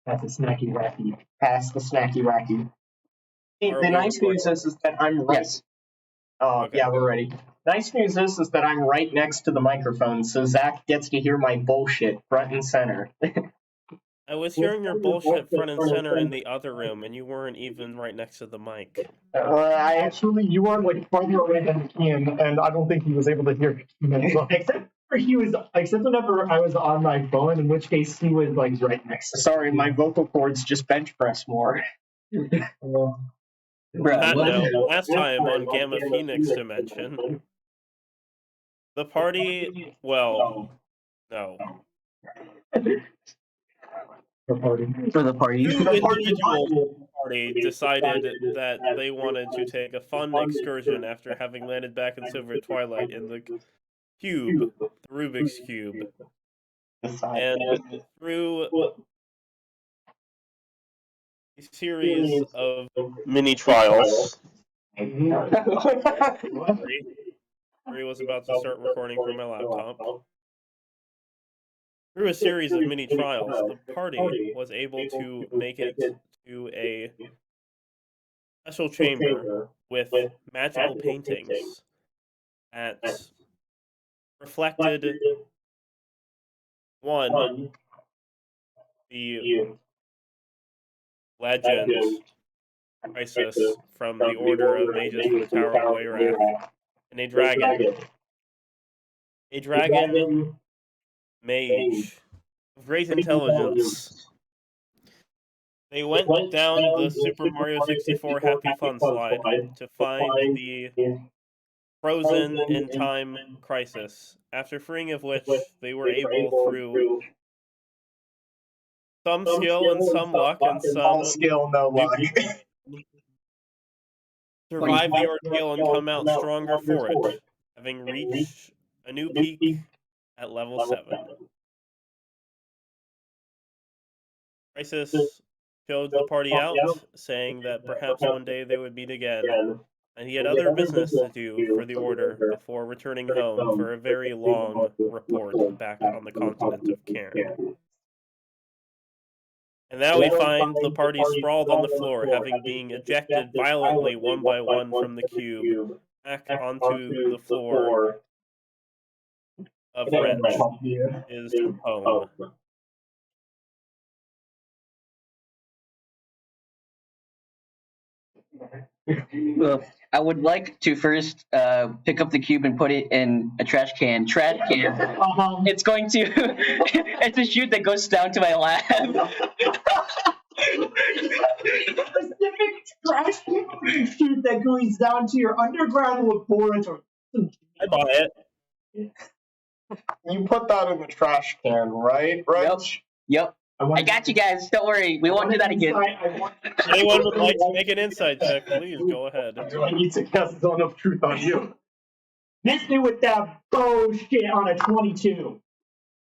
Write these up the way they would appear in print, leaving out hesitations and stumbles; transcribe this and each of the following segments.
That's a snacky wacky. Pass the snacky wacky. The nice news is that I'm right. Yes. Okay. Yeah, we're ready. Nice news is that I'm right next to the microphone, so Zach gets to hear my bullshit front and center. I was hearing your bullshit front and center in the other room, and you weren't even right next to the mic. Actually, you weren't like farther away than Ian, and I don't think he was able to hear you. Except whenever I was on my phone, in which case he was like right next to me. Sorry, my vocal cords just bench press more. Last time on Gamma Phoenix Dimension, the party, well, no. For the party. Two individuals in the party decided that they wanted to take a fun excursion after having landed back in Silver Twilight in the cube, the Rubik's Cube. And through a series of mini trials, Marie was about to start recording from my laptop. Through a series of mini trials, the party was able to make it to a special chamber with magical paintings that reflected one, the legend Crisis from the Order of Mages for the Tower of Wayrath, and a dragon. A dragon mage of great intelligence. They went down the Super Mario 64 Happy Fun slide to find the frozen in time Crisis, after freeing of which they were able, through some skill and some luck and some skill, no luck, survive the ordeal and come out stronger for it, having reached a new peak at level 7. Crisis showed the party out, saying that perhaps one day they would meet again, and he had other business to do for the Order before returning home for a very long report back on the continent of Cairn. And now we find the party sprawled on the floor, having been ejected violently one by one from the cube, back onto the floor of Wrench, his home. Well, I would like to first pick up the cube and put it in a trash can. It's going to. It's a chute that goes down to my lab. Specific trash chute that goes down to your underground laboratory. I buy it. You put that in the trash can, right? Yep. I got you guys. Don't worry. We won't do that again. Anyone would like to make an insight check, please go ahead. I need to cast Zone of Truth on you. Missed me with that bullshit on a 22.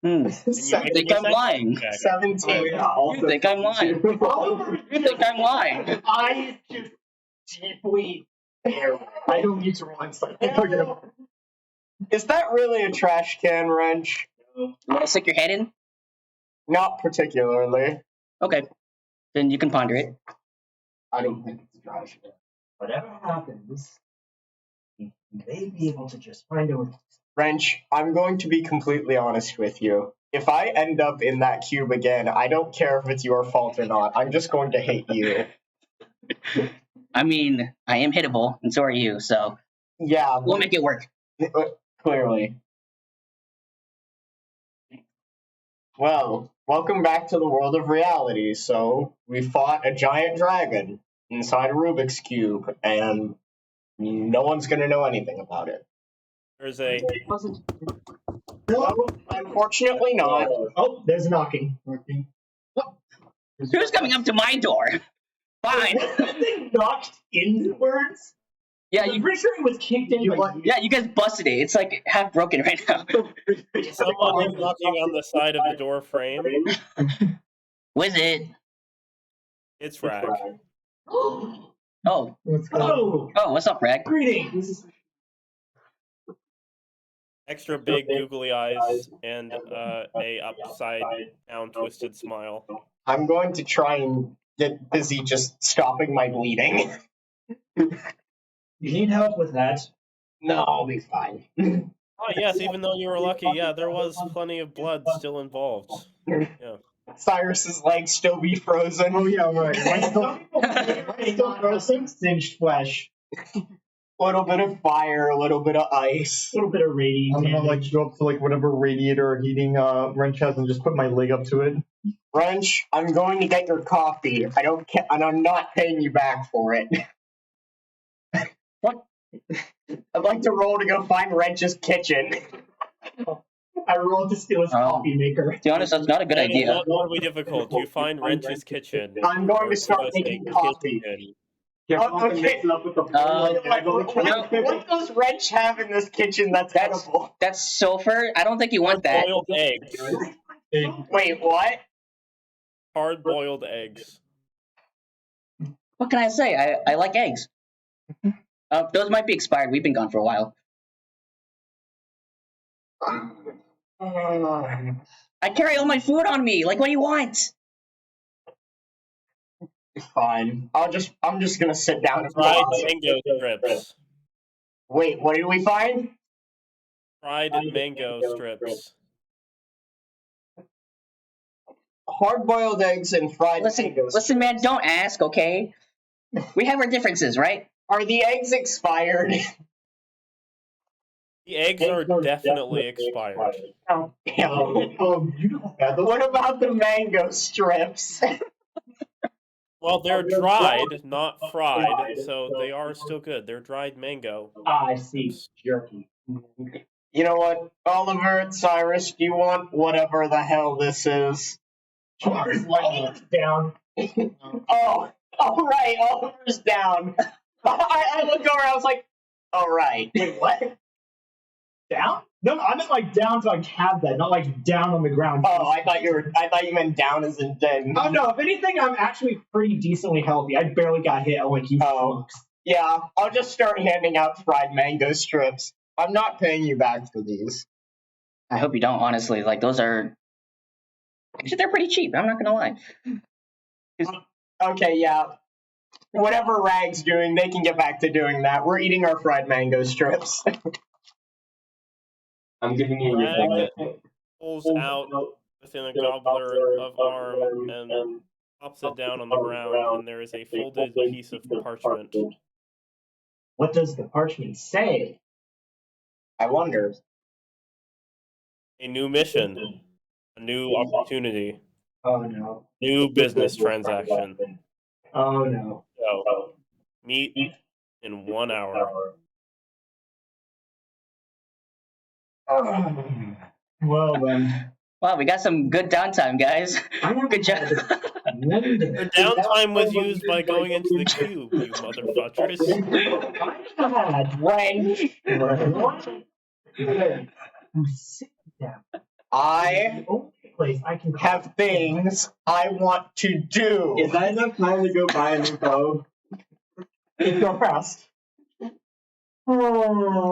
You think I'm lying? 17. You think I'm lying? You think I'm lying? I just deeply care. I don't need to roll insight. Is that really a trash can, Wrench? You want to stick your head in? Not particularly. Okay. Then you can ponder it. I don't think it's a trash can. Whatever happens, you may be able to just find a... Wrench, I'm going to be completely honest with you. If I end up in that cube again, I don't care if it's your fault or not. I'm just going to hate you. I mean, I am hittable, and so are you, so... Yeah. We'll make it work. Clearly. Well, welcome back to the world of reality. So, we fought a giant dragon inside a Rubik's Cube, and no one's going to know anything about it. There's a... No, unfortunately not. Oh, there's knocking. Who's coming up to my door? Fine. That thing knocked inwards? Yeah, I'm pretty sure it was kicked in. Yeah, you guys busted it. It's like half broken right now. Someone is knocking on the side of the door frame. Who is it? It's Rag. Oh. What's up, Rag? Greetings. Extra big googly eyes and a upside down twisted smile. I'm going to try and get busy just stopping my bleeding. You need help with that. No, I'll be fine. Oh yes, even though you were lucky, yeah, there was plenty of blood still involved. Yeah. Cyrus's legs still be frozen. Oh yeah, right. Still some singed flesh. A little bit of fire, a little bit of ice. A little bit of radiant I'm gonna like damage. go up to like whatever radiator or heating wrench has and just put my leg up to it. Wrench, I'm going to get your coffee. I don't care, and I'm not paying you back for it. What? I'd like to roll to go find Wrench's kitchen. I rolled to steal his coffee maker. To be honest, that's not a good That is idea. not horribly difficult. You find Wrench's kitchen. I'm going to Or start should I say making coffee. kitchen. Oh, okay. Mix it up with the What does Wrench have in this kitchen that's edible? That's sulfur. I don't think you want that. Boiled eggs. Wait, what? Hard-boiled eggs. What can I say? I like eggs. Those might be expired. We've been gone for a while. I carry all my food on me. Like, what do you want? Fine. I'm just gonna sit down and Fried watch. mango strips. Wait, what did we find? Fried mango strips. Hard-boiled eggs and fried mangoes. Listen, man. Don't ask, okay? We have our differences, right? Are the eggs expired? The eggs are definitely expired. Yeah. You What about the mango strips? Well, they're dried, not fried, so they are still good. They're dried mango. I see. Jerky. You know what, Oliver, Cyrus, do you want whatever the hell this is? Oliver's laying down. Oh, all right, Oliver's down. I looked over, I was like, all right. Wait, what? Down? No, I meant like down to like have that, not like down on the ground. Oh, I thought you meant down as in dead. Oh no, if anything, I'm actually pretty decently healthy. I barely got hit. I'm like, you Oh. fucks. Yeah, I'll just start handing out fried mango strips. I'm not paying you back for these. I hope you don't. Honestly, like those are. Actually, they're pretty cheap. I'm not gonna lie. Okay, yeah. Whatever Rag's doing, they can get back to doing that. We're eating our fried mango strips. I'm giving you Rag pulls out within a gobbler of arm and pops it down on the ground, and there is a folded piece of parchment. What does the parchment say? I wonder. A new mission, a new opportunity, Oh no. new business transaction. Oh no. So, meet in 1 hour. Well then. Wow, we got some good downtime, guys. Good job. Your downtime was used by going into the cube, you motherfuckers. Sit down. I The only place I can have things I want to do. Is that enough time to go buy a new bow? It's go fast. Do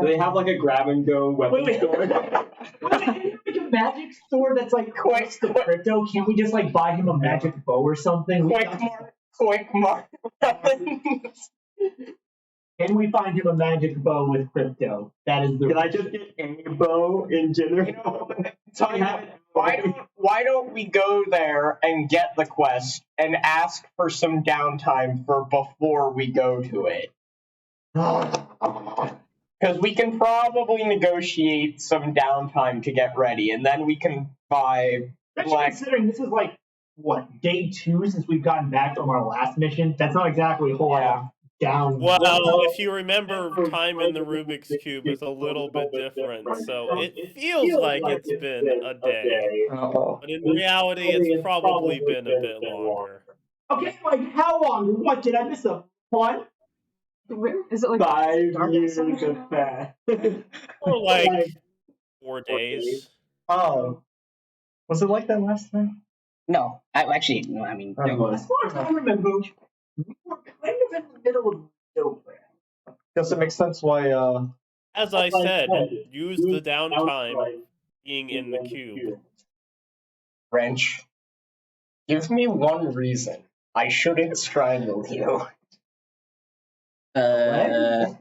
they have like a grab and go weapon store? Like a magic store that's like close to crypto. Can't we just like buy him a magic bow or something? Quick mark. Can we find him a magic bow with crypto? That is the. Can I just get a bow in general? Why don't we go there and get the quest and ask for some downtime for before we go to it? Because we can probably negotiate some downtime to get ready, and then we can buy. Especially considering this is like what day 2 since we've gotten back from our last mission. That's not exactly a whole lot down. Well, if you remember, time in the Rubik's Cube is a little bit different, so it feels like it's been a day. But in reality, it's probably been a bit longer. Okay, like how long? What, did I miss a one? Is it like 5 years of fast. Or like 4 days. Oh. Was it like that last time? No, I mean, As far as I remember, we were kind of in the middle of nowhere. Guess it makes sense why As I said, use the downtime being in the cube. Wrench, Give me one reason I shouldn't strangle you. How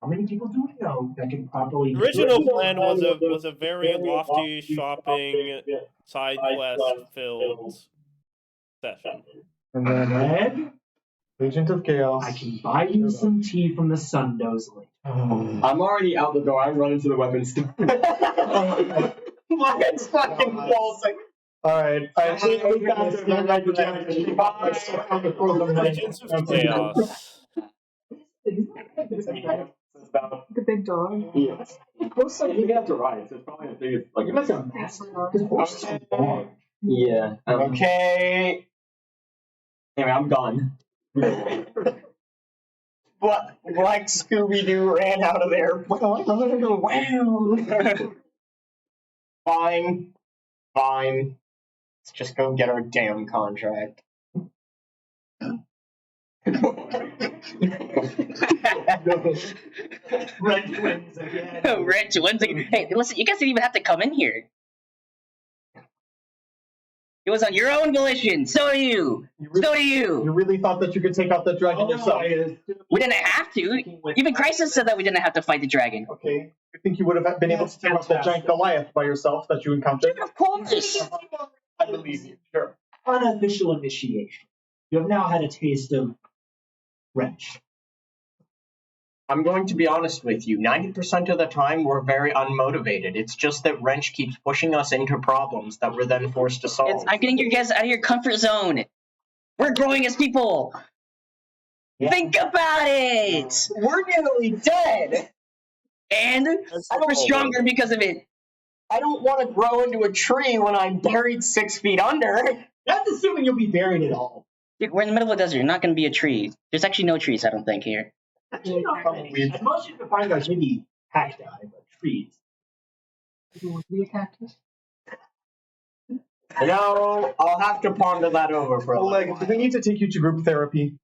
many people do we know that can properly? The original plan was a very lofty shopping side quest filled session. And then Red, Agent of Chaos. I can buy you some tea from the Sundoes later. I'm already out the door. I'm running to the weapons store. It's fucking closing. Alright, I think we got Agents of Chaos. The big dog. Yeah. Most likely you have to ride, so it's probably the biggest. Like, You must have massive because horses are long. yeah. Okay. Anyway, I'm gone. But like Scooby-Doo ran out of there. Wow. Fine. Let's just go get our damn contract. Red twins again. Red twins. Hey, listen, you guys didn't even have to come in here. It was on your own volition. So do you. So do You you. really thought that you could take out that dragon yourself? We didn't have to. Even Crisis said that we didn't have to fight the dragon. Okay. You think you would have been able to take out that giant Goliath by yourself that you encountered? Of course. I believe you. Sure. Unofficial initiation. You have now had a taste of wrench. I'm going to be honest with you. 90% of the time, we're very unmotivated. It's just that Wrench keeps pushing us into problems that we're then forced to solve. I'm getting you guys out of your comfort zone. We're growing as people. Yeah. Think about it. We're nearly dead. And we're stronger because of it. I don't want to grow into a tree when I'm buried 6 feet under. That's assuming you'll be buried at all. Dude, we're in the middle of the desert. You're not going to be a tree. There's actually no trees, I don't think, here. Actually, at most you can find like maybe cacti, but trees. You want to be a cactus? No, I'll have to ponder that over for a little Oleg, do while. we need to take you to group therapy?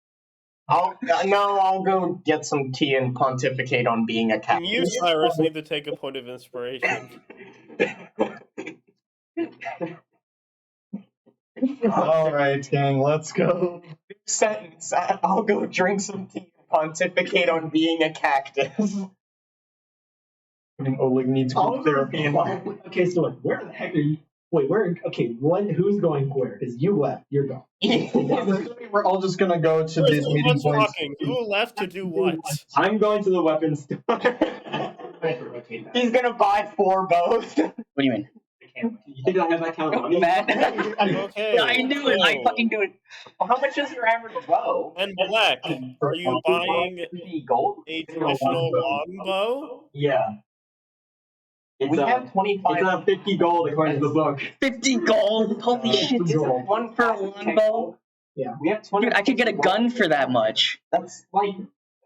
I'll go get some tea and pontificate on being a cat. You, Cyrus, need to take a point of inspiration. Alright, gang, let's go. Sentence. I'll go drink some tea and pontificate on being a cactus. I mean, Oleg needs group therapy. Okay, so where the heck are you? Wait, where? Okay, who's going where? Because you left. You're gone. We're all just gonna go to these meeting What's points. talking? Who left to do what? I'm going to the weapons store. He's gonna buy 4 bows. What do you mean? You think I have that kind of money? Matt? Okay. I knew it. I so- fucking knew it. How much is your average bow? And Black, are you buying 50 gold? a traditional longbow? Yeah. It's We have 25. It's 50 gold according to the book. 50 gold? Holy shit. Is it one For a for longbow? We have 20. Dude, I could get a gun for that much. That's like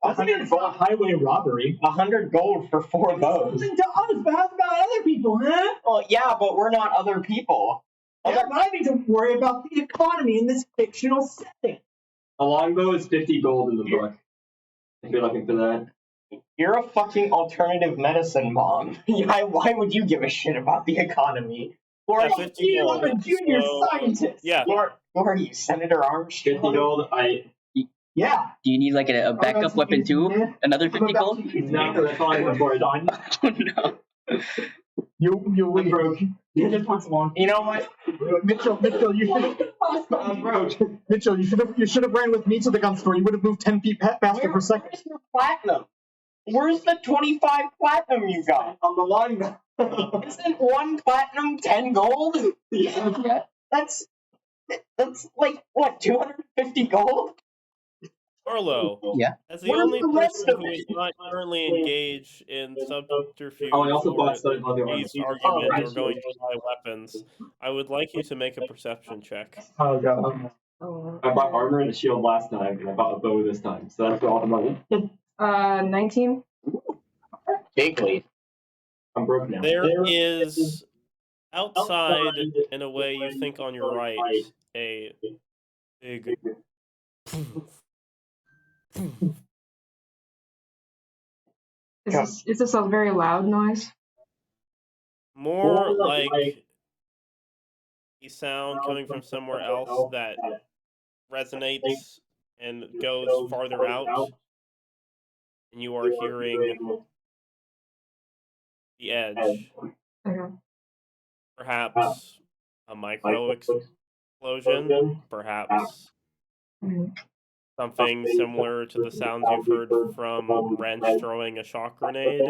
That's like a highway robbery. 100 gold for 4 bows. Something to us, but how about other people, huh? Well, yeah, but we're not other people. Yeah, but I need to worry about the economy in this fictional setting. A longbow is 50 gold in the book. If you're looking for that. You're a fucking alternative medicine mom. Why would you give a shit about the economy? Or Yeah, 50 You gold. are a junior So, scientist. Yeah. who are you, Senator 50 Armstrong? gold, Yeah. Do you need like a backup weapon too? Another 50 gold? no, that's all I can afford. Oh no. You I'm broke. You just want long. You know what? Mitchell, I'm broke. you should have ran with me to the gun store. You would have moved 10 feet faster per second. Where's your platinum? Where's the 25 platinum you got? On the longbow. Isn't 1 platinum 10 gold? Yeah. That's like, what, 250 gold? Arlo, Yeah. as the Where's only the rest person of who it? is not currently engaged in subterfuge Oh, I also or bought studded leather peace armor. argument right. or going to buy weapons, I would like you to make a perception check. Oh god. Oh. I bought armor and a shield last time, and I bought a bow this time, so that's all the money. 19. Bigly. I'm broke now. There is outside, in a way you think on your right, a big. Is this a very loud noise? More like a sound coming from somewhere else that resonates and goes farther out, and you are hearing the edge. Okay. Perhaps a micro explosion, perhaps Mhm. something similar to the sounds you've heard from Wrench throwing a shock grenade.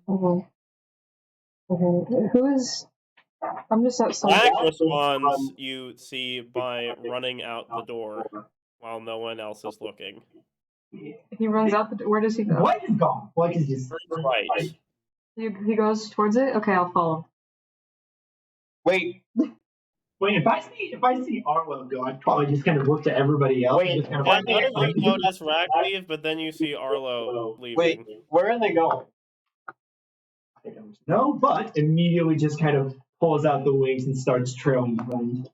Mhm. Mhm. Who is? I'm just outside. Black responds, you see, by running out the door while no one else is looking. He runs out. Where does he go? White is gone. White is just. Right. He goes towards it. Okay, I'll follow. Wait, Wait, if I see Arlo go, I'd probably just kind of look to everybody else. Wait, and just kind of Yeah, none of you notice Rag leave, but then you see Arlo wait, leaving. where are they going? No, but immediately just kind of pulls out the wings and starts trailing behind.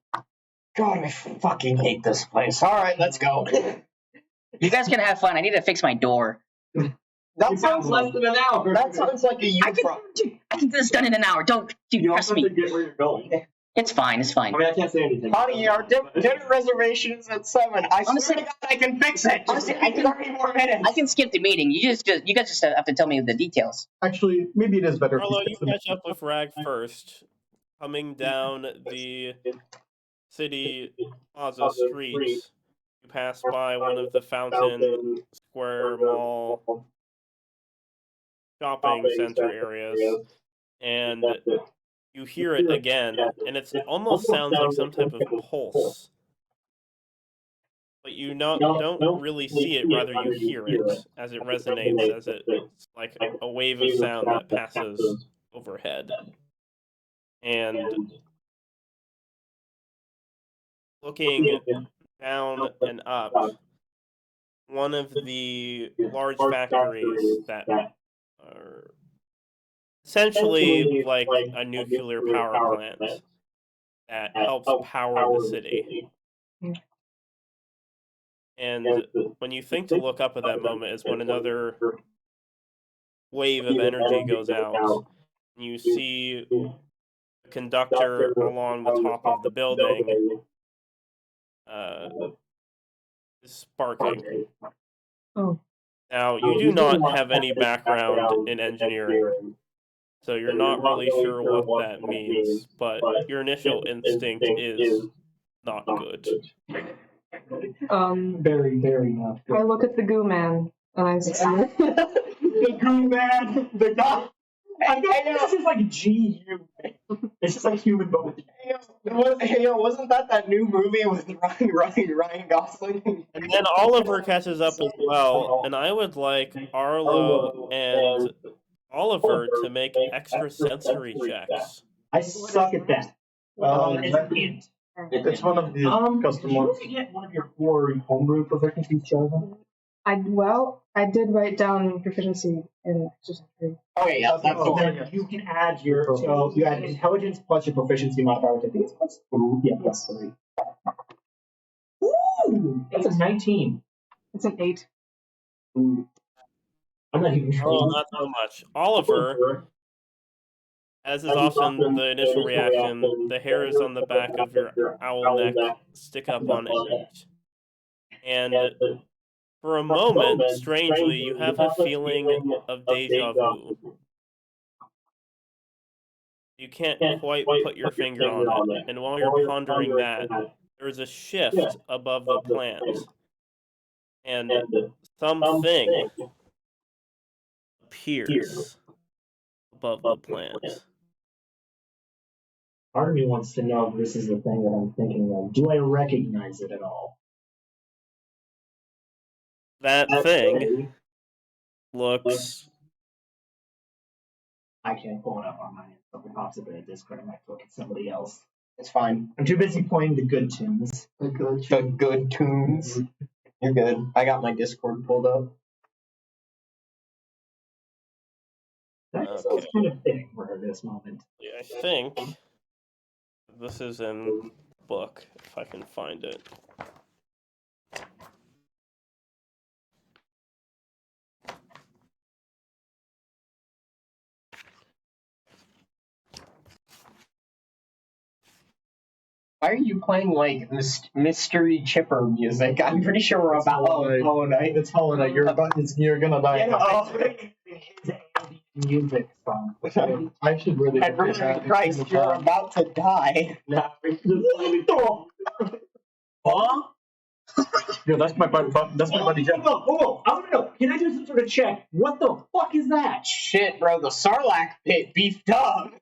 God, I fucking hate this place. All right, let's go. You guys can have fun. I need to fix my door. That sounds less than an hour. That sounds like a you I can get this done in an hour. Don't You trust also have me. to get where you're going. It's fine. It's fine. I mean, I can't say anything. Honey, our dinner reservation's at 7. I Honestly- swear to God, I can fix it. Honestly, Just 30 more minutes. I can skip the meeting. You guys just have to tell me the details. Actually, maybe it is better if Arlo, you you fix them. catch up with Rag first. Coming down the city plaza streets, you pass by one of the Fountain Square Mall shopping center areas, and you hear it again, and it almost sounds like some type of pulse. But you don't really see it, rather you hear it as it resonates, as it's like a wave of sound that passes overhead. And looking down and up, one of the large factories that are essentially like a nuclear power plant that helps power the city. And when you think to look up at that moment is when another wave of energy goes out, and you see the conductor along the top of the building is sparking. Oh. Now, you do not have any background in engineering, so you're not really sure what that means, but your initial instinct is not good. Very, very not good. I look at the goo man and I say, The goo man, the guy. I know this is like GU. It's just like human body. Hey, yo, wasn't that new movie with Ryan Gosling? And then Oliver catches up as well, and I would like Arlo and Oliver to make extrasensory checks. I suck at that. It's a hint. It's one of the custom did you ones. really get one of your 4 homebrew proficiencies chosen? I did write down proficiency in just 3. Oh yeah, that's the So one. then you can add so you add intelligence plus your proficiency modifier, which I think is plus 3. Yeah, plus 3. Ooh, that's a 19. It's an 8. Ooh. I'm not even Oh, sure. not so much. Oliver, as is often the initial reaction, the hairs on the back of your owl neck stick up on edge. And for a moment, strangely, you have a feeling of deja vu. You can't quite put your finger on it, and while you're pondering that, there's a shift above the plant, and something appears above the plant. Part of me wants to know if this is the thing that I'm thinking of. Do I recognize it at all? That thing looks... I can't pull it up on my end. Something pops up in a Discord. I might look at somebody else. It's fine. I'm too busy playing the good tunes. The good tunes. You're good. I got my Discord pulled up. That's Okay. kind of thing for this moment. I think this is in the book, if I can find it. Why are you playing like mystery chipper music? I'm pretty sure we're about Hollow Knight. It's Hollow Knight. You're gonna die. Yeah, oh. His music song. I should really. Edward Christ, you're about to die. Huh? Yeah, that's my buddy. That's my buddy Jeff. Hold on. I want to know. Can I do some sort of check? What the fuck is that? Shit, bro, the Sarlacc pit beefed up.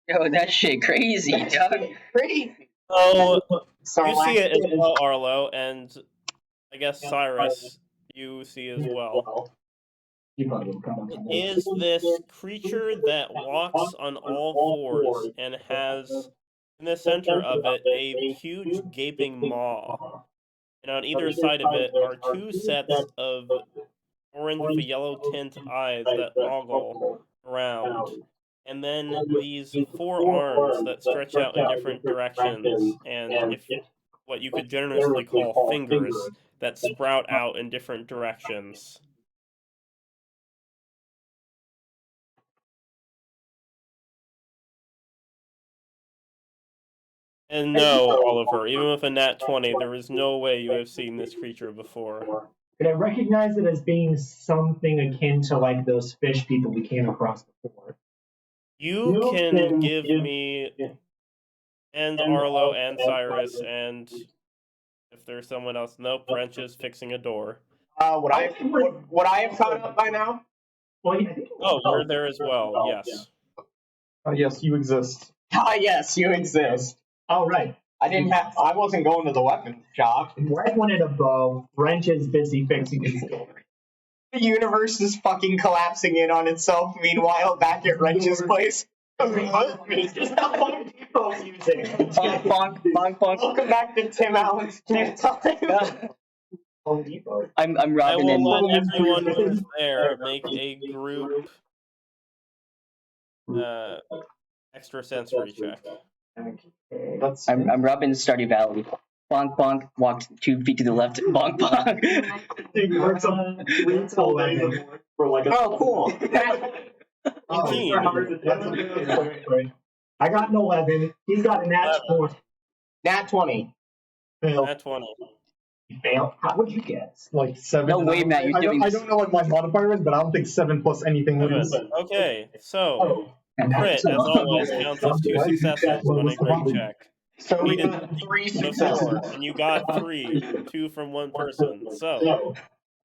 Yo, that shit crazy, dog. Crazy. So you Sarlacc see it as pit. well, Arlo, and I guess Cyrus, you see as well. You probably will come on. Is this creature that walks on all fours and has in the center of it a huge gaping maw. And on either side of it are two sets of orange with a yellow tint eyes that ogle around. And then these four arms that stretch out in different directions, and if what you could generously call fingers that sprout out in different directions. And no, Oliver, even with a nat 20, there is no way you have seen this creature before. Could I recognize it as being something akin to like those fish people we came across before? You can give me and Arlo and Cyrus and if there's someone else. Nope, Wrench is fixing a door. Would I have caught up by now? Well, I think Oh, you're there as well, yes. Yes, you exist. Ah, yes, you exist. all right. I wasn't going to the weapons shop. Greg wanted a bow. Wrench is busy fixing his door. The universe is fucking collapsing in on itself. Meanwhile, back at Wrench's place. Just not Home Depot music. Bonk, bonk, bonk. Welcome back to Tim Allen's Camp Time. Home Depot. I'm I Robin will and let everyone who's there make a group extrasensory check. Okay. That's I'm Robin Stardew Valley. Bonk, bonk. Walked 2 feet to the left. Bonk, bonk. for like a. Oh, cool. 18. I got an 11. He's got a nat 4. Nat 20. fail. Nat 20. You failed. How would you guess? Like 7. No way, Matt, you're doing I don't know what my modifier is, but I don't think 7 plus anything is. Okay, so And crit, that's as always, counts as 2 successes on a great check. So we needed got 3 So successes. 4, and you got 3, 2 from one person. So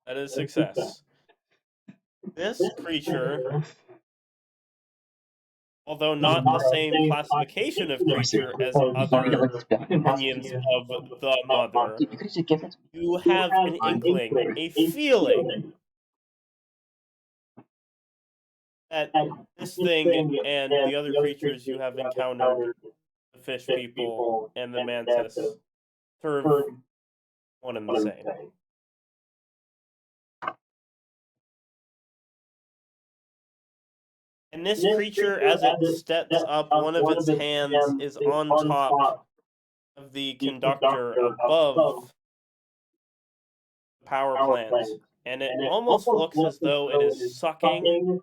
that is success. This creature, although not the same classification of creature as other minions of the mother, You could just give it. you have an inkling, a feeling that this thing and the other creatures you have encountered, the fish people and the mantis, serve one and the same. And this creature, as it steps up, one of its hands is on top of the conductor above the power plant, and it almost looks as though it is sucking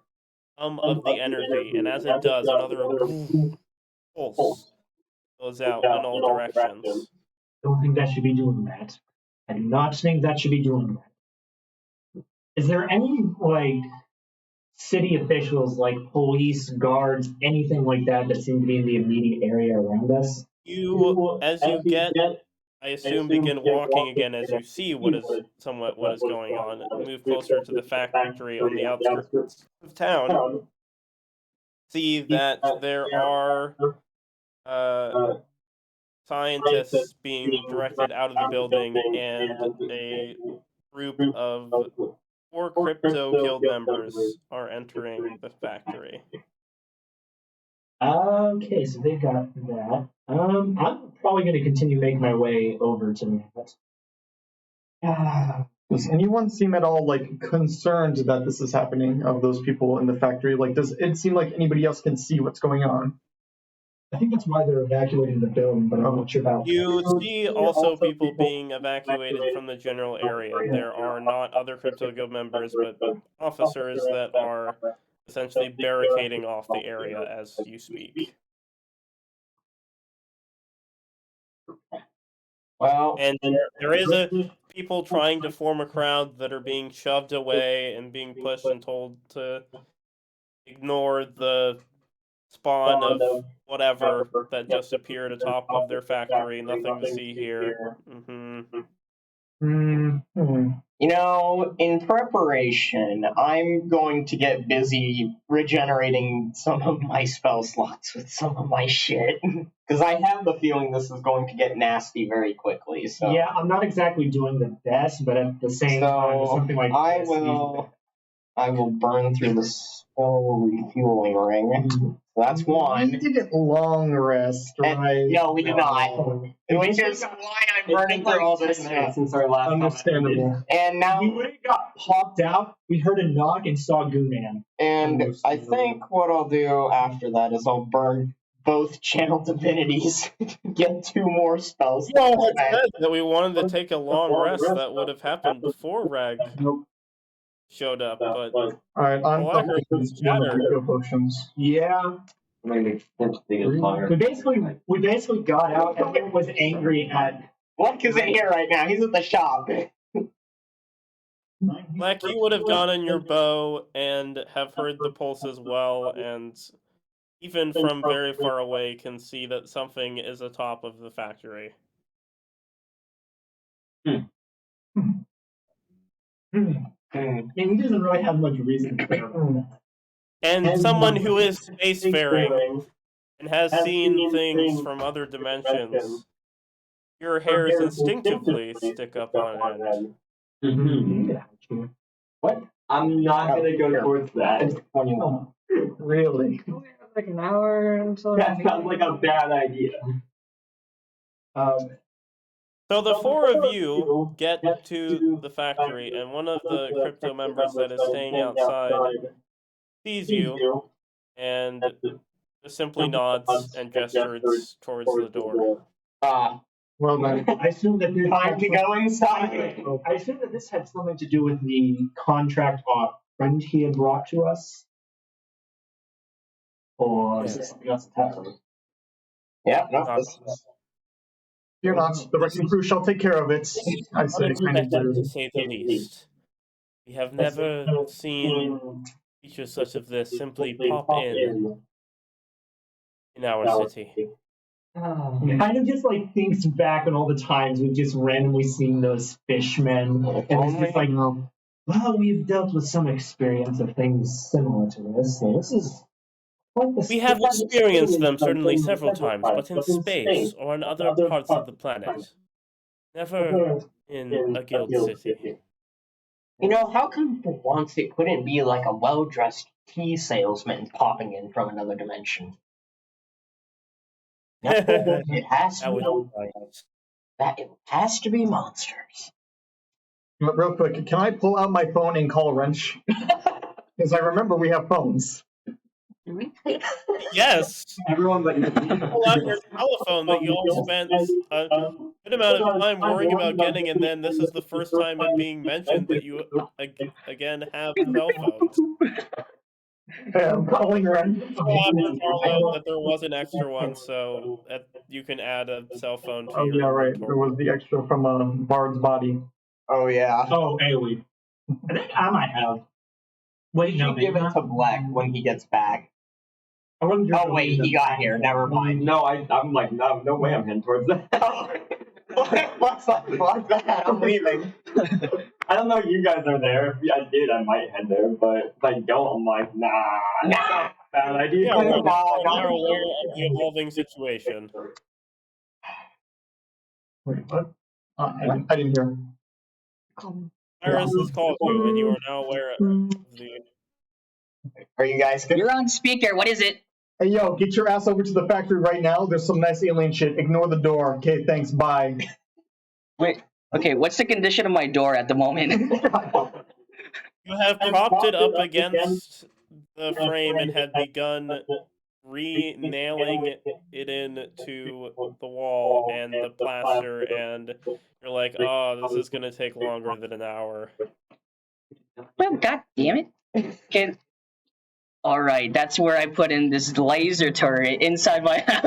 some of the energy, and as it does, another pulse goes out in all directions. I don't think that should be doing that. I do not think that should be doing that. Is there any, like, city officials, like police, guards, anything like that that seem to be in the immediate area around us? You, as you get, I assume, begin walking again as you see what is going on, and move closer to the factory on the outskirts of town. See that there are scientists being directed out of the building, and a group of 4 crypto guild members are entering the factory. Okay, so they got that. I'm probably going to continue making my way over to that. Does anyone seem at all like concerned that this is happening of those people in the factory? Like, does it seem like anybody else can see what's going on? I think that's why they're evacuating the building, but I'm not sure about You see also people being evacuated from the general area. There are not other Crypto Guild members, but officers that are essentially barricading off the area as you speak. Well, And there is people trying to form a crowd that are being shoved away and being pushed and told to ignore the spawn of whatever that just appeared atop of their factory. Nothing to see here. you know, in preparation, I'm going to get busy regenerating some of my spell slots with some of my shit. Because I have the feeling this is going to get nasty very quickly. So Yeah, I'm not exactly doing the best, but at the same time, So something like I this, will burn through the spell refueling ring. So that's We one. did long rest, And- right? no, we did not. Which is why I'm burning through all this now. since our last Understandable. And now, we would have got popped out. We heard a knock and saw Goonan. and I think what I'll do after that is I'll burn both channel divinities to get 2 more spells. You all had said that we wanted to take a long rest. That would have happened before Rag showed up, but All right, on Blacker is shattered. potions. Yeah, we basically got out. Everyone was angry at. Black isn't here right now. He's at the shop. Black, you would have gone on your bow and have heard the pulse as well, and even from very far away can see that something is atop of the factory. And he doesn't really have much reason to care about that. And someone who is spacefaring and has seen things from other dimensions, your hairs instinctively stick up on end. What? I'm not gonna go towards that. Really? We have like an hour until. That sounds like a bad idea. So the 4 of you get to the factory, and one of the crypto members that is staying outside sees you and just simply nods and gestures towards the door. Well then, I assume that this Time to go inside. I assume that this had something to do with the contract friend he had brought to us. Or is this something else that's happening? Yeah, no, this is... fear not. The wrecking crew shall take care of it. I said, Unexpected, to say the least. We have never seen features such as this simply pop in our city. Kind of just like thinks back on all the times we've just randomly seen those fishmen, and it's just like, well, we've dealt with some experience of things similar to this. So this is quite the We have experienced them certainly several times, but in space or in other parts of the planet. Never in a guild city. You know, how come for once it couldn't be like a well-dressed tea salesman popping in from another dimension? No, it has That to would be, be nice. that it has to be monsters. Real quick, can I pull out my phone and call Wrench? Because I remember we have phones. Yes! Everyone but you. Pull out your telephone that you all spent a good amount of time worrying about getting, and then this is the first time it being mentioned that you again have cell phones. Yeah, I'm calling Wrench. That there was an extra one, so you can add a cell phone to Oh your yeah, right. inventory. There was the extra from Bard's body. Oh yeah. Oh, AoE. I think I might have. Wait, You no, should give it to Black when he gets back. I wasn't sure Oh wait, he got here. Never mind. No, I'm like, no way I'm heading towards that. What's that? I'm leaving. I don't know if you guys are there. If I did, I might head there, but if I don't, I'm like, nah. Bad idea. Yeah, we're No, aware of the evolving situation. Wait, what? I didn't hear. Iris has called you, and you are now aware of the... Are you guys good? You're on speaker. What is it? Hey, yo, get your ass over to the factory right now. There's some nice alien shit. Ignore the door. Okay, thanks. Bye. Wait. Okay, what's the condition of my door at the moment? You have propped it up against the frame and had begun re-nailing it into the wall and the plaster, and you're like, oh, this is going to take longer than an hour. Well, god damn it. Okay. All right, that's where I put in this laser turret inside my house.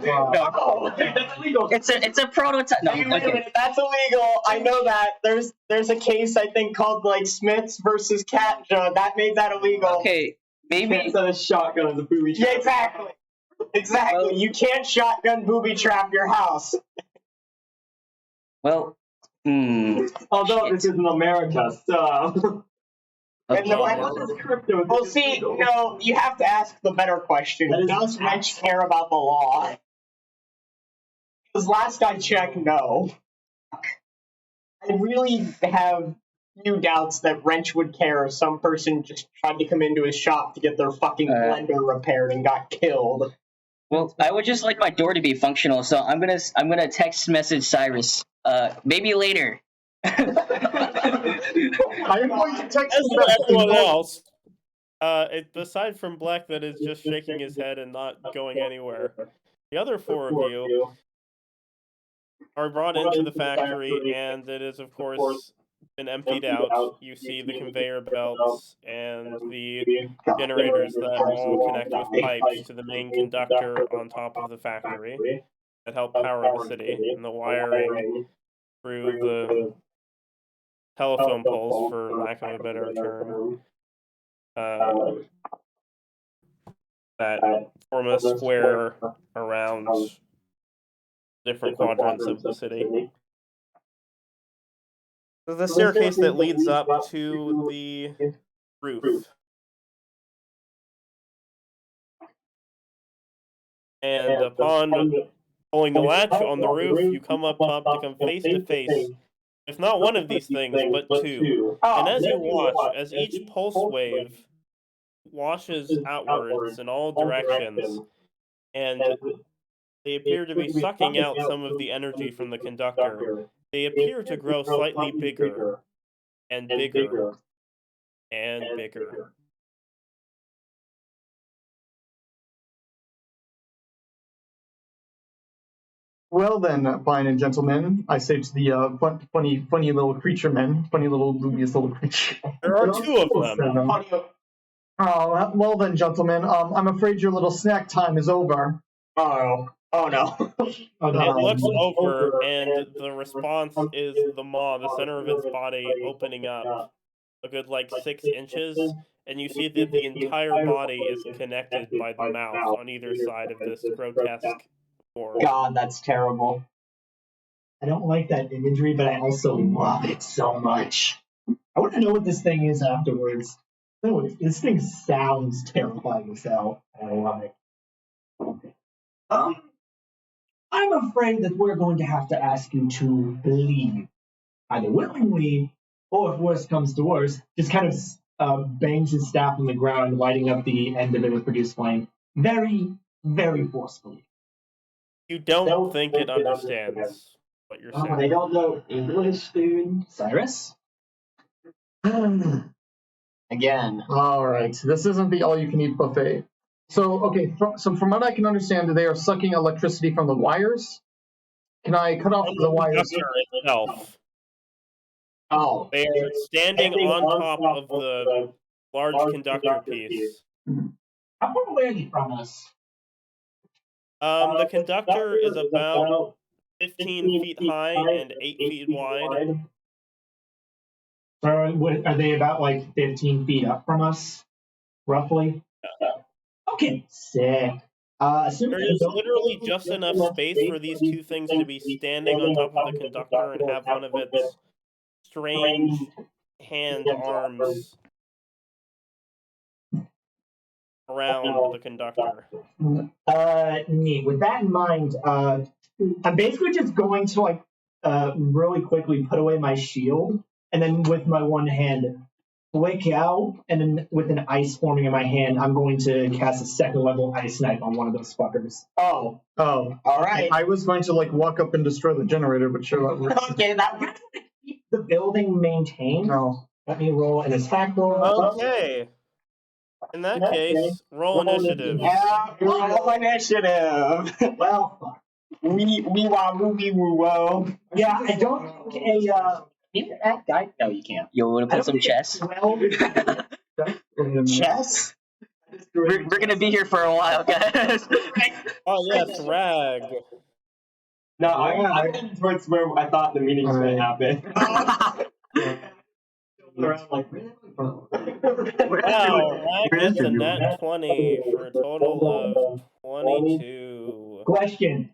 No, Oh, That's illegal. it's a prototype. No, hey, wait a okay. minute, that's illegal. I know that. There's a case I think called like Smiths versus Katja that made that illegal. Okay, Can't maybe. set a shotgun as a booby trap. Yeah, exactly. Exactly. Well- You can't shotgun booby trap your house. Well, Although Shit. this isn't America, so. And the okay. What is crypto? Well, see, no, you have to ask the better question. That is Does Wrench care about the law? Because last I checked, no. I really have few doubts that Wrench would care if some person just tried to come into his shop to get their fucking blender repaired and got killed. Well, I would just like my door to be functional, so I'm gonna text message Cyrus. Maybe later. I am going to text As you for back. everyone else, aside from Black that is just shaking his head and not going anywhere, the other four of you are brought into the factory, and it is, of course, been emptied out. You see the conveyor belts and the generators that all connect with pipes to the main conductor on top of the factory that help power the city, and the wiring through the telephone poles, for lack of a better term, that form a square around different quadrants of the city. There's a staircase that leads up to the roof. And upon pulling the latch on the roof, you come up top to come face to face, if not one of these things, but two. And as you watch, as each pulse wave washes outwards in all directions, and they appear to be sucking out some of the energy from the conductor, they appear to grow slightly bigger and bigger and bigger. Well then, fine and gentlemen, I say to the funny little creature men, funny little dubious little creature. There are two of them. Oh, well then, gentlemen, I'm afraid your little snack time is over. Oh no. It looks over, and the response is the maw, the center of its body, opening up a good 6 inches, and you see that the entire body is connected by the mouth on either side of this grotesque form. God, that's terrible. I don't like that imagery, but I also love it so much. I want to know what this thing is afterwards. Oh, this thing sounds terrifying as hell. I love it. I'm afraid that we're going to have to ask you to leave, either willingly, or if worse comes to worse, just kind of bangs his staff on the ground, lighting up the end of it with reduced flame, very, very forcefully. You don't think it understands what you're They saying. don't know English, dude. Cyrus? Again. All right, this isn't the all-you-can-eat buffet. So, okay, so from what I can understand, they are sucking electricity from the wires. Can I cut off the wires? Conductor itself. Oh. They are standing on top of the large conductor piece. How far away are they from us? The conductor is about 15 feet high and 8 feet wide. So are they about 15 feet up from us, roughly? Okay, sick. There is literally just enough space for these two things to be standing on top of the conductor and have one of its strange hand arms around the conductor. Neat. With that in mind, I'm basically just going to really quickly put away my shield, and then with my one hand flick out, and then with an ice forming in my hand, I'm going to cast a second level ice knife on one of those fuckers. Oh. Oh, All right. I was going to walk up and destroy the generator, but sure that works. Okay, that works. Keep the building maintained. No. Let me roll an attack roll. Okay. In that case, roll initiative. Yeah, roll initiative. Well, fuck. Wee wah woo woo. Yeah, I don't think that guy. No, you can't. You want to I put some don't chess? think 12 Chess? We're gonna be here for a while, guys. Oh yes, Rag. No, I'm heading towards where I thought the meeting was going to happen. Around like, where did we go? Wow, Rag gets a nat 20 for a total of 22. Question: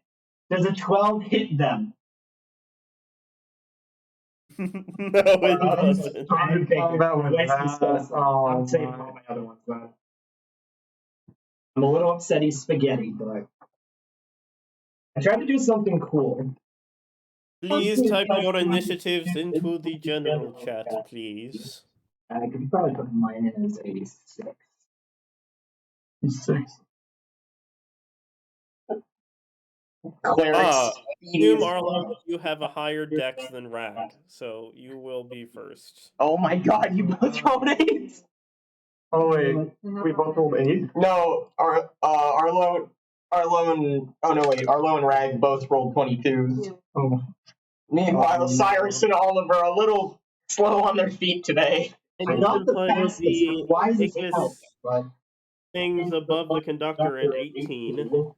does a 12 hit them? No, it doesn't. I'm thinking, That was Wesley bad. stuff. Oh, I'm saving my. all my other ones though. I'm a little upset he's spaghetti, but I tried to do something cool. Please type your initiatives into the general chat, please. I could probably put mine in as 86. 6. Clerics. Ah, assume Arlo, you have a higher dex than Rag, so you will be first. Oh my god, you both rolled 8s. Oh wait, we both rolled 8. No, Arlo and Rag both rolled 22s. Oh, Meanwhile, Cyrus and Oliver are a little slow on their feet today. I'm not the Playing fastest. the Why does it Ignis help? But things above the conductor at 18.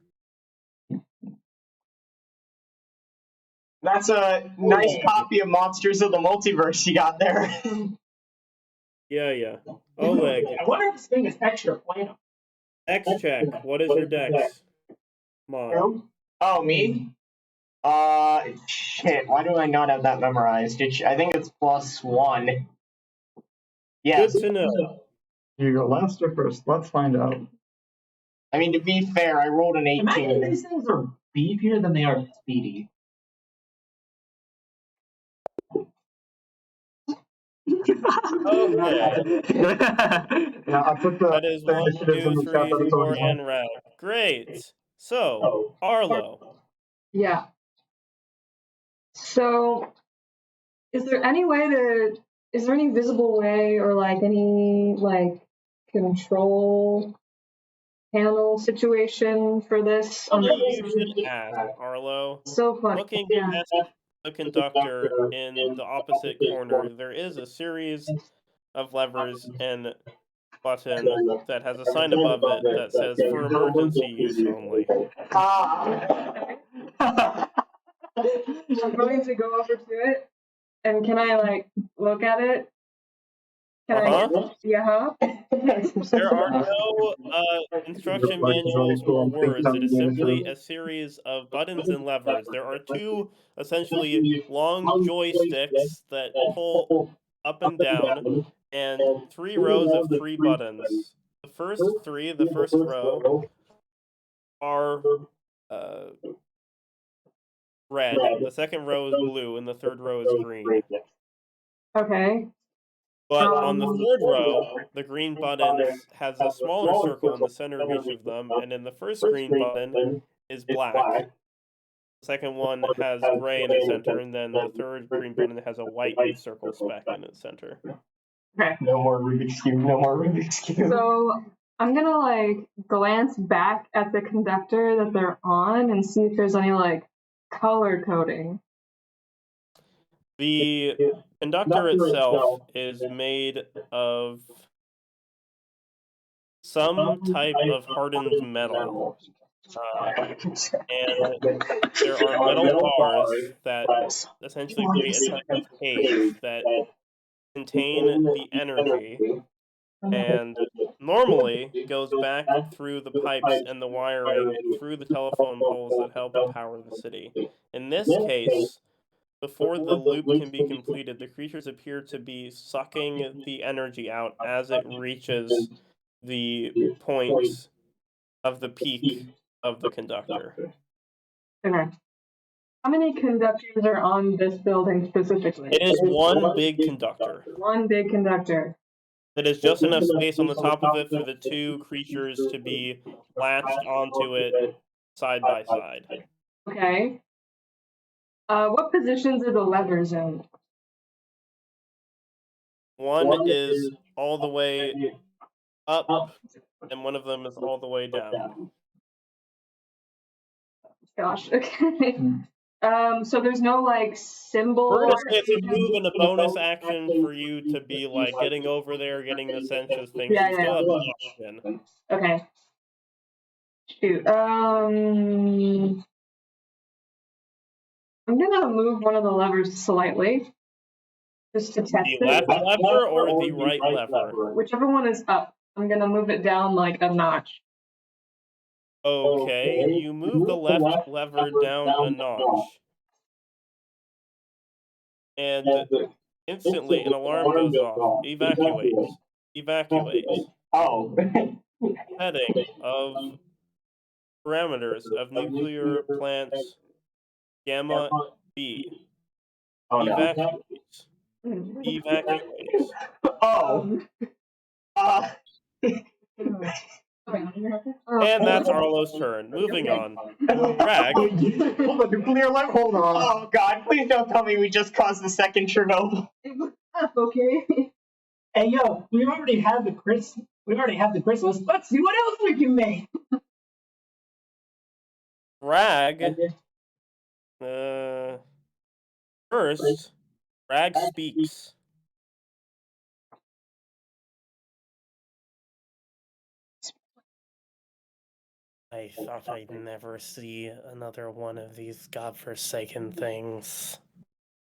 That's a nice copy of Monsters of the Multiverse you got there. Yeah. Oleg, I wonder if this thing is extra planar. dex check. What is your dex? Come on. Oh, me? Shit, why do I not have that memorized? I think it's +1. Yes. Good to know. you go last or first? Let's find out. I mean, to be fair, I rolled an Imagine 18. these things are beefier than they are speedy. Okay. Yeah, I put That is the 1, initiatives 2, in the chat. 3, That's 4, already and Rag. Great. So, Arlo. Yeah. So, is there any visible way or like any like control panel situation for this? Funny you should ask, Arlo. So funny. Looking Yeah. past the conductor in the opposite corner, there is a series of levers and button that has a sign above it that says for emergency use only. I'm going to go over to it, and can I like look at it? Yeah. There are no instruction manuals or words. It is simply a series of buttons and levers. There are 2 essentially long joysticks that pull up and down, and 3 rows of 3 buttons. The first 3, the first row, are red. The second row is blue, and the third row is green. Okay. But on the third row, the green button has a smaller circle in the center of each of them, and in the first green button is black. The second one has gray in its center, and then the third green button has a white circle speck in its center. Okay. No more Rubik's Cube. So I'm gonna like glance back at the conductor that they're on and see if there's any like color coding. The conductor itself is made of some type of hardened metal. And there are metal bars that essentially create a type of cage that contain the energy and normally goes back through the pipes and the wiring through the telephone poles that help power the city. In this case, before the loop can be completed, the creatures appear to be sucking the energy out as it reaches the point of the peak of the conductor. Okay. How many conductors are on this building specifically? It is one big conductor. One big conductor. It is just enough space on the top of it for the 2 creatures to be latched onto it side by side. Okay. What positions are the levers in? One is all the way up, and one of them is all the way down. Gosh, okay. So there's no like symbol. It's a move and a bonus action for you to be like getting over there, getting the senses things. Yeah, You yeah. still have the option. Okay. Shoot. I'm gonna move one of the levers slightly, just to test The it. left lever or the right lever? Whichever one is up, I'm gonna move it down like a notch. Okay, you move the left lever down a notch. And instantly an alarm goes off. Evacuates. Evacuates. Oh. Heading of parameters of nuclear plants Gamma B. Oh no. Evacuates. Evacuates. Oh. And that's Arlo's turn. Moving on. Rag. Hold on, nuclear alarm. Hold on. Oh god, please don't tell me we just caused the second Chernobyl. Okay. Hey yo, we already have the chrysalis. Let's see what else we can make. Rag. First, Rag speaks. I thought I'd never see another one of these godforsaken things.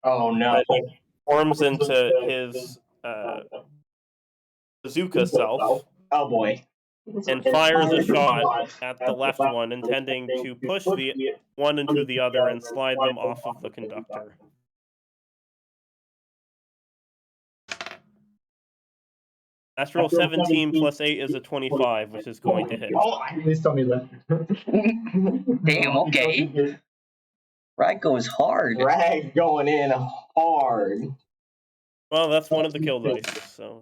Oh no. But he forms into his bazooka self Oh boy. and fires a shot at the left one, intending to push the one into the other and slide them off of the conductor. Astral 17 plus 8 is a 25, which is going to hit. Oh, please tell me that. Damn, okay. Rag goes hard. Rag going in hard. Well, that's one of the kill dice, so...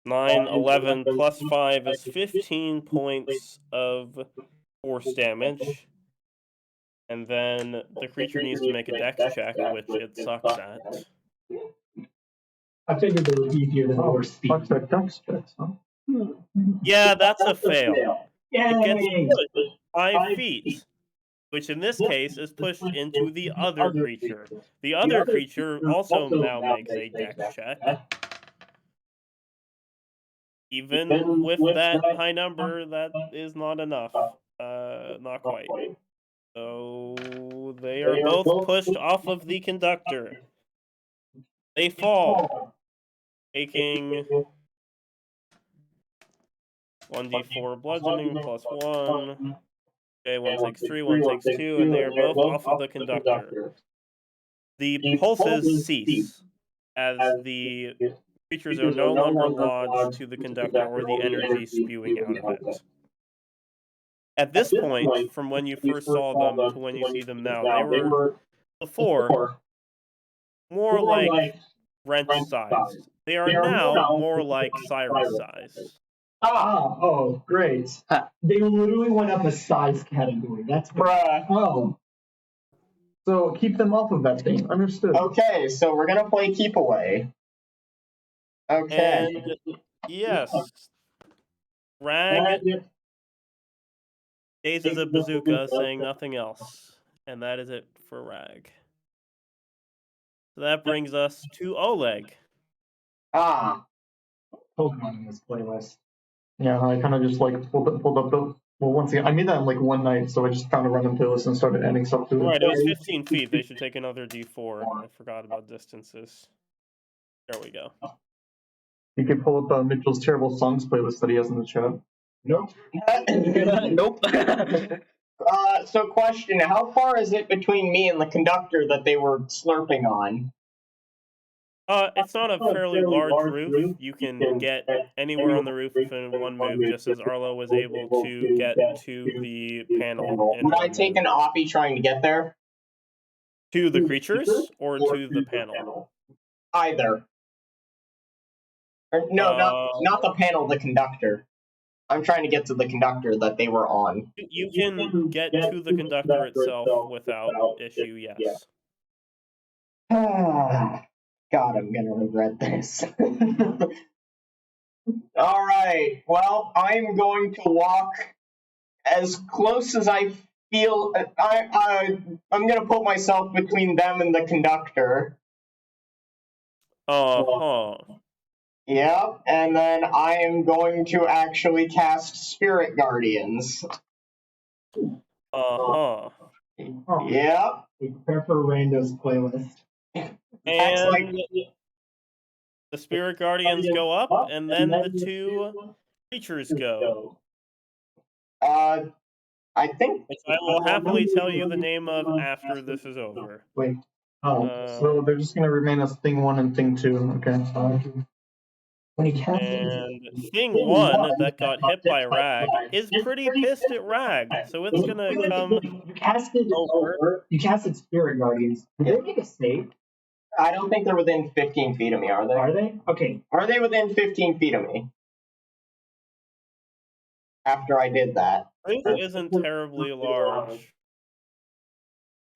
9, 11, plus 5 is 15 points of force damage. And then the creature needs to make a dex check, which it sucks at. I figured they would be easier than our speed. Fuck that dex checks, huh? Yeah, that's a fail. It gets Yay! pushed 5 feet, which in this case is pushed into the other creature. The other creature also now makes a dex check. Even with that high number, that is not enough. Not quite. So they are both pushed off of the conductor. They fall, taking 1d4 bludgeoning plus 1. Okay, 1 takes 3, 1 takes 2, and they are both off of the conductor. The pulses cease as the creatures are no longer lodged to the conductor or the energy spewing out of it. At this point, from when you first saw them to when you see them now, they were before more like wrench size. They are now more like Cyrus size. Oh, great. They literally went up a size category. That's Bruh. Oh. So keep them off of that thing. Understood. Okay, so we're gonna play keep away. Okay. And yes, Rag gazes at Bazooka, saying nothing else. And that is it for Rag. So that brings us to Oleg. Ah. Pokemon in this playlist. Yeah, I kind of just like pulled up the. Well, once again, I made that in like one night, so I just found a random playlist and started adding stuff to it. Right, it was 15 feet. They should take another d4. I forgot about distances. There we go. You can pull up Mitchell's terrible songs playlist that he has in the chat. Nope. Nope. So question, how far is it between me and the conductor that they were slurping on? It's not a fairly large roof. You can get anywhere on the roof in one move, just as Arlo was able to get to the panel. Would I take an Oppie trying to get there? To the creatures or to the panel? Either. Or, no, not the panel, the conductor. I'm trying to get to the conductor that they were on. You can get to the conductor itself without issue, yes. God, I'm gonna regret this. Alright, well, I'm going to walk as close as I feel I'm gonna put myself between them and the conductor. Uh-huh. Yep, and then I am going to actually cast Spirit Guardians. Uh-huh. Oh, Yep. prepare for Rando's playlist. That's like And the Spirit Guardians go up, and then the two creatures go. I think Which I will happily tell you the name of after this is over. Wait. Oh, so they're just gonna remain as thing 1 and thing 2. Okay. When you cast And thing 1 that got hit by Rag is pretty pissed at Rag, so it's gonna come You casted over. You casted Spirit Guardians. Did they make a save? I don't think they're within 15 feet of me, are they? Are they? Okay. Are they within 15 feet of me? After I did that. Thing isn't terribly large.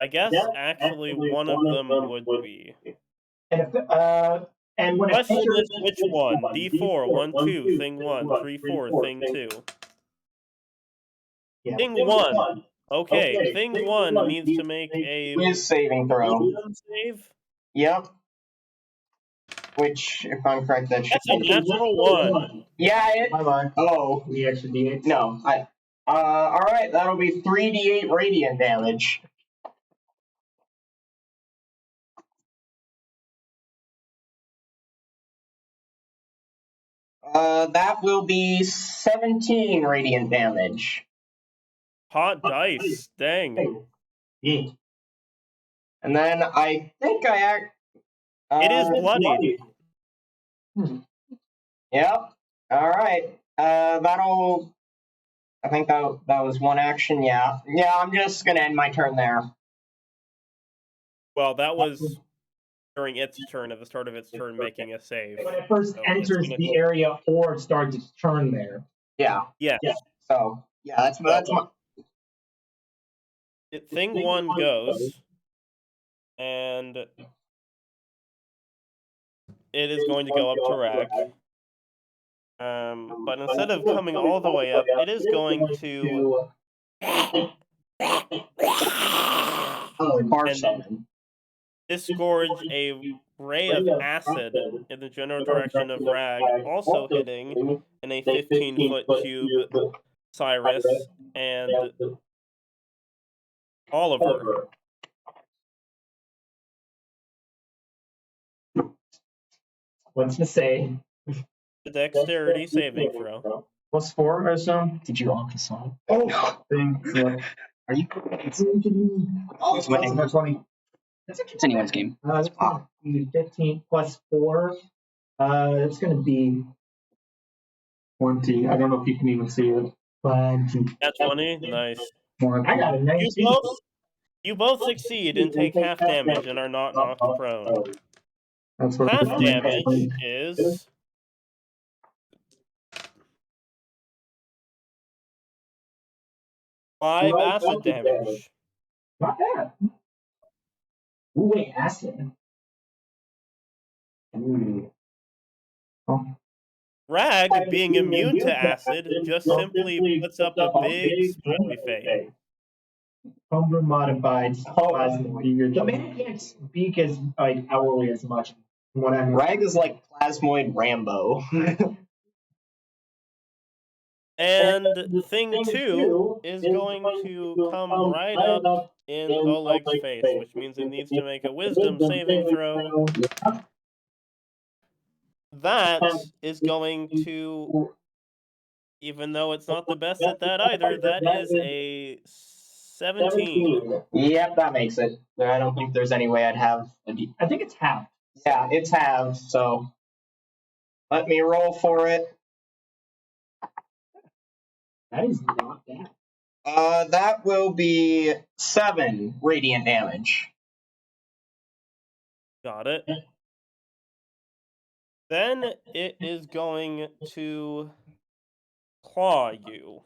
I guess actually one of them would be. And if and when it Question enters, is which one? D4, 1, 2, thing 1, 3, 4, thing 2. Yeah. Thing 1. Okay, thing 1 needs to make a Whiz saving throw. wisdom save. Yep. Which, if I'm correct, that should That's a natural 1. Yeah, it. Bye-bye. Oh. the extra D8. No. Alright, that'll be 3d8 radiant damage. That will be 17 radiant damage. Hot dice. Dang. Yeah. And then I think I act. It is bloodied. Yep. Alright. That'll. I think that was one action, yeah. Yeah, I'm just gonna end my turn there. Well, that was during its turn, at the start of its turn, making a save. When it first So enters it's gonna- the area or starts its turn there. Yeah. Yes. So, yeah, that's my. Thing 1 goes, and it is going to go up to Rag. But instead of coming all the way up, it is going to Bar summon. disgorge a ray of acid in the general direction of Rag, also hitting in a 15-foot cube Cyrus and Oliver. What's to say? The dexterity saving throw. +4, I assume. Did you off the song? Oh, thing. Yeah. Are you? Oh, it's winning. That's 20. It's anyone's game. It's gonna be 15 plus 4. It's going to be 20. I don't know if you can even see it. 20. That's 20. Nice. I got a 19. You both succeed and take half damage and are not knocked prone. That's what Half damage is 5 acid damage. Not bad. Ooh, wait, acid. Ooh. Rag, being immune to acid, just simply puts up a big smiley face. Homebrew modified plasmoid. The man can't speak as like hourly as much. What I mean. Rag is like Plasmoid Rambo. And thing 2 is going to come right up in Oleg's face, which means it needs to make a wisdom saving throw. That is going to, even though it's not the best at that either, that is a 17. Yep, that makes it. I don't think there's any way I'd have I think it's half. Yeah, it's halved, so let me roll for it. That is not bad. That will be 7 radiant damage. Got it. Then it is going to claw you.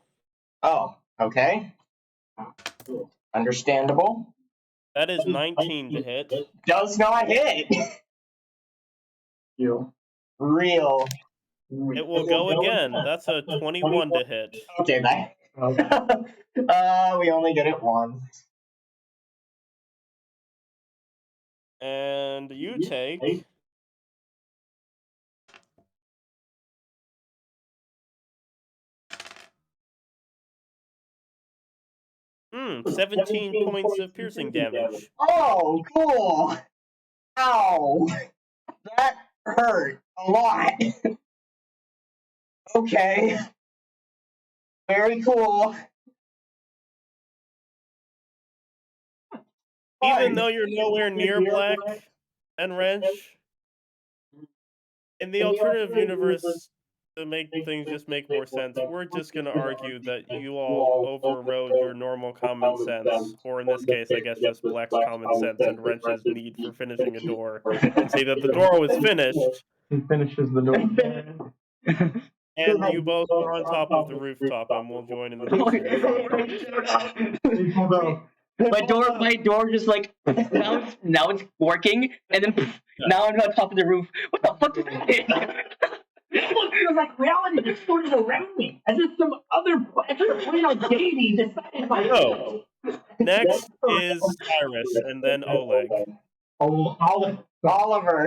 Oh, okay. Understandable. That is 19 to hit. Does not hit. You. Real. It will go again. That's a 21 to hit. Okay, We only get it once. And you take 17 points of piercing damage. Oh, cool. Ow. That hurt a lot. Okay. Very cool. Even though you're nowhere near Black and Wrench, in the alternative universe, to make things just make more sense, we're just going to argue that you all overrode your normal common sense, or in this case, I guess just Black's common sense and Wrench's need for finishing a door, and say that the door was finished, He finishes the door. and you both are on top of the rooftop, and we'll join in the next Hold on. My door just like now it's working, and then now I'm on top of the roof. What the fuck is that? It feels like reality distorted around me, as if some other extraterrestrial deity decided my. So, next is Cyrus, and then Oleg. Oh, Oliver.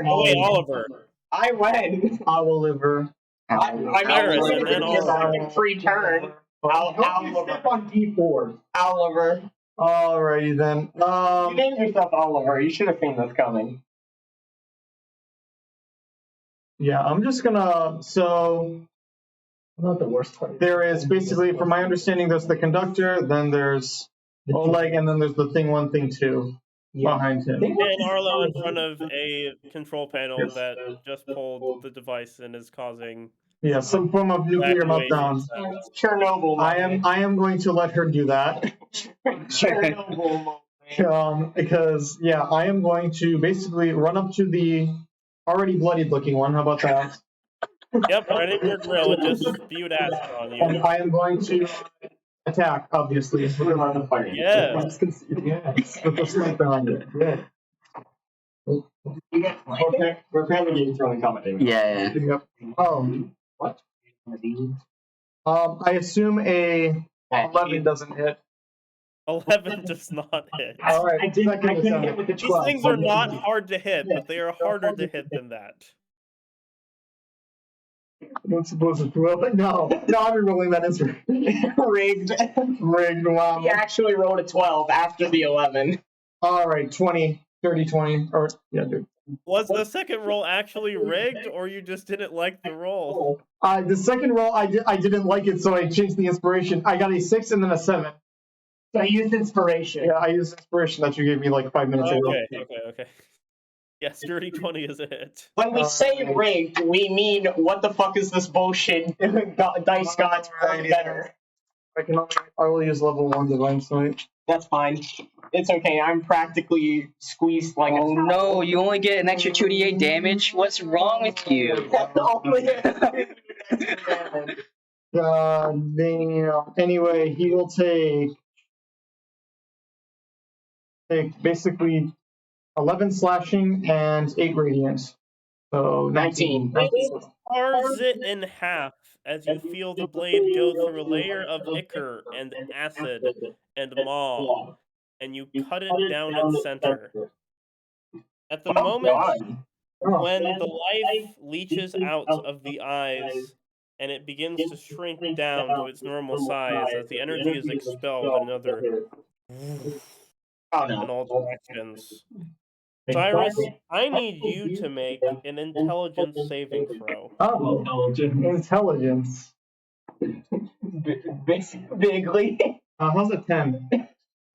Oh wait, Oliver. I win. Oliver. I'm Cyrus, and then Oliver. Free turn. Step on D4. Oliver. Alrighty then. You named yourself Oliver. You should have seen this coming. Yeah, I'm just gonna. So Not the worst part. there is basically, from my understanding, there's the conductor, then there's Oleg, and then there's the thing 1, thing 2 behind him. And Arlo in front of a control panel that just pulled the device and is causing Yeah, some form of nuclear meltdown. Chernobyl. I am going to let her do that. Chernobyl. Because yeah, I am going to basically run up to the already bloodied looking one. How about that? Yep, right in your grill and just spewed acid on And you. I am going to attack, obviously. Yes. Yes, with the sniper on it. Yeah. We're apparently getting thrown in combat. Yeah. What? I assume a 11 doesn't hit. 11 does not hit. All right. I couldn't hit with the These 12. things are not hard to hit, but they are harder to hit than that. I'm supposed to throw it. No, I'm re-rolling that answer. Rigged. Rigged. Wow. He actually rolled a 12 after the 11. All right, 20, 30, 20. Or yeah, dude. Was the second roll actually rigged, or you just didn't like the roll? The second roll, I didn't like it, so I changed the inspiration. I got a 6 and then a 7. So I used inspiration. Yeah, I used inspiration that you gave me like 5 minutes ago. Okay. Yes, dirty 20 is a hit. When we say rigged, we mean what the fuck is this bullshit? Dice gods are better. I will use level 1 divine sight. That's fine. It's okay. I'm practically squeezed like Oh no, you only get an extra 2d8 damage? What's wrong with you? Damn. Anyway, he will take basically 11 slashing and 8 radiant. So 19. Carves it in half as you feel the blade go through a layer of ichor and acid and maw, and you cut it down its center. At the moment when the life leaches out of the eyes and it begins to shrink down to its normal size as the energy is expelled another in all directions. Cyrus, I need you to make an intelligence saving throw. Oh, intelligence. Bigly. How's a 10?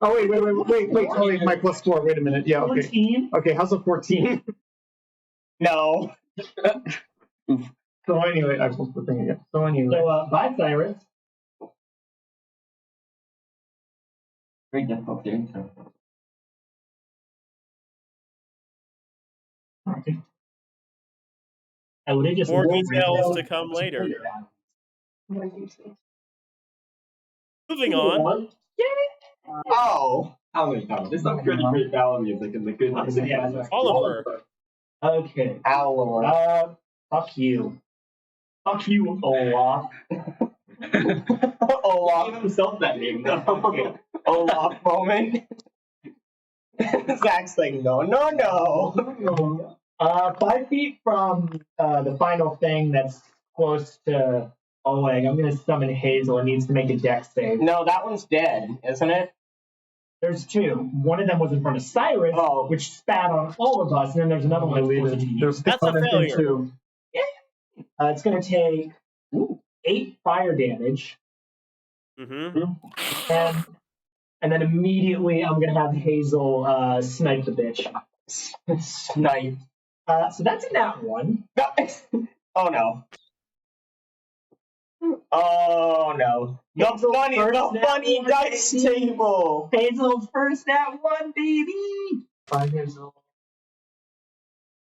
Oh, wait. Oh, wait, my plus 4. Wait a minute. Yeah, okay. 14? Okay, how's a 14? No. So anyway, I was the thing again. So anyway. So, bye, Cyrus. Very difficult game. I would have just More rolled details to come later. Moving on. Oh. How many times? There's some pretty great battle music in the good. Oliver. Okay. Oliver. Fuck you. Fuck you, Olaf. Olaf. himself that name though. Olaf moment. Zach's like, no, no, no. 5 feet from the final thing that's close to Oleg, I'm gonna summon Hazel. It needs to make a dex save. No, that one's dead, isn't it? There's 2. One of them was in front of Cyrus, Oh. which spat on all of us, and then there's another one that's closer to you. That's a failure. Too. It's gonna take 8 fire damage, Mm-hmm. and then immediately I'm gonna have Hazel snipe the bitch. Snipe. So that's a nat 1. Oh no. Oh no. The Hazel's funny, first the nat funny one, dice baby. table. Hazel's first nat 1, baby. 5 years old.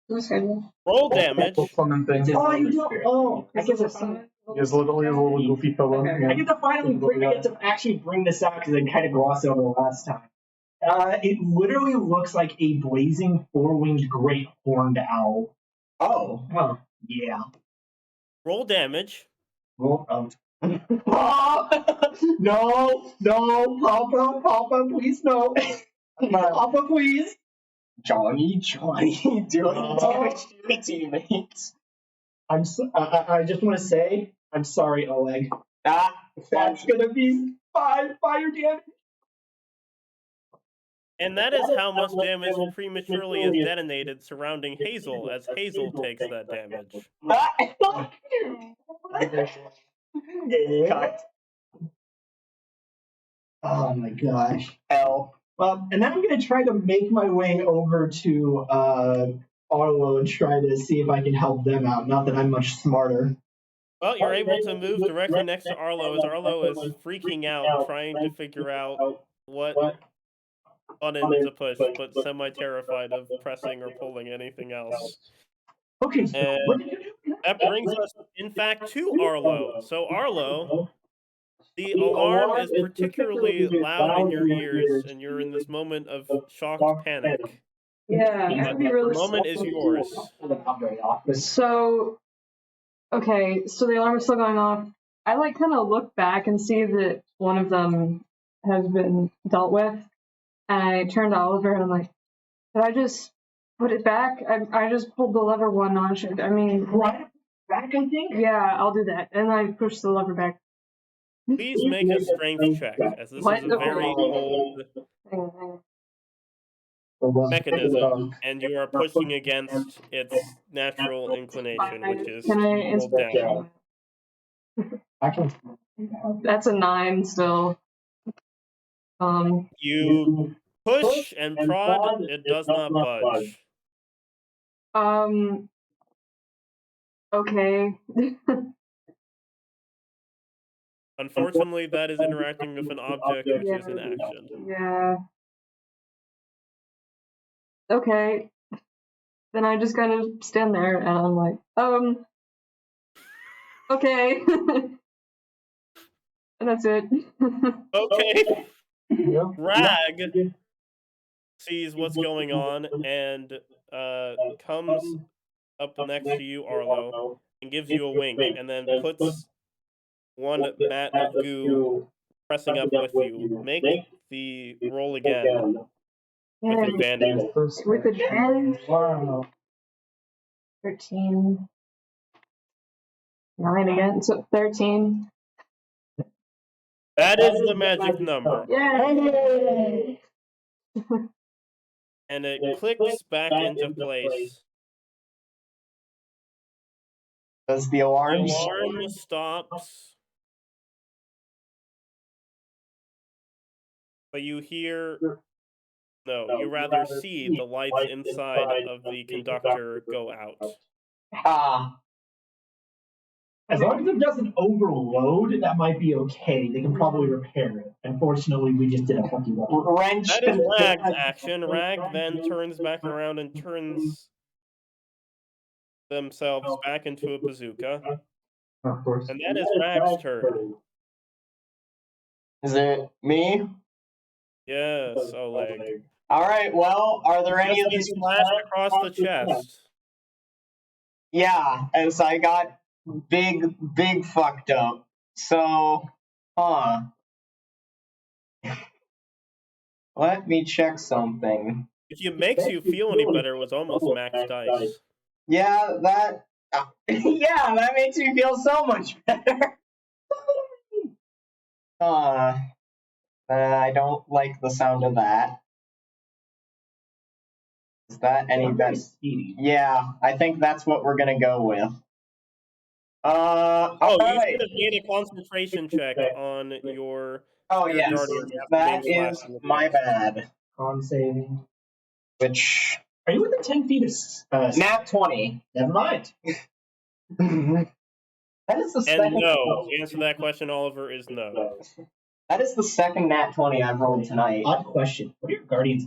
Who's Hazel? Roll damage. Summon thing. Oh, you don't. Oh, I get to He's a little goofy fellow. Okay. I get to finally I get to actually bring this out because I kind of glossed over the last time. It literally looks like a blazing 4-winged great horned owl. Oh. Huh. Yeah. Roll damage. Roll. No, Papa, please no. Papa, please. Johnny doing damage to your teammates. I just want to say, I'm sorry, Oleg. Ah, That's gonna be 5 fire damage. And that is how much damage prematurely is detonated surrounding Hazel, as Hazel takes that damage. Cut. Oh my gosh. L. Well, and then I'm gonna try to make my way over to Arlo and try to see if I can help them out. Not that I'm much smarter. Well, you're able to move directly next to Arlo, as Arlo is freaking out, trying to figure out what button to push, but semi-terrified of pressing or pulling anything else. Okay, so And what did you do? that brings us, in fact, to Arlo. So Arlo, the alarm is particularly loud in your ears, and you're in this moment of shocked panic. Yeah, I'd be The really moment is yours. So, okay, so the alarm is still going off. I kind of look back and see that one of them has been dealt with. And I turn to Oliver and I'm like, did I just put it back? I just pulled the lever 1 notch. I mean, Right back, I think. yeah, I'll do that. And I push the lever back. Please make a strength check, as this is a very old Hang mechanism, and you are pushing against its natural inclination, which is Can I rolled down. I can. That's a 9 still. You push and prod, it does not budge. Okay. Unfortunately, that is interacting with an object, which is an action. Yeah. Okay. Then I just kind of stand there and I'm like, okay. And that's it. Okay. Yeah. Rag sees what's going on and comes up next to you, Arlo, and gives you a wink, and then puts one mat of goo pressing up with you. Make the roll again with advantage. With advantage. Wow. 13. 9 again, so 13. That is the magic number. Yay! And it clicks back into place. Does the The alarm? alarm stops. But you hear... No, you rather see the lights inside of the conductor go out. Ah, As long as it doesn't overload, that might be okay. They can probably repair it. Unfortunately, we just did a fucking wrench. That is Rag's action. Rag then turns back around and turns themselves back into a bazooka. Of course. And that is Rag's turn. Is it me? Yes, Oleg. All right. Well, are there any of Just these? flashed across the chest. Yeah, as I got big fucked up. So, let me check something. If it makes you feel any better, it was almost max dice. Yeah, that. Yeah, that makes me feel so much better. I don't like the sound of that. Is that any better? Yeah, I think that's what we're gonna go with. Oh, all you right. should have made a concentration check on your. Oh your yes, Guardians after that being is slashed in the my chest. bad. Con saving. Which Are you within 10 feet of nat 20. Never mind. That is the And second. no, the answer to that question, Oliver, is no. That is the second nat 20 I've rolled tonight. Odd question. What are your guardians?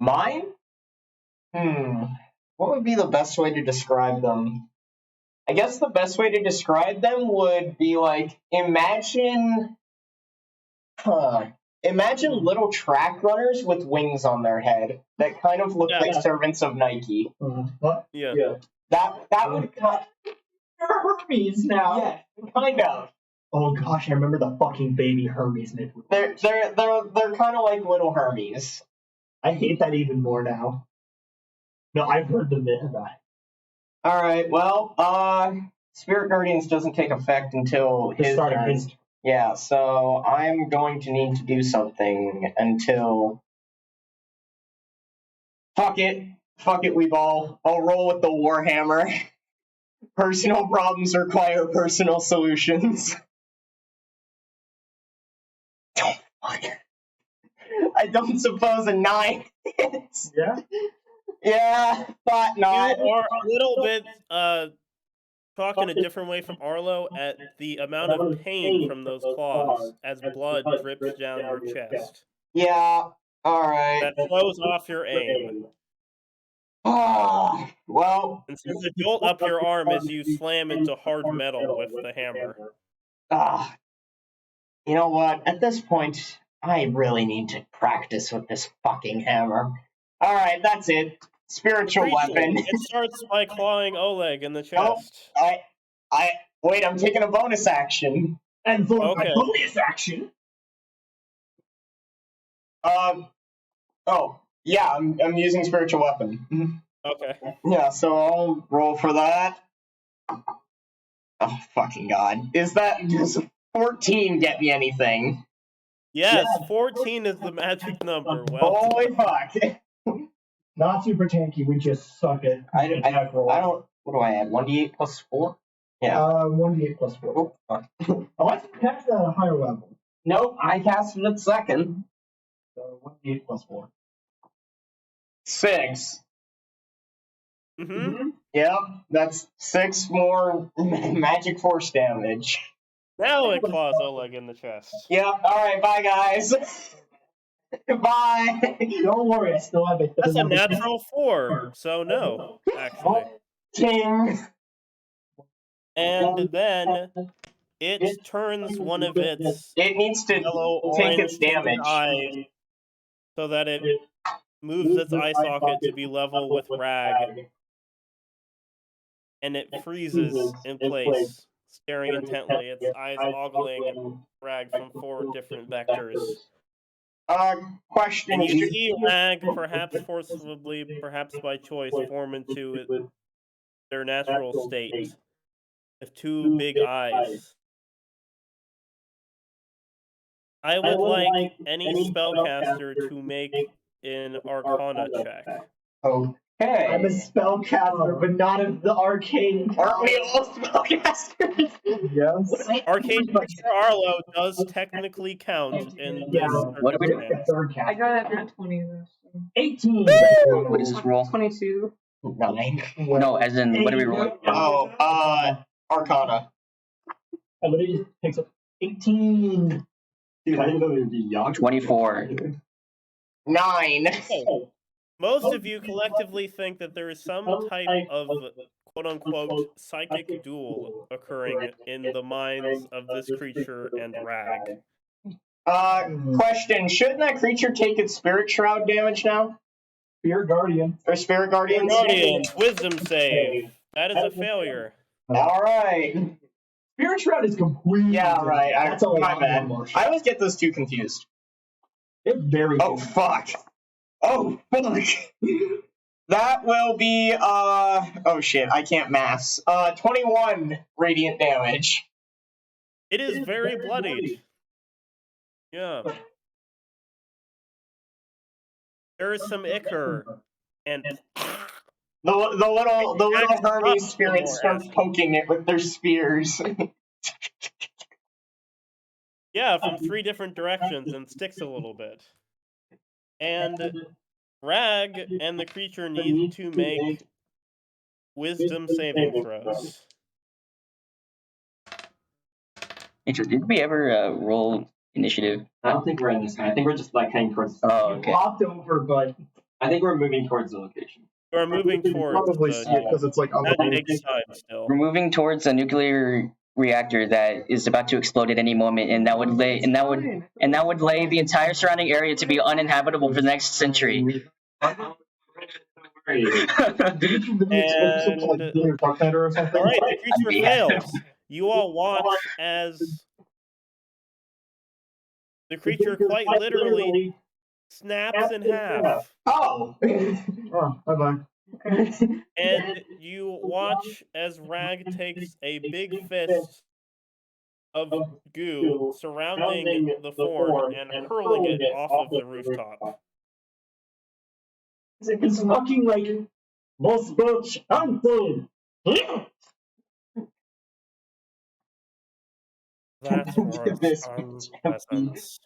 Mine? What would be the best way to describe them? I guess the best way to describe them would be like, imagine little track runners with wings on their head that kind of look like servants of Nike. What? Yeah. That would cut. Hermes now. Yeah, kind of. Oh gosh, I remember the fucking baby Hermes nipple. They're kind of like little Hermes. I hate that even more now. No, I've heard the myth of that. All right. Well, Spirit Guardians doesn't take effect until his turn. Yeah, so I'm going to need to do something until. Fuck it, Weeball. I'll roll with the Warhammer. Personal problems require personal solutions. Oh, fuck. I don't suppose a 9 hits. Yeah? Yeah, thought not. You are a little bit talking a different way from Arlo at the amount of pain from those claws as blood drips down your chest. Yeah, alright. That throws off your aim. Well. And since the jolt up your arm as you slam into hard metal with the hammer. You know what? At this point, I really need to practice with this fucking hammer. Alright, that's it. Spiritual weapon. It starts by clawing Oleg in the chest. Wait, I'm taking a bonus action. And for my bonus action. Yeah, I'm using spiritual weapon. Okay. Yeah, so I'll roll for that. Oh, fucking God. Does 14 get me anything? Yes, 14 is the magic number. Well, holy fuck. Not super tanky, we just suck at I don't, what do I add? 1d8 plus 4? Yeah. 1d8 plus 4. Oh, fuck. Oh, I think that's a higher level. Nope, I cast it at second. So 1d8 plus 4. 6. Mm-hmm. Yep, that's 6 more magic force damage. Now it claws Oleg in the chest. Yep, alright, bye guys. Bye. Don't worry, I still have it. That's a natural 4, so no, actually. King. And then it turns one of its It needs to yellow take orange its damage. eye so that it moves its eye socket to be level with Rag. And it freezes in place, staring intently, its eyes ogling Rag from 4 different vectors. Question. And you see Rag, perhaps forcibly, perhaps by choice, form into their natural state, with 2 big eyes. I would like any spellcaster to make an Arcana check. Okay. I'm a spellcaster, but not of the arcane. Aren't we all spellcasters? Yes. Arcane Creature Arlo does technically count in this What are we doing? circumstance. Third I cast. got it at 20 though. So. 18. What is this roll? 22. 9. No, as in, what are we rolling? Oh, Arcana. I literally just picks up 18. Dude, I didn't know there'd be young. 24. 9. Most of you collectively think that there is some type of quote-unquote psychic duel occurring in the minds of this creature and Rag. Question. Shouldn't that creature take its Spirit Shroud damage now? Spirit Guardian. Or Spirit Guardian? Guardian, wisdom save. That is a failure. Alright. Spirit Shroud is completely Yeah, different. right. That's a My lot bad. more. I always get those two confused. They're very Oh, different. fuck. Oh, fuck. That will be, oh shit, I can't math. 21 radiant damage. It is very bloodied. Yeah. There is some ichor and The little Hermes Up spirits more start acid. poking it with their spears. yeah, from 3 different directions and sticks a little bit. And Rag and the creature need to make wisdom saving throws. Did we ever roll initiative? I don't think we're in this one. I think we're just like heading towards. Oh, You okay. popped over, but I think we're moving towards the location. We're moving You can towards probably see it because the it's like on that the takes time still. We're moving towards a nuclear reactor that is about to explode at any moment, and that would lay the entire surrounding area to be uninhabitable for the next century. Did you like Junior Duckheader or something? Alright, the creature Yeah. fails. You all watch as the creature quite literally snaps in half. Oh! Oh, bye-bye. And you watch as Rag takes a big fist of goo surrounding the form and hurling it off of the rooftop. it's fucking like most birch unfold. That was This unpleasant.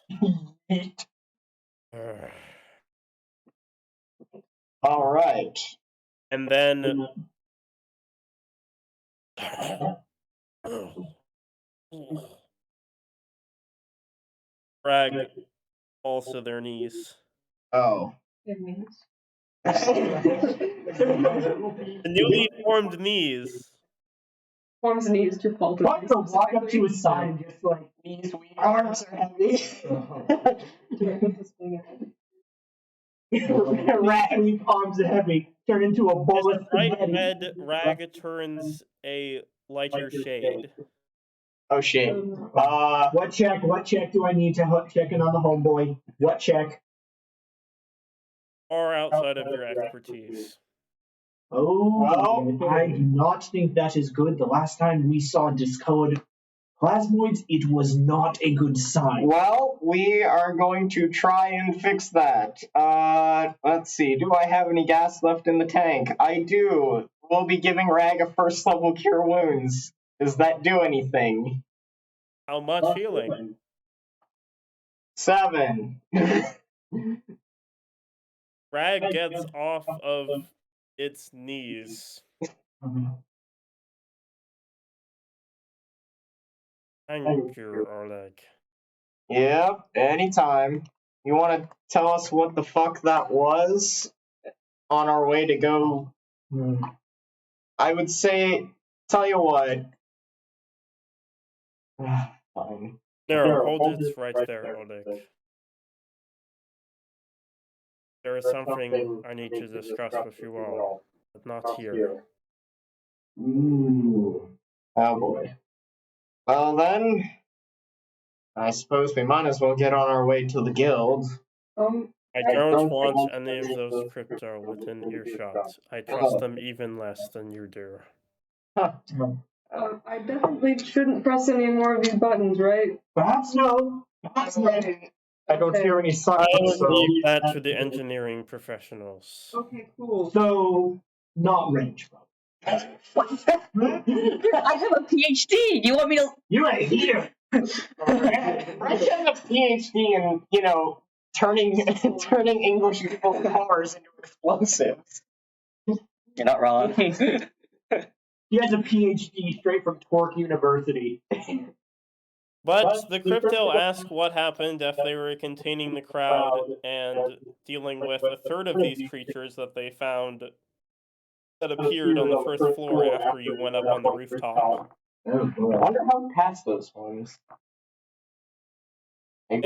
Alright. And then Rag falls to their knees. Oh. The newly formed knees. Forms knees to fall to Fuck to walk up to his side and just like These weak arms are heavy. rat weak arms are heavy, turn into a His bullet. bright red Rag turns a lighter shade. Oh shit. What check do I need to check in on the homeboy? What check? Far outside of your expertise. Oh, Well- I do not think that is good. The last time we saw Discord plasmoids, it was not a good sign. Well, we are going to try and fix that. Let's see. Do I have any gas left in the tank? I do. We'll be giving Rag a first level cure wounds. Does that do anything? How much healing? 7. Rag gets off of its knees. Thank you, Oleg. Yep, anytime. You want to tell us what the fuck that was on our way to go? I would say, tell you what. Fine. No, hold it right there, Oleg. There is something I need to discuss with you all, but not here. Ooh. Oh boy. Well then, I suppose we might as well get on our way to the guild. I don't want any of those crypto within earshot. I trust them even less than you do. I definitely shouldn't press any more of these buttons, right? Perhaps no. Perhaps no. I don't hear any I silence, would so leave that to the engineering professionals. Okay, cool. So, not range. I have a PhD. Do you want me to? You ain't here. Brett has a PhD in, turning English people's cars into explosives. You're not wrong. He has a PhD straight from Torque University. But the crypto asked what happened if they were containing the crowd and dealing with a third of these creatures that they found that appeared on the first floor after you went up on the rooftop. I wonder how past those ones. And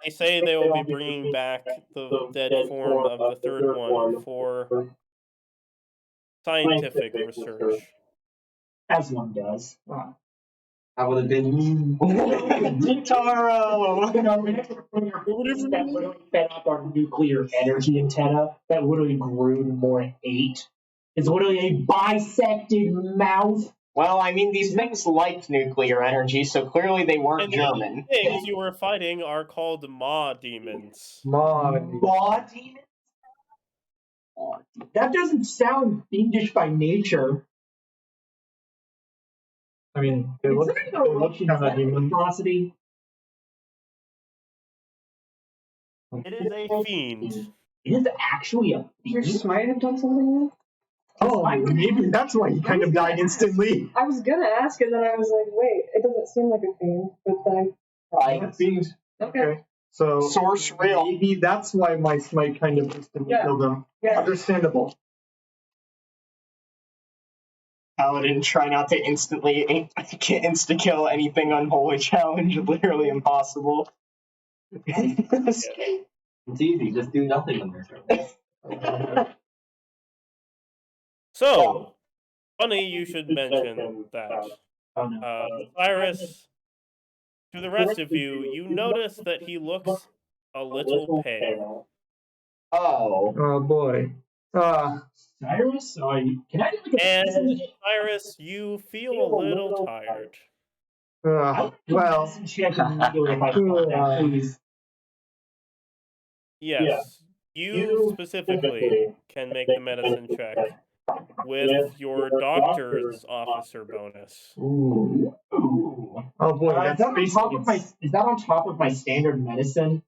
they say they will be bringing back the dead form of the third one for scientific research. As one does. I would have been. Taro! That literally fed up our nuclear energy antenna that literally grew to more than 8. It's literally a bisected mouth. Well, I mean, these things liked nuclear energy, so clearly they weren't And German. the things you were fighting are called Maw demons. Maw demons? That doesn't sound fiendish by nature. I mean, they Is look there no Russian kind of demon. atrocity? It is a fiend. It is actually a Your fiend. smite have done something? Oh, maybe that's why he kind of died instantly. I was gonna ask and then I was like, wait, it doesn't seem like a fiend, but then Fiend. okay. So Source real. maybe that's why my smite kind of instantly killed him. Yeah. Understandable. Paladin, try not to insta-kill anything unholy challenge. Literally impossible. It's easy. Just do nothing on your turn. So, funny you should mention that. Oh no. Cyrus, to the rest of you, you notice that he looks a little pale. Oh. Oh boy. Cyrus? Can I do like a And Cyrus, you feel a little tired. Well, check immediately if I find that, please. Yes, you specifically can make the medicine check with your doctor's officer bonus. Ooh. oh boy, Is that's that on top of my? basically. Is that on top of my standard medicine?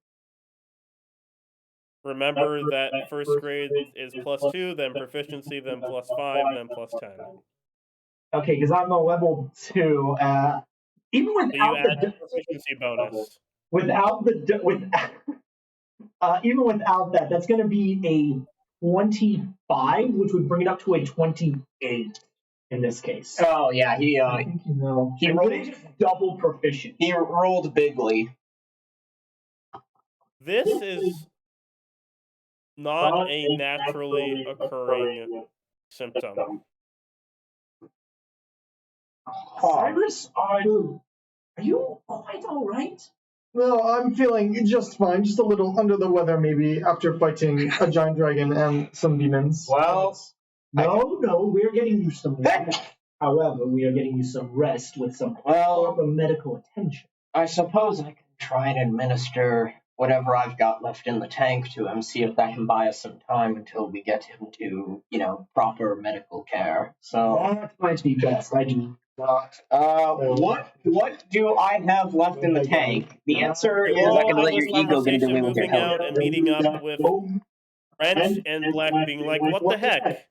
Remember that first grade is +2, then proficiency, then +5, then +10. Okay, because I'm a level 2. Even So you without add the a proficiency bonus. even without that, that's going to be a 25, which would bring it up to a 28 in this case. Oh yeah, he He really just double proficient. he rolled bigly. This is not a naturally occurring symptom. Cyrus, are you quite all right? Well, I'm feeling just fine, just a little under the weather maybe after fighting a giant dragon and some demons. Well, No, we're getting you some rest. However, we are getting you some rest with some proper medical attention. I suppose I can try and administer whatever I've got left in the tank to him, see if that can buy us some time until we get him to, proper medical care. So, That might be best. I do not. what do I have left in the tank? The answer is You're not gonna All let of your this ego get in the way conversation with your moving health. out and meeting up with Wrench and Black being like, what the heck?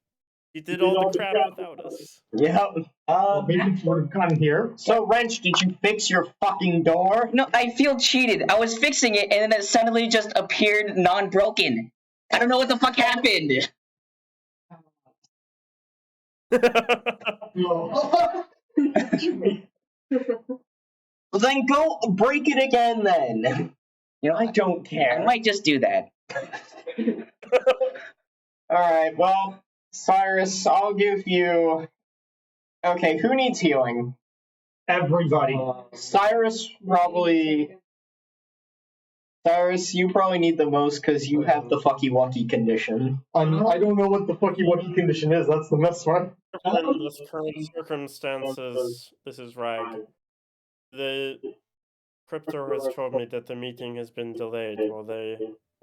You did all the crap without us. Yep. Maybe we've gotten here. So, Wrench, did you fix your fucking door? No, I feel cheated. I was fixing it, and then it suddenly just appeared non-broken. I don't know what the fuck happened. Well, then go break it again, then. I don't care. I might just do that. Alright, well, Cyrus, I'll give you... Okay, who needs healing? Everybody. Cyrus, you probably need the most because you have the fucky-wucky condition. I don't know what the fucky condition is. That's the best one. Under this current circumstances, this is Rag. The Cryptor has told me that the meeting has been delayed while they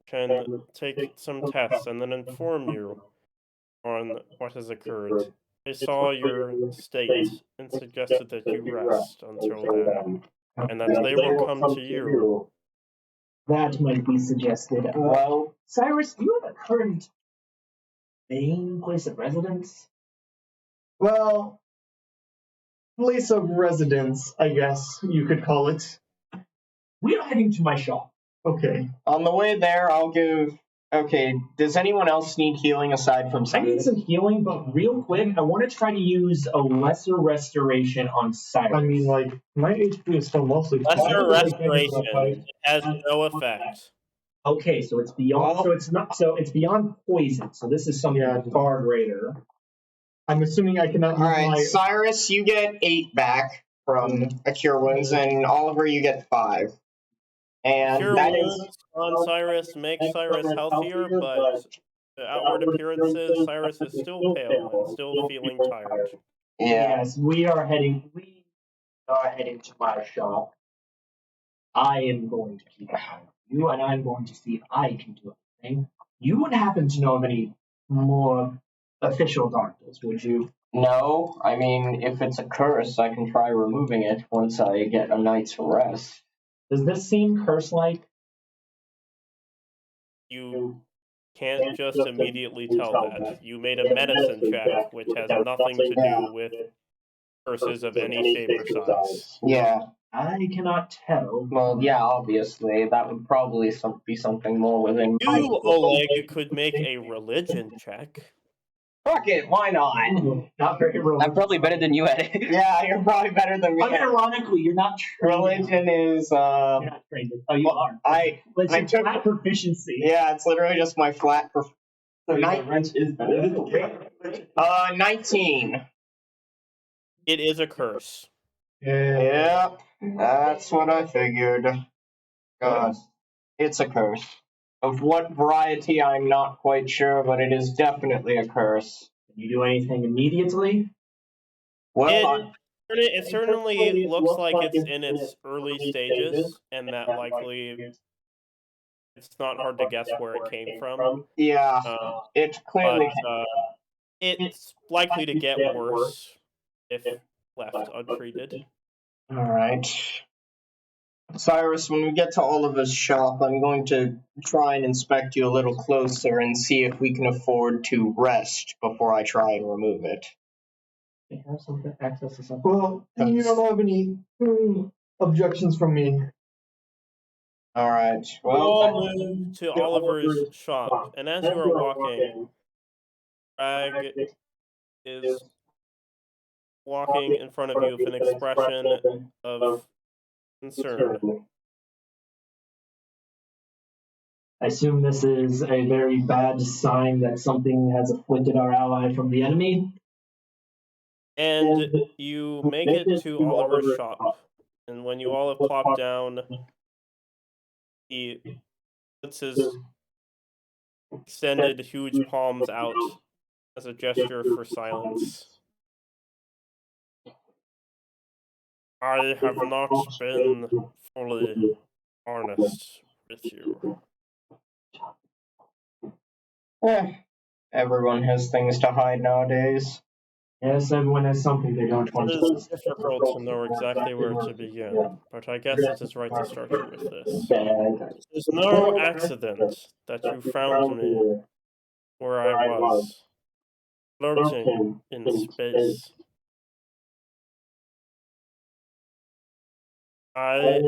can take some tests and then inform you on what has occurred. They saw your state and suggested that you rest until then, and that they will come to you. That might be suggested. Well, Cyrus, do you have a current main place of residence? Well, place of residence, I guess you could call it. We are heading to my shop. Okay. on the way there, I'll give... Okay, does anyone else need healing aside from I need Cyrus? some healing, but real quick, I want to try to use a lesser restoration on Cyrus. I mean, like, my HP is still mostly Lesser restoration. It has no effect. Okay, so it's beyond. So it's beyond poison. So this is something far greater. I'm assuming I cannot use Alright, my... Cyrus, you get 8 back. from a Cure Wounds, and Oliver, you get 5. And Cure that wounds is on Cyrus makes Cyrus healthier, but the outward appearances, Cyrus is still pale and still feeling tired. yeah. Yes, we are heading to my shop. I am going to keep an eye on you, and I'm going to see if I can do anything. You wouldn't happen to know of any more official doctors, would you? No, I mean, if it's a curse, I can try removing it once I get a night's rest. Does this seem curse-like? You can't just immediately tell that. You made a medicine check, which has nothing to do with curses of any shape or size. Yeah. I cannot tell. Well, yeah, obviously, that would probably be something more within my... You, Oleg, could make a religion check. Fuck it, why not? Not very I'm religious. probably better than you at it. Yeah, you're probably better than me. Unironically, you're not trained. Religion is, You're not trained. Oh, you well, are. I But it's took- flat proficiency. yeah, it's literally just my flat So your wrench is better. 19. It is a curse. Yeah, that's what I figured. God, it's a curse. Of what variety, I'm not quite sure, but it is definitely a curse. Can you do anything immediately? Well, It certainly looks like it's in its early stages, and that likely it's not hard to guess where it came from. yeah, it clearly... But it's likely to get worse if left untreated. Alright. Cyrus, when we get to Oliver's shop, I'm going to try and inspect you a little closer and see if we can afford to rest before I try and remove it. They have some access to something. Well, you don't have any objections from me. Alright, You well... all move to Oliver's shop, and as you are walking, Bragg is walking in front of you with an expression of concern. I assume this is a very bad sign that something has afflicted our ally from the enemy. And you make it to Oliver's shop, and when you all have plopped down, he puts his extended huge palms out as a gesture for silence. I have not been fully honest with you. Everyone has things to hide nowadays. Yes, everyone has something they don't want It to is difficult to know exactly where to begin, but I guess it is right to start you with this. It is no accident that you found me where I was, floating in space. I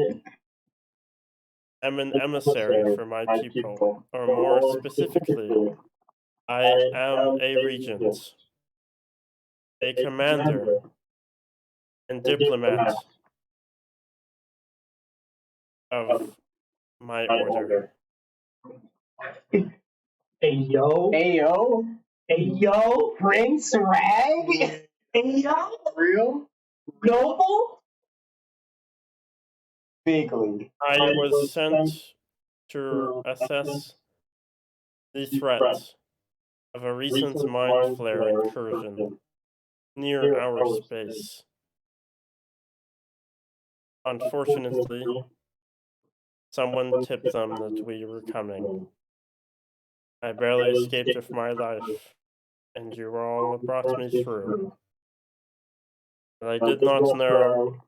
am an emissary for my people, or more specifically, I am a regent, a commander, and diplomat of my order. Ayo, Ayo, ayo, Prince Rag? ayo, Real? noble. Bigly. I was sent to assess the threat of a recent mind flare incursion near our space. Unfortunately, someone tipped them that we were coming. I barely escaped with my life, and you all brought me through. But I did not know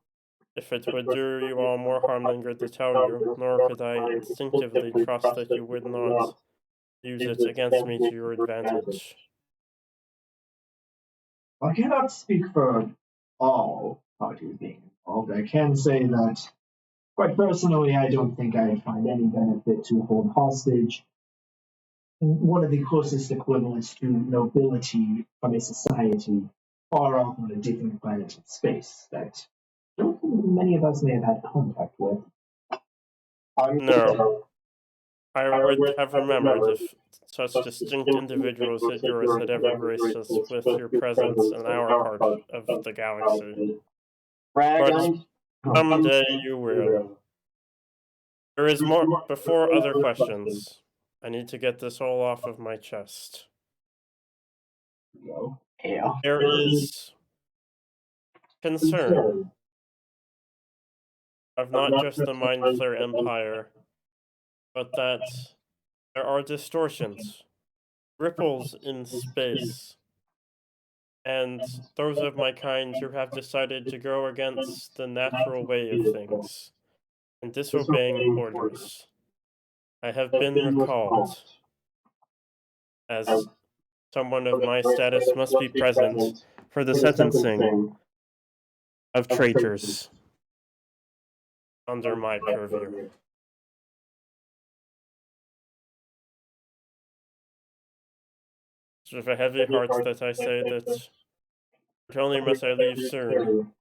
if it would do you all more harm than good to tell you, nor could I instinctively trust that you would not use it against me to your advantage. I cannot speak for all parties being involved. I can say that, quite personally, I don't think I find any benefit to hold hostage one of the closest equivalents to nobility from a society far off on a different planet of space that I don't think many of us may have had contact with. No. I would have remembered if such distinct individuals as yours had ever graced us with your presence in our part of the galaxy. Dragon. Someday you will. There is more. Before other questions, I need to get this all off of my chest. Yeah. There is concern of not just the Mind Flayer Empire, but that there are distortions, ripples in space, and those of my kind who have decided to go against the natural way of things and disobeying orders. I have been recalled, as someone of my status must be present for the sentencing of traitors under my purview. It's with a heavy heart that I say that not only must I leave soon,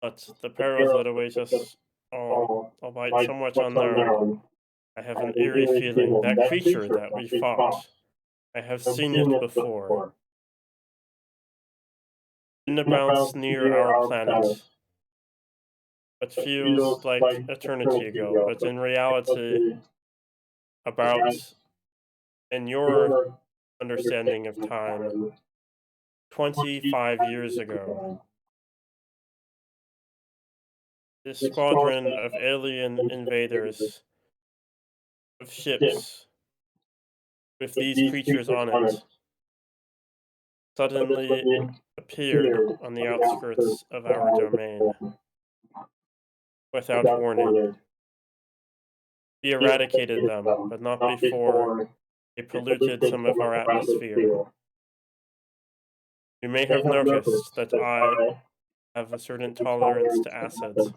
but the perils that await us all, albeit somewhat unknown, I have an eerie feeling that creature that we fought, I have seen it before. In the bounce near our planet, but feels like eternity ago, but in reality, about, in your understanding of time, 25 years ago. This squadron of alien invaders, of ships, with these creatures on it, suddenly appeared on the outskirts of our domain, without warning. We eradicated them, but not before they polluted some of our atmosphere. You may have noticed that I have a certain tolerance to acids.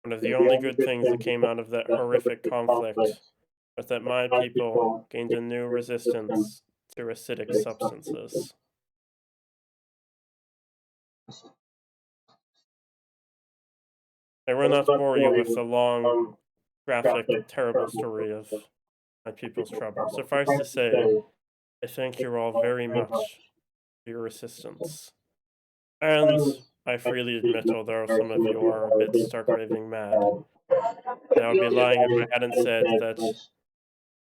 One of the only good things that came out of that horrific conflict was that my people gained a new resistance to acidic substances. I will not bore you with the long, graphic, terrible story of my people's trouble. Suffice to say, I thank you all very much for your assistance. And I freely admit, although some of you are a bit stark raving mad, that I would be lying if I hadn't said that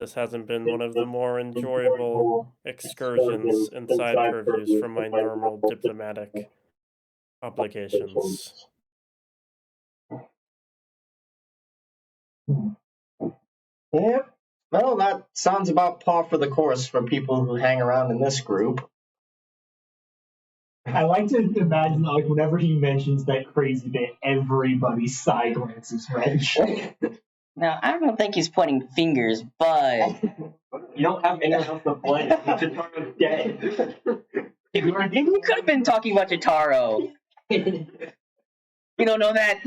this hasn't been one of the more enjoyable excursions inside purviews from my normal diplomatic obligations. Yep. Well, that sounds about par for the course for people who hang around in this group. I like to imagine that, like, whenever he mentions that crazy bit, everybody's side glances red. Now, I don't think he's pointing fingers, but You don't have anyone else to blame. Chitaro's dead. you could have been talking about Chitaro. You don't know that.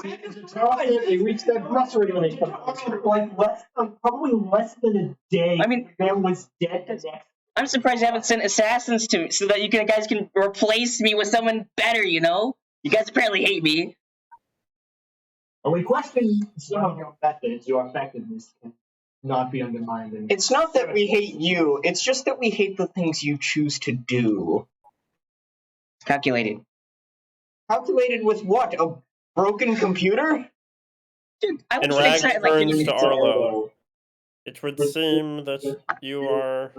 They reached that grocery when they probably less than a day. I mean, man was dead the next. I'm surprised you haven't sent assassins to me so that you guys can replace me with someone better, you know? You guys apparently hate me. Well, we question some of your methods. Your effectiveness can not be undermined. It's not that we hate you, it's just that we hate the things you choose to do. Calculated. Calculated with what? A broken computer? Dude, I And was Rag excited like turns to Arlo. It would seem that you are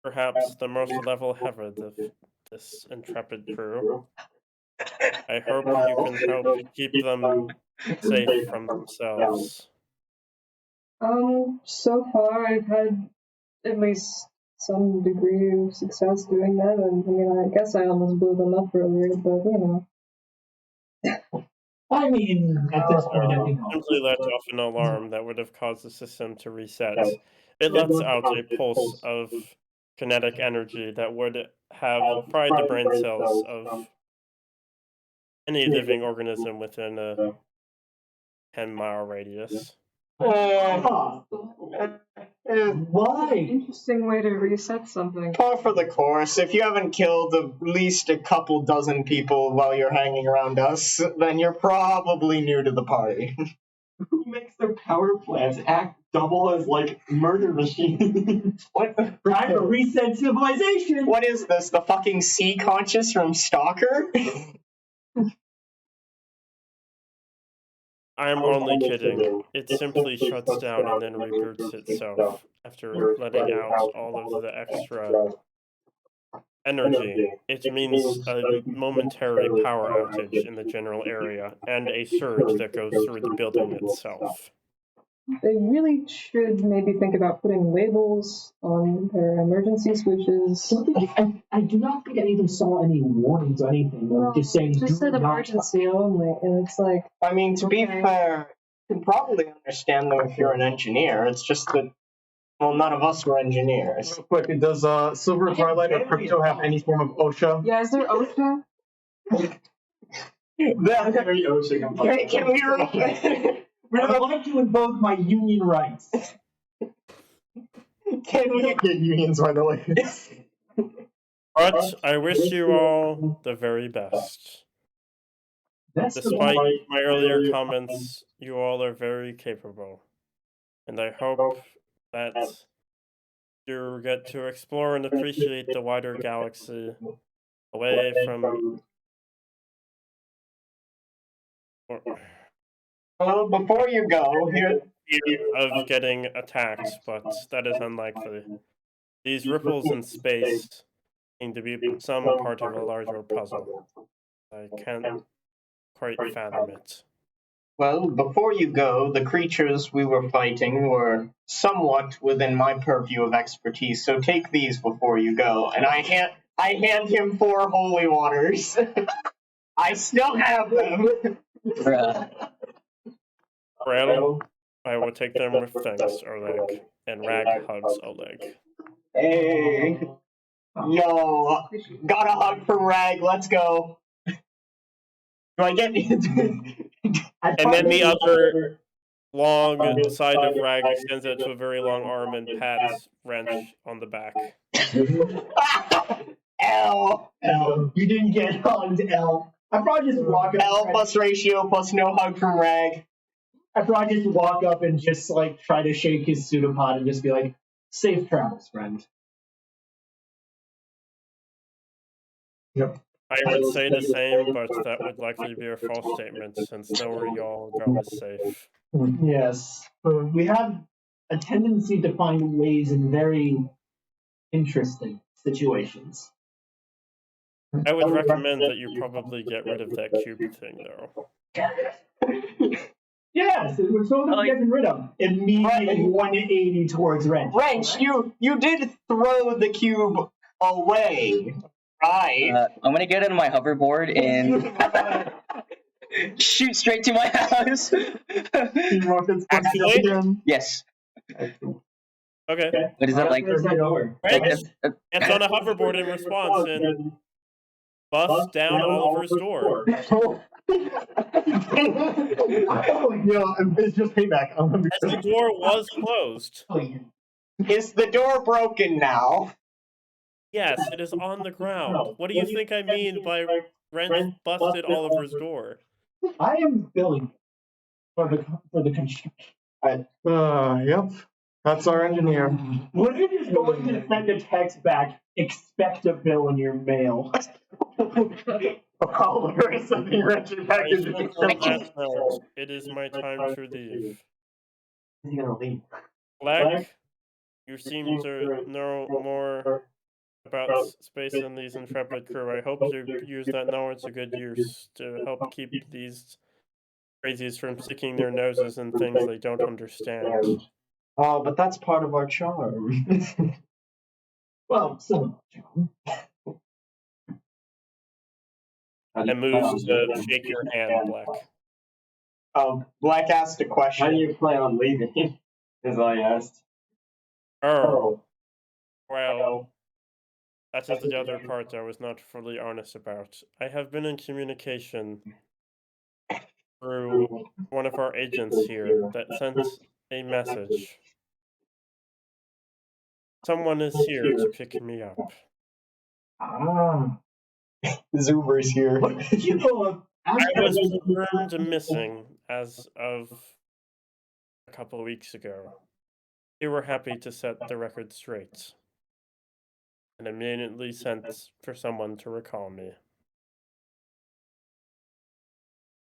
perhaps the most level-headed of this intrepid crew. I hope you can help keep them safe from themselves. So far I've had at least some degree of success doing that, and I mean, I guess I almost blew them up earlier, but you know. I mean, at this point, I think Simply let off an alarm that would have caused the system to reset. It lets out a pulse of kinetic energy that would have fried the brain cells of any living organism within a 10-mile radius. why? Interesting way to reset something. Par for the course. If you haven't killed at least a couple dozen people while you're hanging around us, then you're probably new to the party. Who makes their power plants act double as like murder machines? What? Trying to reset civilization. What is this? The fucking sea conscious from Stalker? I'm only kidding. It simply shuts down and then reboots itself after letting out all of the extra energy. It means a momentary power outage in the general area and a surge that goes through the building itself. They really should maybe think about putting labels on their emergency switches. I do not think I even saw any warnings or anything. No, Just saying, just do said not emergency only, and it's like, I mean, to be Okay. fair, you can probably understand them if you're an engineer. It's just that, well, none of us were engineers. Real quick, does Silver Twilight or Crypto have any form of OSHA? yeah, is there OSHA? Very OSHA. Can we remove? I would like to invoke my union rights. Can we? Get unions, by the way. But I wish you all the very best. That's the Despite one. my earlier comments, you all are very capable. And I hope that you get to explore and appreciate the wider galaxy away from... Well, before you go, here. of getting attacked, but that is unlikely. These ripples in space seem to be some part of a larger puzzle. I can't quite fathom it. Well, before you go, the creatures we were fighting were somewhat within my purview of expertise. So take these before you go, and I hand him 4 holy waters. I still have them. Bruh. Rattle, I will take them with thanks, Oleg. And Rag hugs Oleg. Hey, yo, got a hug from Rag. Let's go. Do I get? And then the other long side of Rag extends out to a very long arm and pats Wrench on the back. L. You didn't get hugged, L. I probably just walk up. L plus ratio plus no hug from Rag. I probably just walk up and just like try to shake his pseudopod and just be like, "Safe travels, friend." Yep. I would say the same, but that would likely be a false statement, since nowhere y'all go is safe. Yes, we have a tendency to find ways in very interesting situations. I would recommend that you probably get rid of that cube thing, though. Yes, we're totally getting rid of. Immediately 180 towards Wrench. Wrench, you did throw the cube away, right? I'm gonna get on my hoverboard and shoot straight to my house. Actually? Yes. Okay. What is that like? Where's that door? It's on a hoverboard in response and busts down Oliver's door. Yeah, it's just payback. As the door was closed. Is the door broken now? Yes, it is on the ground. What do you think I mean by Wrench busted Oliver's door? I am billing for the construction. Yep. That's our engineer. What if you just go in and send a text back, expect a bill in your mail? Oliver is sending wrenching packages. It is my time to leave. Is he gonna leave? Black, you seem to know more about space than these intrepid crew. I hope you use that knowledge to good use to help keep these crazies from sticking their noses in things they don't understand. Oh, but that's part of our charm. Well, so John. And moves to shake your hand, Black. Black asked a question. How do you plan on leaving? As I asked. Oh, well, that is the other part I was not fully honest about. I have been in communication through one of our agents here that sent a message. Someone is here to pick me up. Ah. Zuber's here. You know, I was confirmed missing as of a couple of weeks ago, they were happy to set the record straight, and immediately sent for someone to recall me.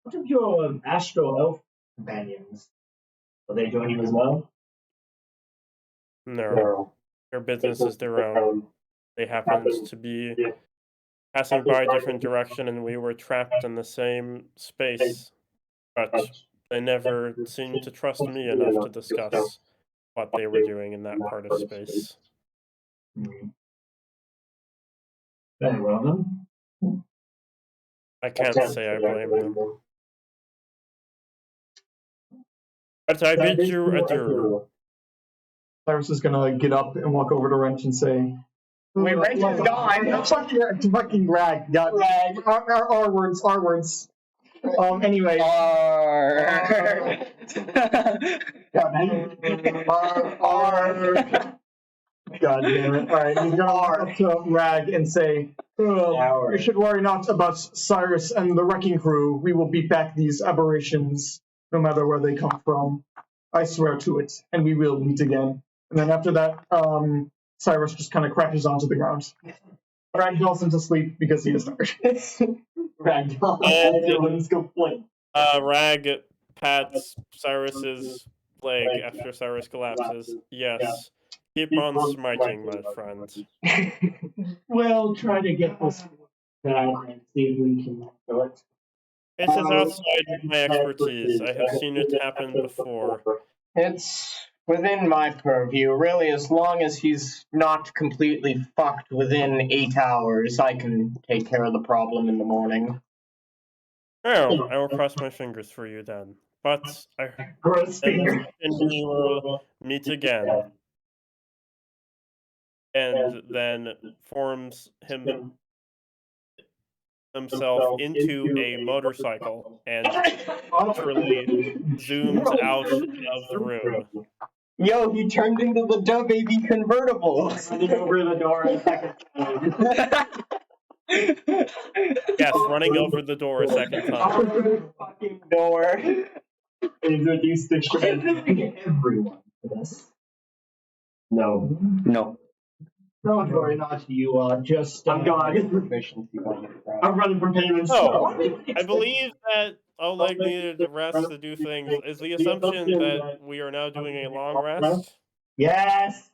What of your astral elf companions? Will they join you as well? No, their business is their own. They happened to be passing by a different direction, and we were trapped in the same space, but they never seemed to trust me enough to discuss what they were doing in that part of space. Very well then. I can't say I blame them. But I bid you adieu. Cyrus is gonna get up and walk over to Wrench and say, Wait, Wrench is gone. Fucking rag. Got rag. Our words. Anyway. God damn it. Alright, he's gonna walk up to Rag and say, you should worry not about Cyrus and the wrecking crew. We will beat back these aberrations no matter where they come from. I swear to it. And we will meet again. And then after that, Cyrus just kind of crashes onto the ground. Rag falls into sleep because he is tired. Rag. And- Go play. Rag pats Cyrus's leg after Cyrus collapses. Yes. Keep on smiting, my friend. We'll try to get this down and see if we can do it. It is outside my expertise. I have seen it happen before. It's within my purview, really. As long as he's not completely fucked within 8 hours, I can take care of the problem in the morning. Well, I will cross my fingers for you then. But I Gross finger. and we will meet again. And then forms himself into a motorcycle and literally zooms out of the room. Yo, he turned into the Dub Baby convertible. Running over the door a second time. Yes, running over the door a second time. Fucking door. Introduce the Should shit. everyone for this. No. No. Don't worry, not you. Just I'm gone. Proficiency bonus. I'm running from payments. Oh, I believe that Oleg needed a rest to do things. Is the assumption that we are now doing a long rest? Yes.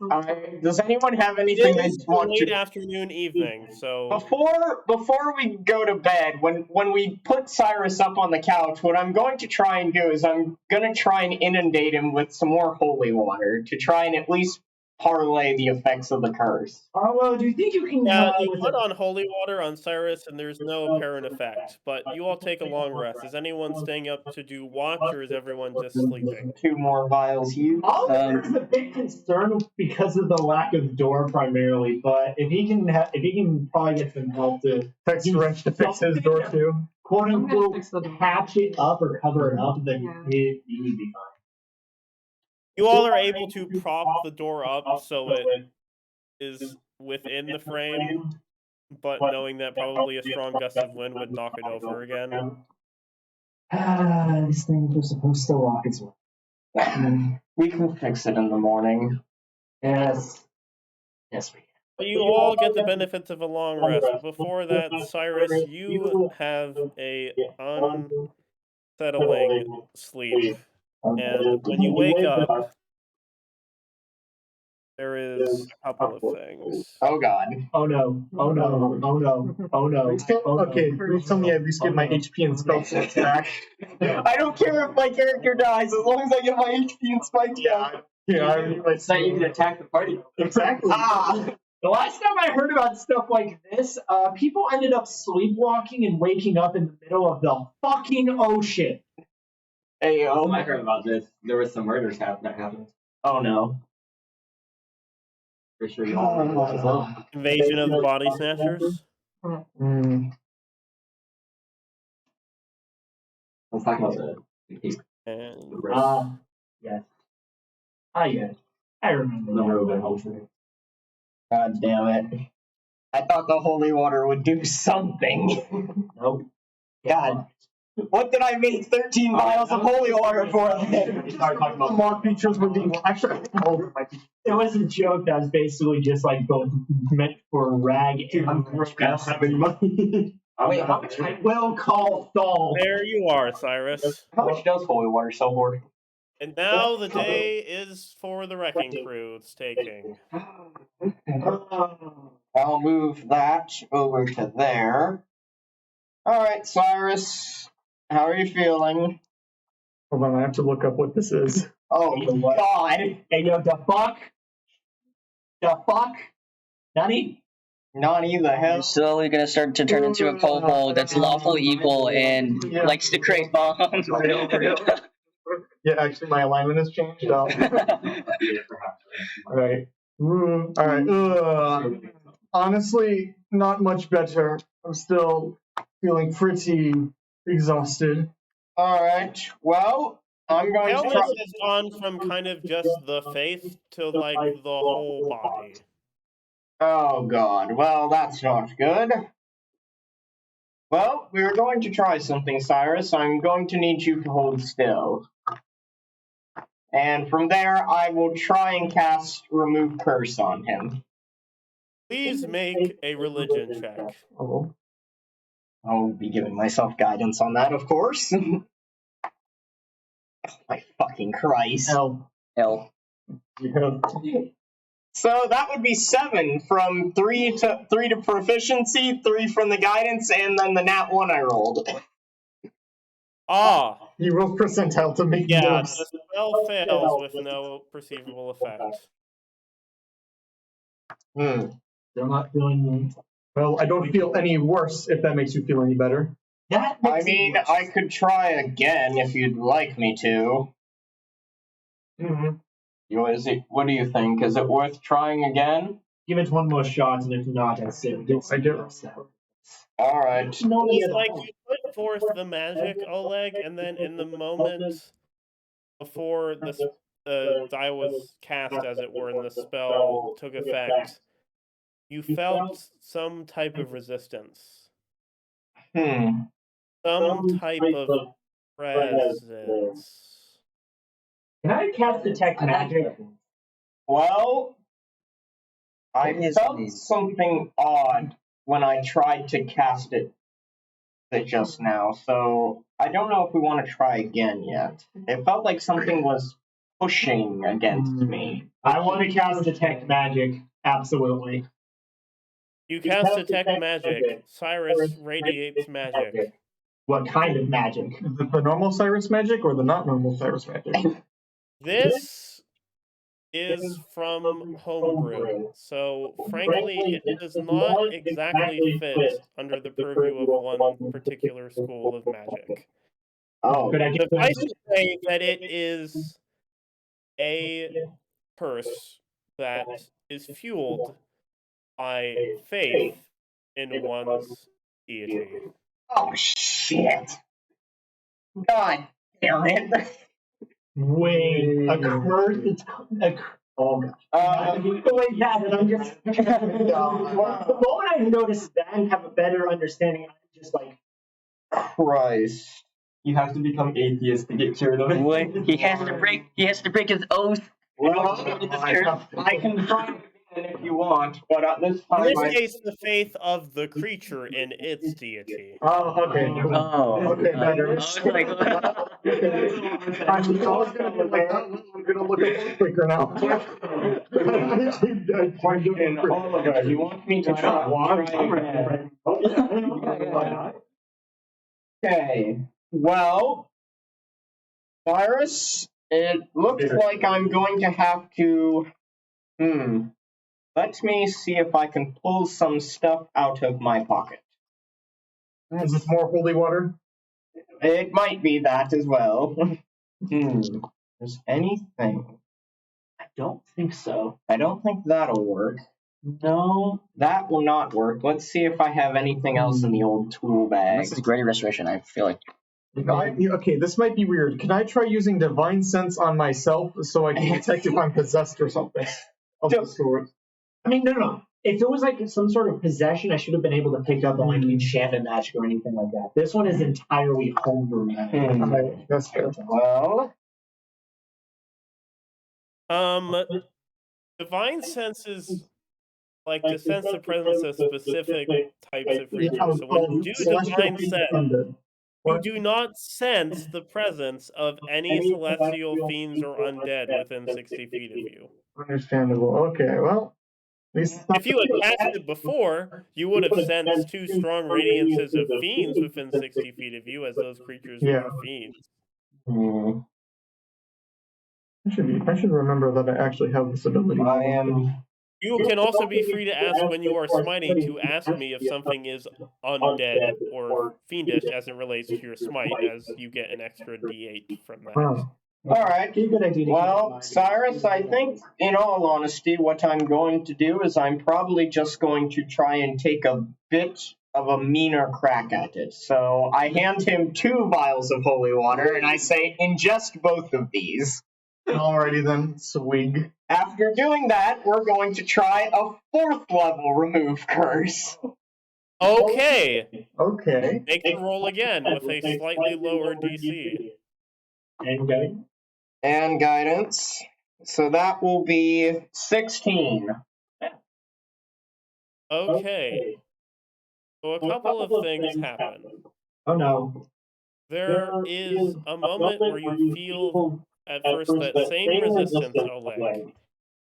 Does anyone have anything they It's want late to... afternoon, evening, so Before we go to bed, when we put Cyrus up on the couch, what I'm going to try and do is I'm going to try and inundate him with some more holy water to try and at least parlay the effects of the curse. Well, do you think you can? yeah, you put on holy water on Cyrus, and there's no apparent effect. But you all take a long rest. Is anyone staying up to do watch, or is everyone just sleeping? 2 more vials used. There's a big concern because of the lack of door primarily, but if he can probably get some help to Text Wrench to fix his door too. quote I'm gonna unquote fix the door. patch it up or cover it up, then Yeah. he would be fine. You all are able to prop the door up so it is within the frame, but knowing that probably a strong gust of wind would knock it over again. These things are supposed to lock as well. We can fix it in the morning. Yes. Yes, we can. But you all get the benefits of a long rest. Before that, Cyrus, you have a unsettling sleep. And when you wake up, there is a couple of things. Oh god. Oh no. Oh no. Oh no. Oh no. Oh, no. Okay, please tell me I at least get my HP and spell slots back. I don't care if my character dies as long as I get my HP and spike down. It's not you can attack the party. Exactly. The last time I heard about stuff like this, people ended up sleepwalking and waking up in the middle of the fucking ocean. Hey, I heard about this. There was some murders that happened. Oh no. For sure you all heard about it as well. Invasion of the Body Snatchers. Let's talk about the case. And Yes. Yes. I remember The that. Reuben Holzer. God damn it. I thought the holy water would do something. Nope. God. What did I make 13 vials of holy water for? Start talking about more features with the actually. It was a joke that was basically just like both meant for rag and I don't have any money. Wait, how much? I will call Saul. There you are, Cyrus. How much does holy water sell for? And now the day is for the wrecking crew's taking. I'll move that over to there. Alright, Cyrus. How are you feeling? Hold on, I have to look up what this is. Oh, God. Hey, yo, the fuck? The fuck? Nani? Nani the hell? You're slowly gonna start to turn into a kobold that's lawfully evil and likes to create bombs. Yeah, actually, my alignment has changed. Alright. Alright. Honestly, not much better. I'm still feeling pretty exhausted. Alright, well, I'm going to Elvis try. has gone from kind of just the face to like the whole body. Oh, God. Well, that's not good. Well, we're going to try something, Cyrus. I'm going to need you to hold still. And from there, I will try and cast Remove Curse on him. Please make a religion check. Oh. I'll be giving myself guidance on that, of course. Oh, my fucking Christ. L. Hell. Yeah. So that would be 7 from 3 to proficiency, 3 from the guidance, and then the nat 1 I rolled. Ah, You roll percentile to make yeah, notes. the spell fails with no perceivable effect. Still not feeling Well, I don't feel any worse, if that makes you feel any better. that. I Makes it mean, worse. I could try again if you'd like me to. What do you think? Is it worth trying again? Give it one more shot, and if not, I say I get it. Alright. No, It's like you put forth the magic, Oleg, and then in the moment before the die was cast, as it were, and the spell took effect, you felt some type of resistance. Some type of presence. Can I cast Detect Magic? Well, I It is felt indeed. something odd when I tried to cast it just now, so I don't know if we want to try again yet. It felt like something was pushing against me. I want to cast Detect Magic. Absolutely. You cast Detect Magic. Cyrus radiates magic. What kind of magic? Is it the normal Cyrus magic or the not normal Cyrus magic? This is from Homebrew, so frankly, it does not exactly fit under the purview of one particular school of magic. Oh, Could I get Suffice to say that it is a curse that is fueled by faith in one's deity. oh shit. God damn it. Wait, a curse? It's a oh gosh. Wait, yeah, and I'm just the moment I notice that and have a better understanding, I'm just like, Christ. You have to become atheist to get cured of it. What? He has to break his oath. Well, I can try again if you want, but at this In time, this I... case, the faith of the creature in its deity. Oh, okay. Oh. Okay, better. I was like, I was gonna be like, oh, I'm gonna look at it quicker now. Question, Oliver, you want me to try again? Okay, well, Cyrus, it looks like I'm going to have to, let me see if I can pull some stuff out of my pocket. Is this more holy water? It might be that as well. Is anything? I don't think so. I don't think that'll work. No, that will not work. Let's see if I have anything else in the old tool bag. this is Greater Restoration. I feel like. Okay, this might be weird. Can I try using Divine Sense on myself so I can detect if I'm possessed or something? Of the sort. I mean, no. if it was like some sort of possession, I should have been able to pick up on like enchanted magic or anything like that. This one is entirely homebrew magic. Right, that's fair. Well, Divine sense is like to sense the presence of specific types of creatures. So when you do divine sense, you do not sense the presence of any celestial fiends or undead within 60 feet of you. Understandable. Okay, well, at least If you had cast it before, you would have sensed two strong radiances of fiends within 60 feet of you, as those creatures Yeah. were fiends. I should remember that I actually have this ability. I am. You can also be free to ask when you are smiting to ask me if something is undead or fiendish as it relates to your smite, as you get an extra d8 from that. Wow. All right. Good idea to keep in Well, mind. Cyrus, I think, in all honesty, what I'm going to do is I'm probably just going to try and take a bit of a meaner crack at it. So I hand him 2 vials of holy water, and I say, ingest both of these. Alrighty then, swig. After doing that, we're going to try a 4th level remove curse. Okay, Okay. make the roll again with a slightly lower DC. And go. And guidance. So that will be 16. Okay, so a couple of things happen. Oh no. There is a moment where you feel at first that same resistance, Oleg,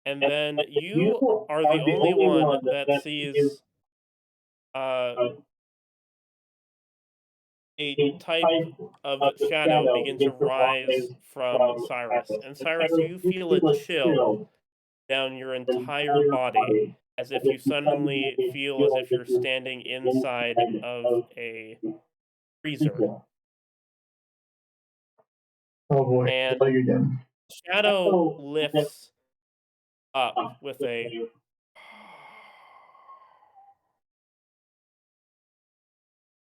and then you are the only one that sees a type of shadow begin to rise from Cyrus. And Cyrus, you feel a chill down your entire body, as if you suddenly feel as if you're standing inside of a freezer. Oh boy. And Play again. shadow lifts up with a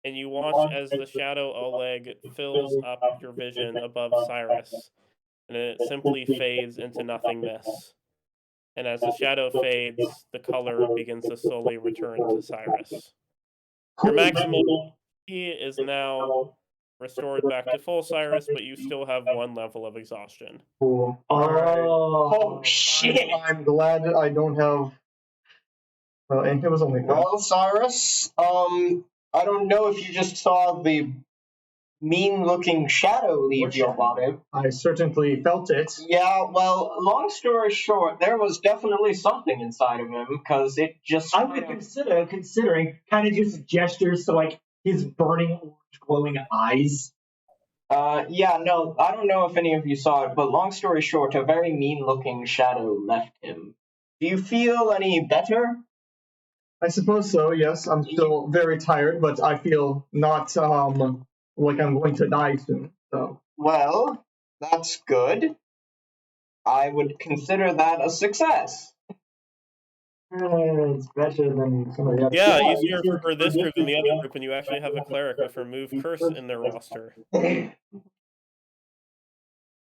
and you watch as the shadow Oleg fills up your vision above Cyrus, and then it simply fades into nothingness. And as the shadow fades, the color begins to slowly return to Cyrus. Your maximum HP is now restored back to full Cyrus, but you still have 1 level of exhaustion. Cool. Alright. Oh, shit. I'm glad I don't have. Well, and it was only. Well, Cyrus, I don't know if you just saw the mean-looking shadow leave your body. I certainly felt it. Yeah, well, long story short, there was definitely something inside of him, because it just... I would considering kind of just gestures to like his burning orange glowing eyes. Yeah, no, I don't know if any of you saw it, but long story short, a very mean-looking shadow left him. Do you feel any better? I suppose so, yes. I'm still very tired, but I feel not like I'm going to die soon. So. Well, that's good. I would consider that a success. It's better than some of the other. Yeah, easier for this group than the other group when you actually have a cleric with remove curse in their roster. Wait,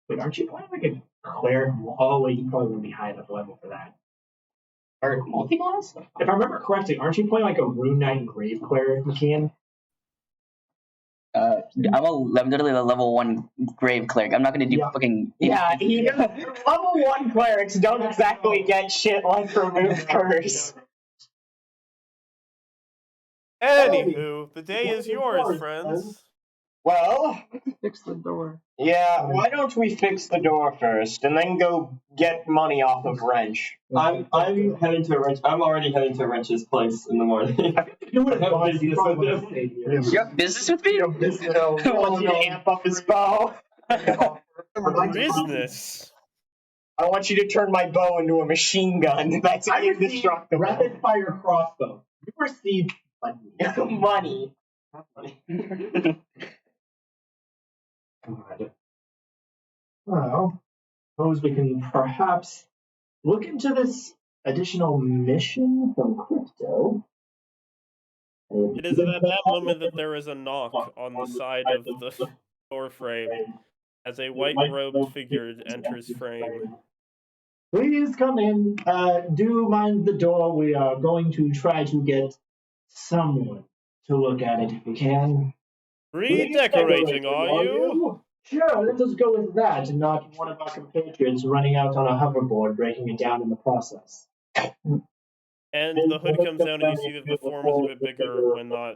aren't you playing like a cleric? Oh wait, you probably wouldn't be high enough level for that. Or multi-class? If I remember correctly, aren't you playing like a Rune Knight and Grave Cleric, McKeon? I'm literally a level 1 grave cleric. I'm not gonna do fucking. Yeah, level 1 clerics don't exactly get shit like remove curse. Anywho, the day is yours, friends. Well, Fix the door. yeah, why don't we fix the door first, and then go get money off of Wrench? I'm heading to Wrench. I'm already heading to Wrench's place in the morning. You would have Have business with him. You have business with me? I want you to amp up his bow. Business. I want you to turn my bow into a machine gun. That's indestructible. Rapid fire crossbow. You receive money. Money. God. Well, suppose we can perhaps look into this additional mission from Crypto. It is at that moment that there is a knock on the side of the door frame as a white-robed figure enters frame. Please come in. Do mind the door. We are going to try to get someone to look at it if we can. Redecorating, are you? Sure, let us go with that and not one of our compatriots running out on a hoverboard, breaking it down in the process. And the hood comes down and you see that the form is a bit bigger when not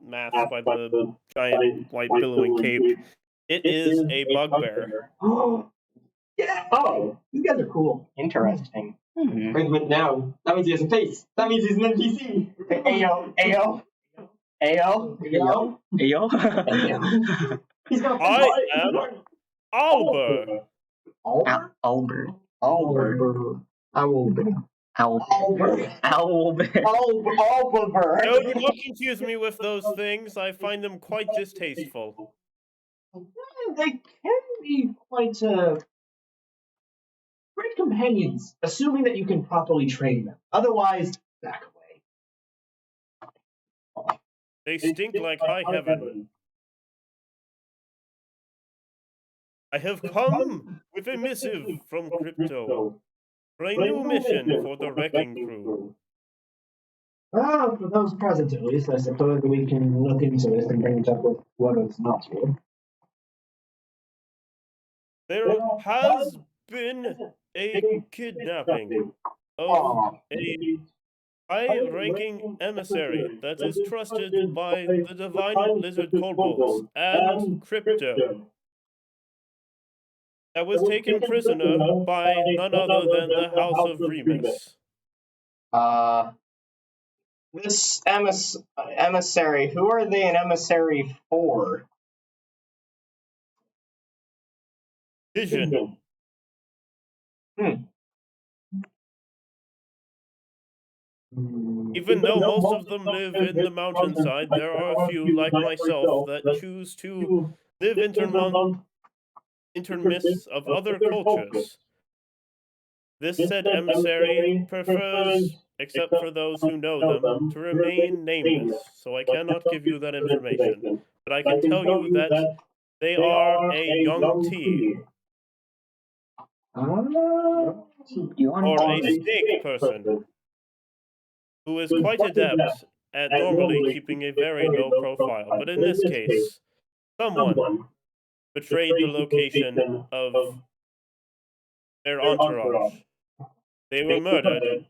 masked by the giant white billowing cape. It is a bugbear. Yeah. Oh, you guys are cool. Interesting. Wait, but now that means he has a face. That means he's an NPC. Ayo, ayo, ayo, ayo, Ayo. He's got I am Albert. Albert. Albert. Albert. Albert. Albert. Albert. Albert. No, do not confuse me with those things. I find them quite distasteful. They can be quite great companions, assuming that you can properly train them. Otherwise, back away. They stink like high heaven. I have come with a missive from Crypto for a new mission for the Wrecking Crew. Well, for those present at least, I suppose we can look into this and bring it up with whoever's not here. There has been a kidnapping of a high-ranking emissary that is trusted by the Divine Lizard Kobolds and Crypto. That was taken prisoner by none other than the House of Remus. This emissary, who are they an emissary for? Vision. Even though most of them live in the mountainside, there are a few, like myself, that choose to live intermixed of other cultures. This said emissary prefers, except for those who know them, to remain nameless, so I cannot give you that information. But I can tell you that they are a young tea, or a snake person, who is quite adept at normally keeping a very low profile. But in this case, someone betrayed the location of their entourage. They were murdered,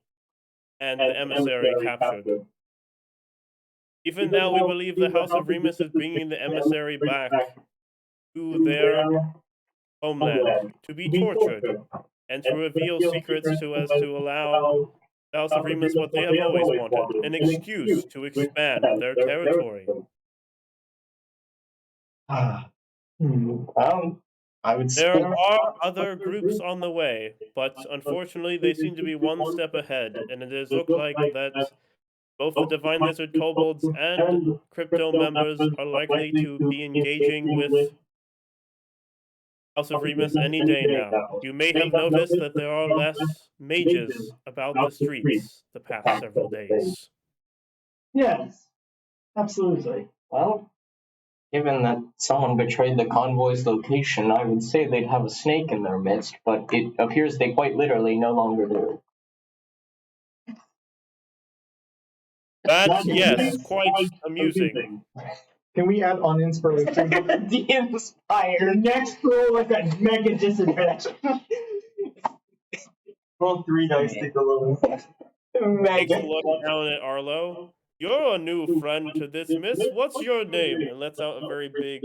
and the emissary captured. Even now, we believe the House of Remus is bringing the emissary back to their homeland to be tortured and to reveal secrets so as to allow the House of Remus what they have always wanted, an excuse to expand their territory. I would say There are other groups on the way, but unfortunately they seem to be one step ahead, and it does look like that both the Divine Lizard Kobolds and Crypto members are likely to be engaging with House of Remus any day now. You may have noticed that there are less mages about the streets the past several days. Yes, absolutely. well, given that someone betrayed the convoy's location, I would say they'd have a snake in their midst, but it appears they quite literally no longer do. That's, yes, quite amusing. Can we add on inspiration? The inspired. Next roll like a mega disadvantage. Roll 3 dice, take the lowest. Takes a Mega. look down at Arlo. You're a new friend to this, miss. What's your name? And lets out a very big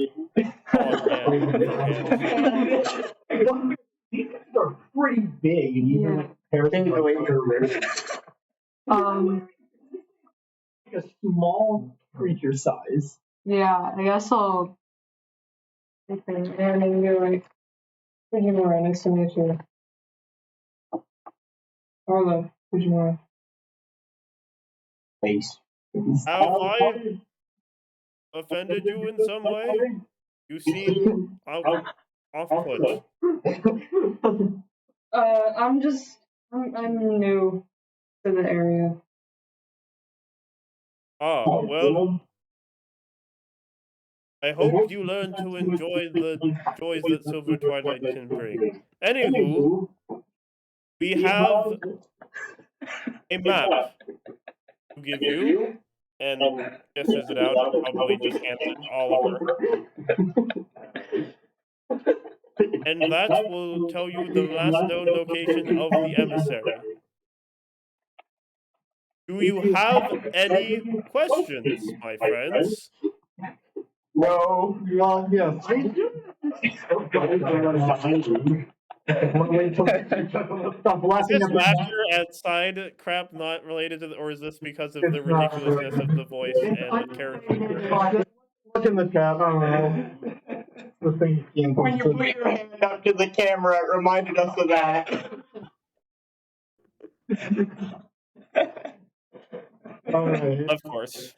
hog man with her hand. These guys are pretty big, and even like comparison to like a small creature size. Yeah, I guess I'll. Okay, and then go like. Fujimura, nice to meet you. Arlo, Fujimura. Face. Have I offended you in some way? You seem off-put. I'm new to the area. Ah, well, I hope you learn to enjoy the joys that Silver Twilight can bring. Anywho, We have a map to give you, and gestures it out, probably just hands it to Oliver. And that will tell you the last known location of the emissary. Do you have any questions, my friends? No. Well, yes. Stop Is laughing this at the laughter and side crap not related to, or is this because of the ridiculousness of the voice and the character? Look in the chat. I don't know. The thing being When you posted. put your hand up to the camera, it reminded us of that. All right. Of course.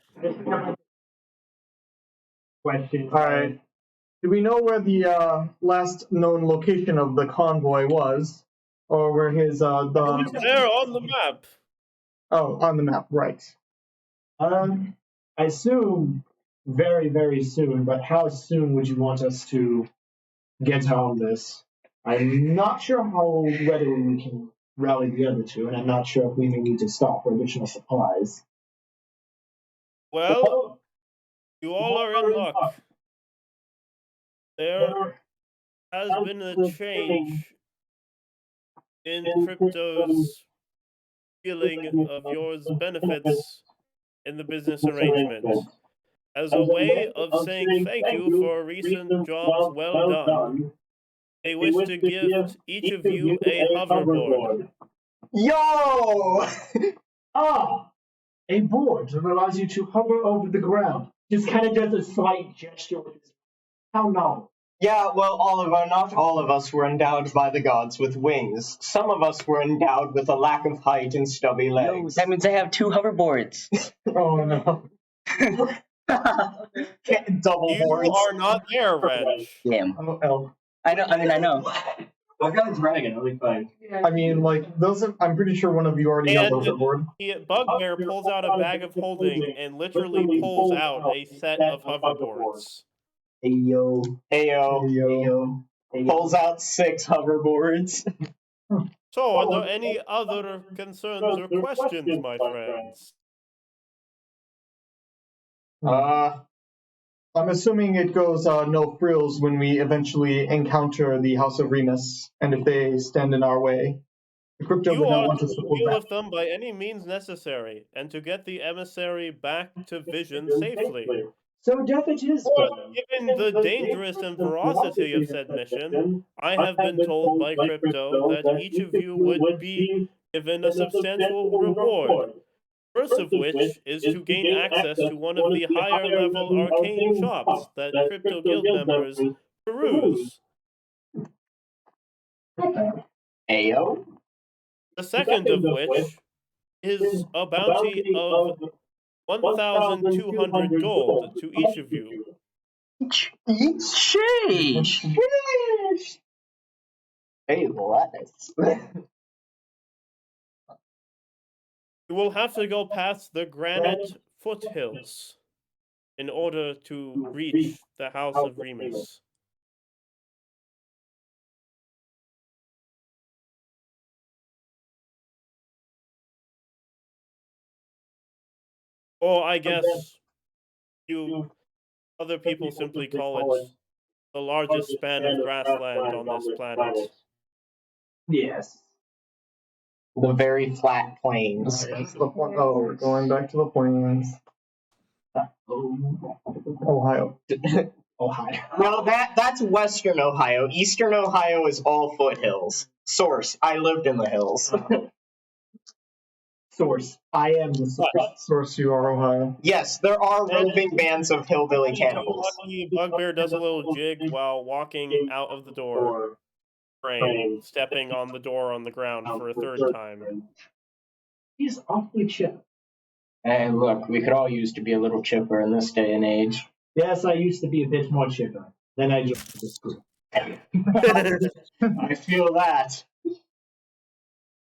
Question. All right. Do we know where the last known location of the convoy was, or where his There on the map. Oh, on the map, right? I assume very, very soon, but how soon would you want us to get on this? I'm not sure how readily we can rally the other two, and I'm not sure if we may need to stop for additional supplies. Well, you all are in luck. There has been a change in Crypto's feeling of yours benefits in the business arrangement. As a way of saying thank you for recent jobs well done, they wish to gift each of you a hoverboard. Yo! Ah! A board that allows you to hover over the ground. Just kind of does a slight gesture with his. How novel. Yeah, well, Oliver, not all of us were endowed by the gods with wings. Some of us were endowed with a lack of height and stubby No, legs. that means I have 2 hoverboards. Oh no. Double You boards. are not there, Reg. Damn. Oh, L. I know. I've got a dragon. I'll be fine. I mean, like those. I'm pretty sure one of you already has And- overboard. The bugbear pulls out a bag of holding and literally pulls out a set of hoverboards. Ayo. Ayo. Ayo. Pulls out 6 hoverboards. So, are there any other concerns or questions, my friends? I'm assuming it goes no frills when we eventually encounter the House of Remus, and if they stand in our way. The Crypto You would not are want to us to pull deal back. with them by any means necessary, and to get the emissary back to Vision safely. So death it is. But given the dangerous and veracity of said mission, I have been told by Crypto that each of you would be given a substantial reward. First of which is to gain access to one of the higher level arcane shops that Crypto Guild members peruse. Ayo. The second of which is a bounty of 1,200 gold to each of you. Sheesh. Hey, lettuce. You will have to go past the granite foothills in order to reach the House of Remus. Or I guess you other people simply call it the largest span of grassland on this planet. Yes. The very flat plains. Oh, we're going back to the plains. Ohio. Ohio. Well, that's Western Ohio. Eastern Ohio is all foothills. Source: I lived in the hills. Source. I am the source. Source, you are Ohio. Yes, there are roving bands of hillbilly cannibals. Lucky Bugbear does a little jig while walking out of the door frame, stepping on the door on the ground for a third time. He's awfully chill. And look, we could all use to be a little chipper in this day and age. Yes, I used to be a bit more chipper. Then I joined the school. I feel that.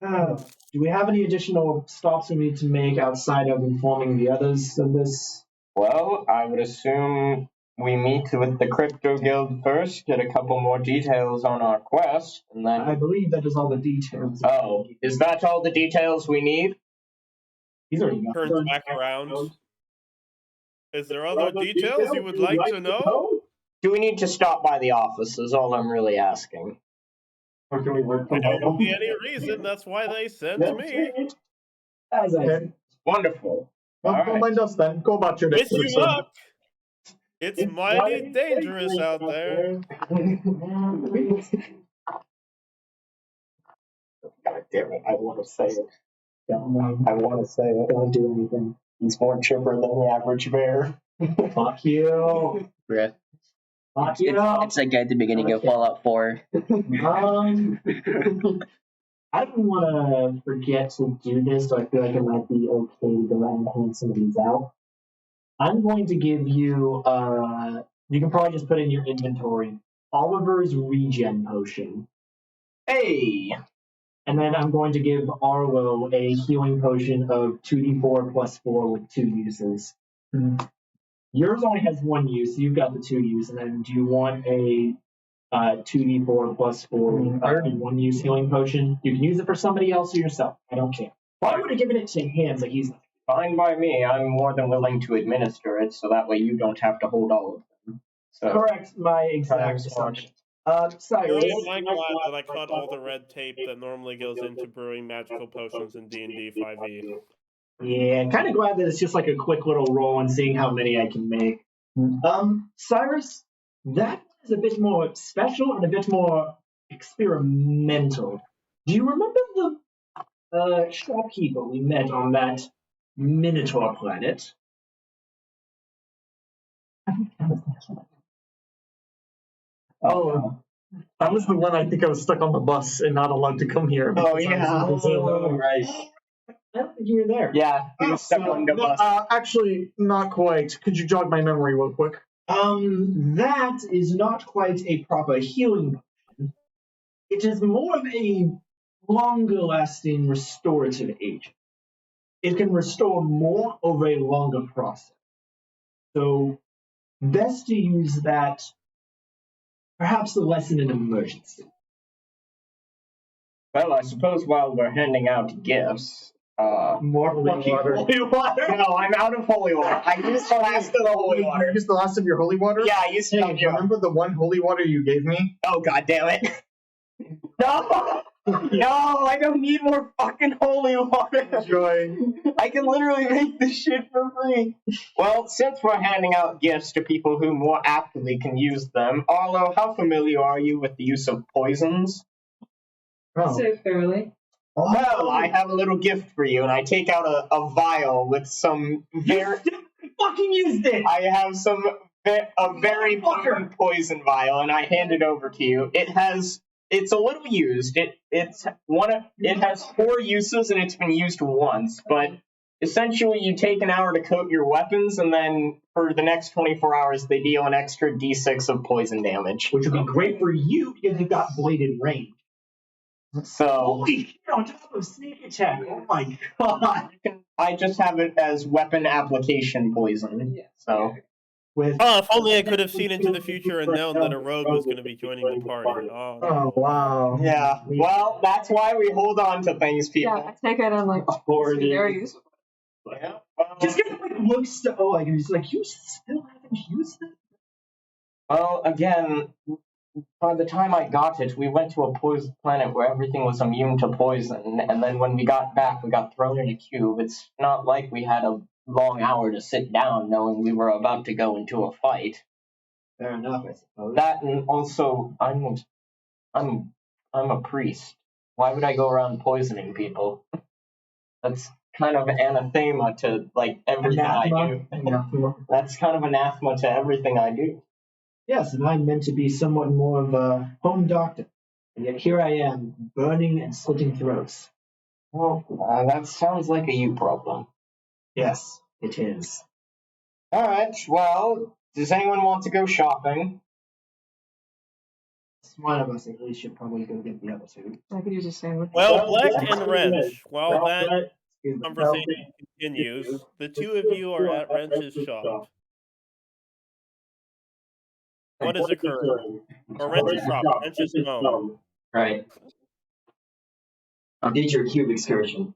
Do we have any additional stops we need to make outside of informing the others of this? Well, I would assume we meet with the Crypto Guild first, get a couple more details on our quest, and I then. believe that is all the details. Oh, is that all the details we need? He's already got Turns back around. Is there other details you would like to know? Do we need to stop by the office? Is all I'm really asking. Or can we work I from don't home? see any reason. That's why they sent me. As I Okay. Wonderful. Well, All don't right. mind us then. Go about your day. Wish you luck. It's mighty dangerous out there. God damn it! I want to say it. don't I want to say it. Don't do anything. He's more chipper than the average bear. Fuck you. Bruh. Fuck It's, you. it's like at the beginning of Fallout 4. I don't want to forget to do this, so I feel like it might be okay to go ahead and hand some of these out. I'm going to give you, you can probably just put in your inventory, Oliver's Regen Potion. Hey. And then I'm going to give Arlo a healing potion of 2d4 plus 4 with 2 uses. Yours only has 1 use, so you've got the 2 use. And then do you want a 2d4 plus 4 1 use healing potion? You can use it for somebody else or yourself. I don't care. Well, I would have given it to him, so he's Fine by me. I'm more than willing to administer it, so that way you don't have to hold all of them. So. correct my exact Thanks, assumption. Really Cyrus, am glad that I cut all the red tape that normally goes into brewing magical potions in D&D 5e. yeah, kind of glad that it's just like a quick little roll and seeing how many I can make. Cyrus, that is a bit more special and a bit more experimental. Do you remember the shopkeeper we met on that Minotaur planet? Oh, that was the one I think I was stuck on the bus and not allowed to come here. Oh, because I yeah. was in Brazil. Right. I don't think you were there. Yeah, he was stuck on the bus. Actually, not quite. Could you jog my memory real quick? That is not quite a proper healing potion. It is more of a longer-lasting restorative agent. It can restore more over a longer process. So, best to use that perhaps less in an emergency. Well, I suppose while we're handing out gifts, More Holy water. holy water. No, I'm out of holy water. I used the last of the holy You water. used the last of your holy water? Yeah, I used it on you. Remember the one holy water you gave me? Oh, god damn it. No! No, I don't need more fucking holy water. Enjoy. I can literally make this shit for free. Well, since we're handing out gifts to people who more aptly can use them, Arlo, how familiar are you with the use of poisons? Oh. Say fairly. Well, I have a little gift for you, and I take out a vial with some very... Fucking used it! I have a very potent poison vial, and I hand it over to you. It's a little used. It has 4 uses, and it's been used once. But essentially, you take an hour to coat your weapons, and then for the next 24 hours, they deal an extra d6 of poison damage. Which would be great for you because you've got bladed range. So Holy shit, on top of sneak attack. Oh my god. I just have it as weapon application poison. So. With Oh, if only I could have seen into the future and known that a rogue was going to be joining the party. Oh, Oh, wow. Yeah, well, that's why we hold on to things, people. Yeah, I take it and like, Or it's very useful. Yeah, well, just get like looks to like and he's like, you still haven't used it? well, again, by the time I got it, we went to a poison planet where everything was immune to poison, and then when we got back, we got thrown in a cube. It's not like we had a long hour to sit down knowing we were about to go into a fight. Fair enough, I suppose. That, and also, I'm a priest. Why would I go around poisoning people? That's kind of anathema to like everything I do. Anathema. That's kind of anathema to everything I do. Yes, and I'm meant to be somewhat more of a home doctor. And yet here I am, burning and slitting throats. Well, that sounds like a you problem. Yes, it is. Alright, well, does anyone want to go shopping? One of us at least should probably go get the other two. I could use a sandwich. well, Black and Wrench, while that Excuse me. conversation continues, the two of you are at Wrench's shop. What is occurring? Or Wrench's shop. Wrench's home. Right. I'll need your cube excursion.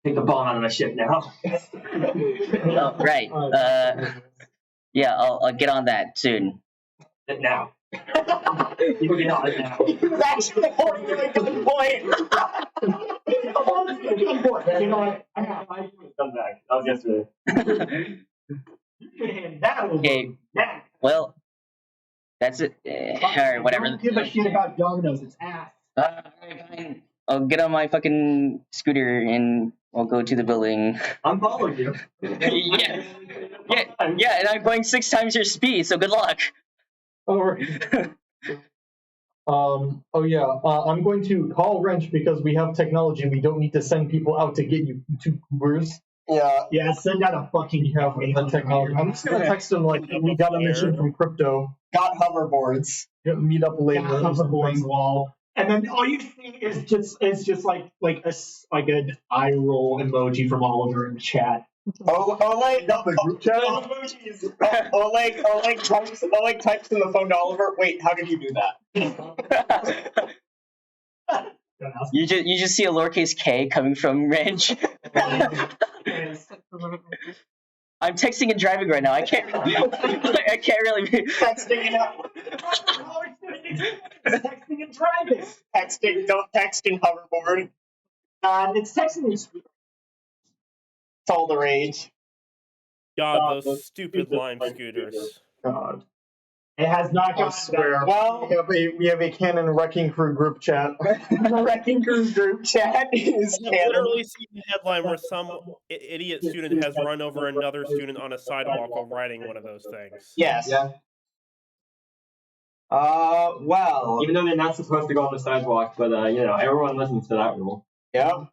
Take the ball out of my ship now. Oh, right. Yeah, I'll get on that soon. Now. You get on it now. He's actually holding a good point. You know what? I come back. That was yesterday. You can hand that over. Okay. Now. Well, that's it. Alright, whatever. Don't give a shit about Domino's. It's ass. Alright, fine. I'll get on my fucking scooter and I'll go to the building. I'm following you. yeah, and I'm going 6 times your speed, so good luck. Alright. I'm going to call Wrench because we have technology and we don't need to send people out to get you YouTubers. Yeah, send out a fucking We have the technology. I'm just gonna text him like we got a mission from Crypto. Got hoverboards. Meet up later. Yeah, hoverboards wall. And then all you see is just like an eye roll emoji from Oliver in the chat. Oleg types in the phone to Oliver. Wait, how did you do that? You just see a lowercase k coming from Wrench. I'm texting and driving right now. I can't really be Texting and Texting and driving. texting. Don't text in hoverboard. It's texting and It's all the rage. God, those stupid lime scooters. God. It has not I gotten swear. Well, We have a Canon Wrecking Crew group chat. the Wrecking Crew group chat is I've literally seen the headline where some idiot student has run over another student on a sidewalk while riding one of those things. Yes. Yeah. Well. Even though they're not supposed to go on the sidewalk, but everyone listens to that rule. Yep.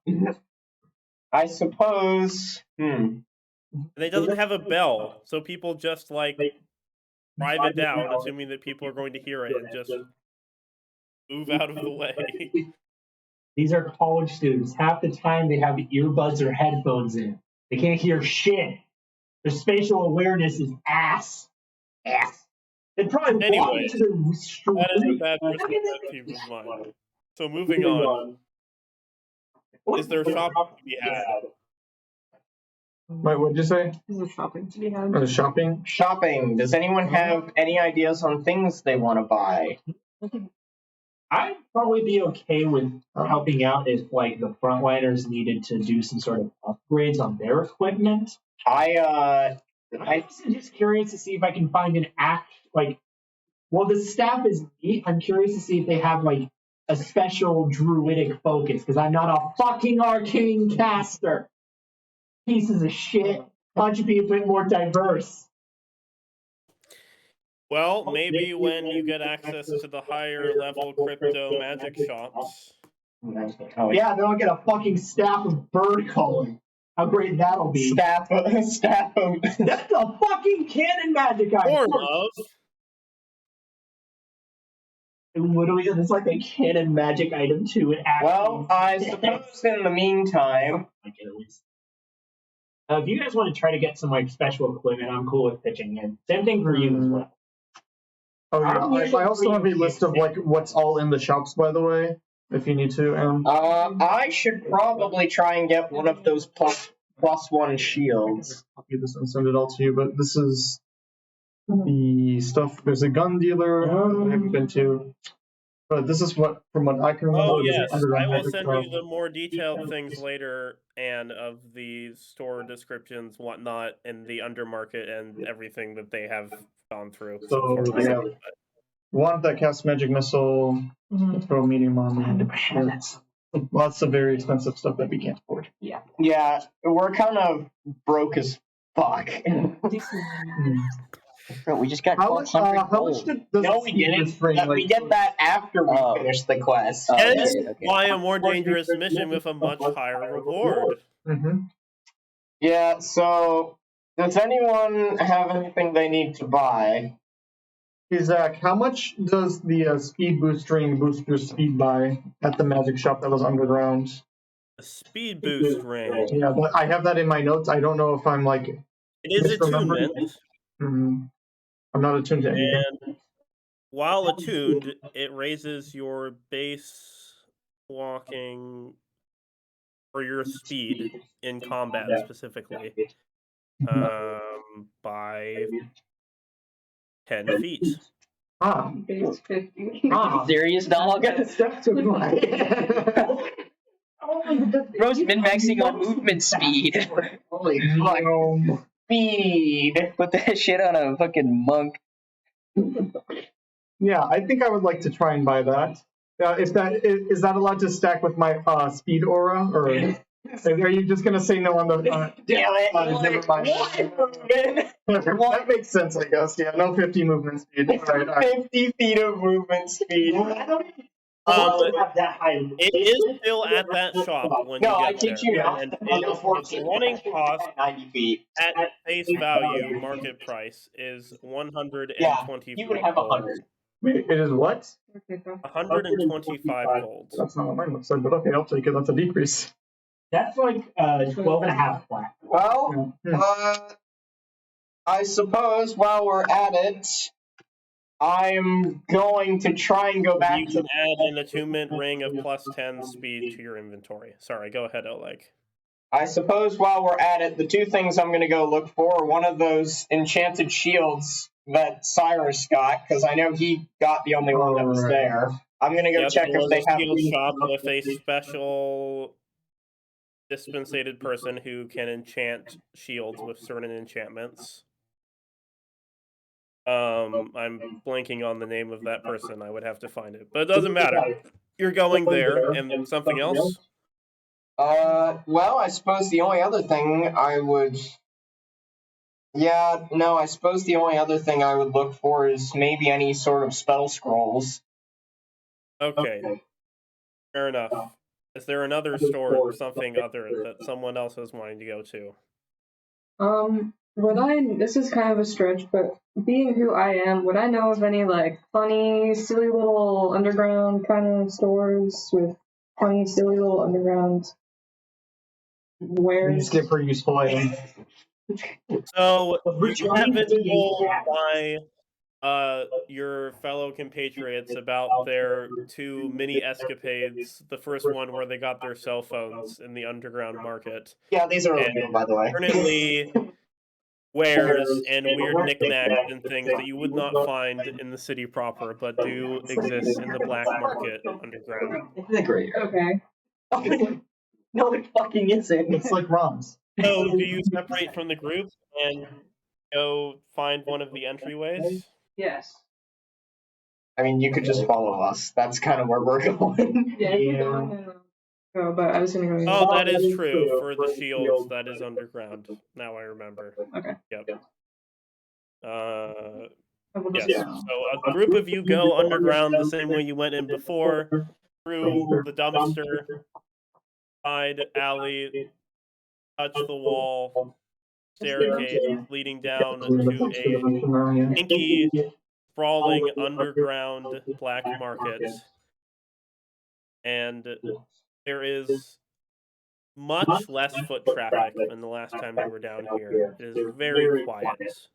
I suppose. And it doesn't have a bell, so people just like drive it down, assuming that people are going to hear it and just move out of the way. These are college students. Half the time they have earbuds or headphones in. They can't hear shit. Their spatial awareness is ass. They probably walk Anyways, into the street. That is a bad perspective of mine. So moving on, is there shopping to be had? Wait, what'd you say? Is there shopping to be had? Shopping? Shopping. Does anyone have any ideas on things they want to buy? I'd probably be okay with helping out if like the frontliners needed to do some sort of upgrades on their equipment. I I'm just curious to see if I can find an the staff is neat. I'm curious to see if they have like a special druidic focus because I'm not a fucking arcane caster. Pieces of shit. Why don't you be a bit more diverse? Well, maybe when you get access to the higher level crypto magic shops. Yeah, then I'll get a fucking staff of bird calling. How great that'll be. staff. That's a fucking canon magic item. Or love. Literally, it's like a canon magic item too. It actually Well, I suppose in the meantime, if you guys want to try to get some like special equipment, I'm cool with pitching in. Same thing for you as well. Oh yeah, I also have a list of like what's all in the shops, by the way, if you need to. I should probably try and get one of those plus one shields. I'll do this and send it all to you, but this is the stuff. There's a gun dealer I haven't been to, but this is from what I can remember. Oh there's an yes, underground I will magic send shop. you the more detailed things later, and of the store descriptions, whatnot, and the undermarket and everything that they have gone through. So far. they have one that casts magic missile, throw medium on me. Lots of very expensive stuff that we can't afford. Yeah, we're kind of broke as fuck. Bro, we just got How much 1,200 does No, we didn't. We get that after we Oh. finish the quest. Oh, Hence okay. why a more dangerous mission with a much higher reward. Yeah, so does anyone have anything they need to buy? Hey Zach, how much does the speed boost ring boost your speed by at the magic shop that was underground? A speed boost ring. Yeah, I have that in my notes. I don't know if I'm like. It is misremembering. attunement, I'm not attuned to anything. and while attuned, it raises your base walking or your speed in combat specifically by 10 feet. Ah, Base 50. ah. Serious dog? Step to my. Bro's min-maxing on movement speed. Holy fuck. Speed. Put that shit on a fucking monk. Yeah, I think I would like to try and buy that. If that is that allowed to stack with my speed aura, or are you just gonna say no on the? Damn it. Never mind. That makes sense, I guess. Yeah, no 50 movement speed. All right. 50 feet of movement speed. It is still at that shop when No, you I get kid there, you not. and its running cost 90 feet. at face value market price is 125 Yeah, you would have 100. Wait, it is what? 125 golds. That's not what mine looks like, but okay, I'll take it. That's a decrease. That's like 12 and a half flat. Well, I suppose while we're at it, I'm going to try and go back You to can add an attunement ring of plus 10 speed to your inventory. Sorry, go ahead, Oleg. I suppose while we're at it, the two things I'm going to go look for are one of those enchanted shields that Cyrus got, because I know he got the only one that was there. I'm going to go check there if was they a have... shield shop with a special dispensated person who can enchant shields with certain enchantments. I'm blanking on the name of that person. I would have to find it, but it doesn't matter. You're going there, and something else? Well, I suppose the only other thing I would... Yeah, no, I suppose the only other thing I would look for is maybe any sort of spell scrolls. Okay. Fair enough. Is there another store or something other that someone else is wanting to go to? This is kind of a stretch, but being who I am, would I know of any, like, funny, silly little underground kind of stores with funny, silly little underground wares? Skip for useful items. So, you have been told by your fellow compatriots about their two mini escapades. The first one where they got their cell phones in the underground market. Yeah, these are illegal, by the way. Alternately, wares and weird knickknacks and things that you would not find in the city proper, but do exist in the black market underground. Isn't it great? Okay. No, it fucking isn't. It's like ROMs. So, do you separate from the group and go find one of the entryways? Yes. I mean, you could just follow us. That's kind of where we're going. Yeah, you can go, but I was gonna go. Oh, that is true. For the shields, that is underground. Now I remember. Okay. Yep. I will Yes. just- So a group of you go underground the same way you went in before, through the dumpster, side alley, touch the wall, staircase leading down to a inky, sprawling underground black market. And there is much less foot traffic than the last time you were down here. It is very quiet.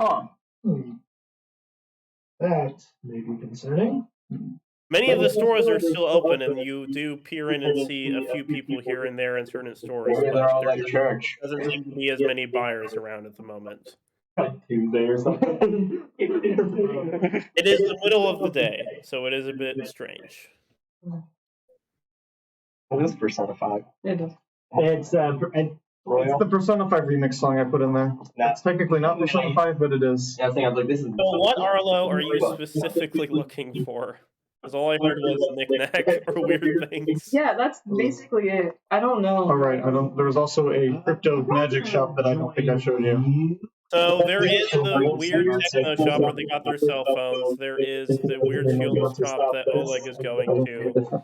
Huh. That may be concerning. Many of the stores are still open, and you do peer in and see a few people here and there in certain stores, Maybe they're all but like there church. doesn't seem to be as many buyers around at the moment. Tuesday or something. It is the middle of the day, so it is a bit strange. It is Persona 5. It is. It's It's the Persona 5 remix song I put in there. Nah. It's technically not Persona 5, but it is. Yeah, I think I was like, this is. So what Arlo are you specifically looking for? Because all I heard was knick-knack or weird things. Yeah, that's basically it. I don't know. All right. There was also a crypto magic shop that I don't think I showed you. So there is the weird techno shop where they got their cell phones. There is the weird shield shop that Oleg is going to.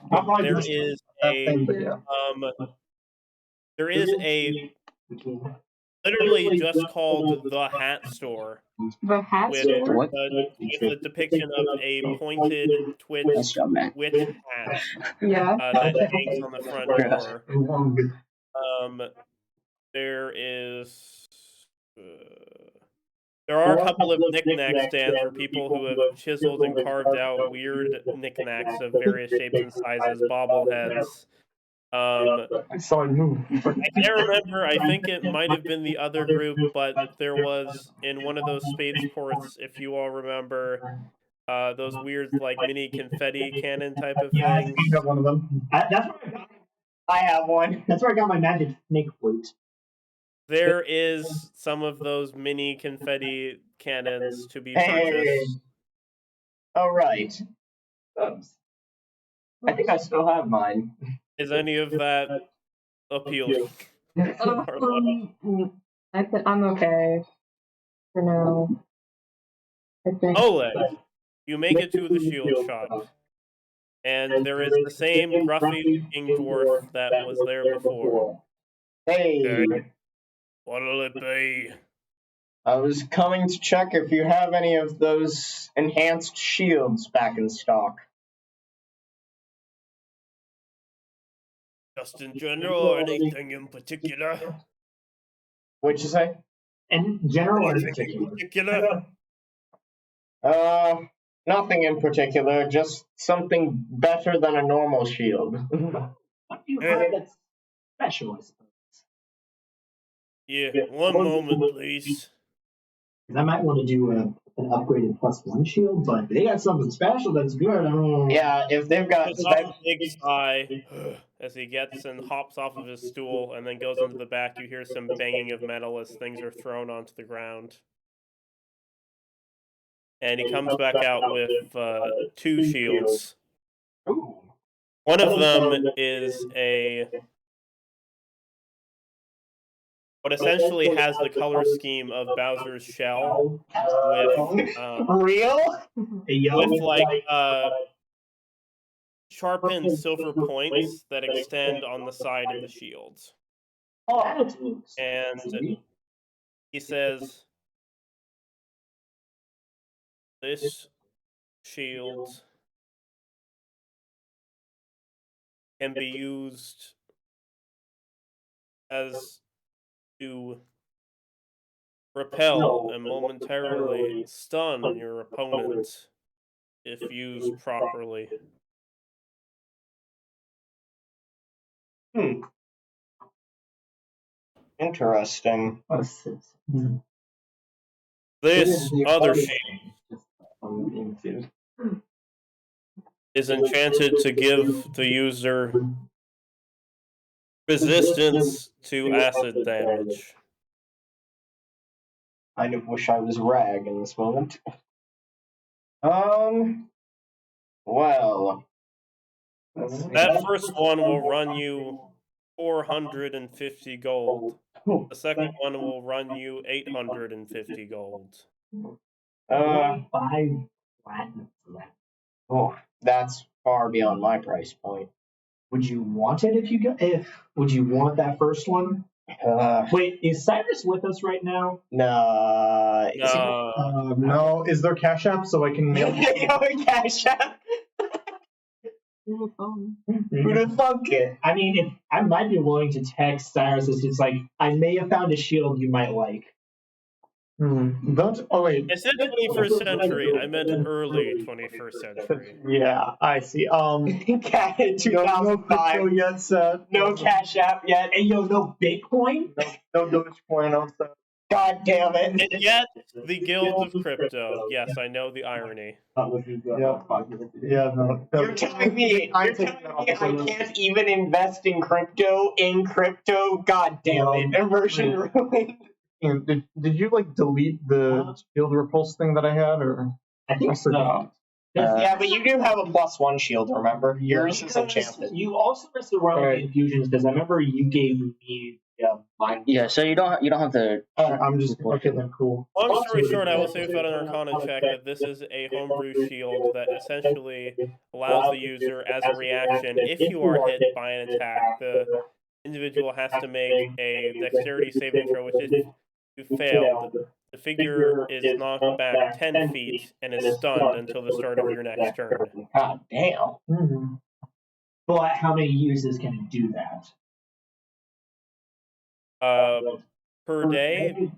There is a literally just called the Hat Store The hat with store? What? with a depiction of a pointed twitch Nice job, man. witch hat Yeah. that hangs on the front door. There There are a couple of knickknack stands for people who have chiseled and carved out weird knickknacks of various shapes and sizes, bobbleheads. I saw it move. I can't remember. I think it might have been the other group, but there was in one of those spaceports, if you all remember, those weird like mini confetti cannon type of Yeah, things. You got one of them. That's where I got. I have one. That's where I got my magic snake flute. There is some of those mini confetti cannons to be Hey. purchased. All right. Oops. I think I still have mine. Is any of that appealing? I'm okay for now. I think. Oleg, you make it to the shield shop, and there is the same gruffy-looking dwarf that was there before. Hey. Okay. What'll it be? I was coming to check if you have any of those enhanced shields back in stock. Just in general, or anything in particular? What'd you say? And general or Anything in particular? Nothing in particular, just something better than a normal shield. What do you have that's special, I suppose? Yeah, one moment, please. 'Cause I might want to do an upgraded +1 shield, but they got something special that's good. I don't know. Yeah, if they've got Puts off a big sigh as he gets and hops off of his stool and then goes into the back. You hear some banging of metal as things are thrown onto the ground. And he comes back out with 2 shields. Ooh. One of them is what essentially has the color scheme of Bowser's shell with Real? sharpened silver points that extend on the side of the shields. And he says, this shield can be used as to repel and momentarily stun your opponent if used properly. Interesting. This other shield is enchanted to give the user resistance to acid damage. I wish I was Rag in this moment. Well. That first one will run you 450 gold. The second one will run you 850 gold. 5 platinum for that. Oh, that's far beyond my price point. Would you want it would you want that first one? Wait, is Cyrus with us right now? No. No, is there Cash App so I can mail Cash App. Who'd have thunk it? I mean, I might be willing to text Cyrus. It's like, I may have found a shield you might like. Oh wait. I said 21st century. I meant early 21st century. Yeah, I see. 2005. No yet, set. No Cash App yet. And no Bitcoin? No Dogecoin on set. God damn it. And yet, the Guild of Crypto. Yes, I know the irony. Yeah, no. You're telling me I can't even invest in crypto? God damn it. Immersion ruined. Did you delete the shield repulse thing that I had, or? I think so. Yeah, but you do have a +1 shield, remember? Yours is enchanted. You also messed around with the infusions because I remember you gave me mine. Yeah, so you don't have to. I'm just okay then. Cool. Long story short, I will say without an Arcana check that this is a homebrew shield that essentially allows the user, as a reaction, if you are hit by an attack, the individual has to make a dexterity saving throw, which is if you failed, the figure is knocked back 10 feet and is stunned until the start of your next turn. God damn. Mm-hmm. But how many uses can it do that? Per day,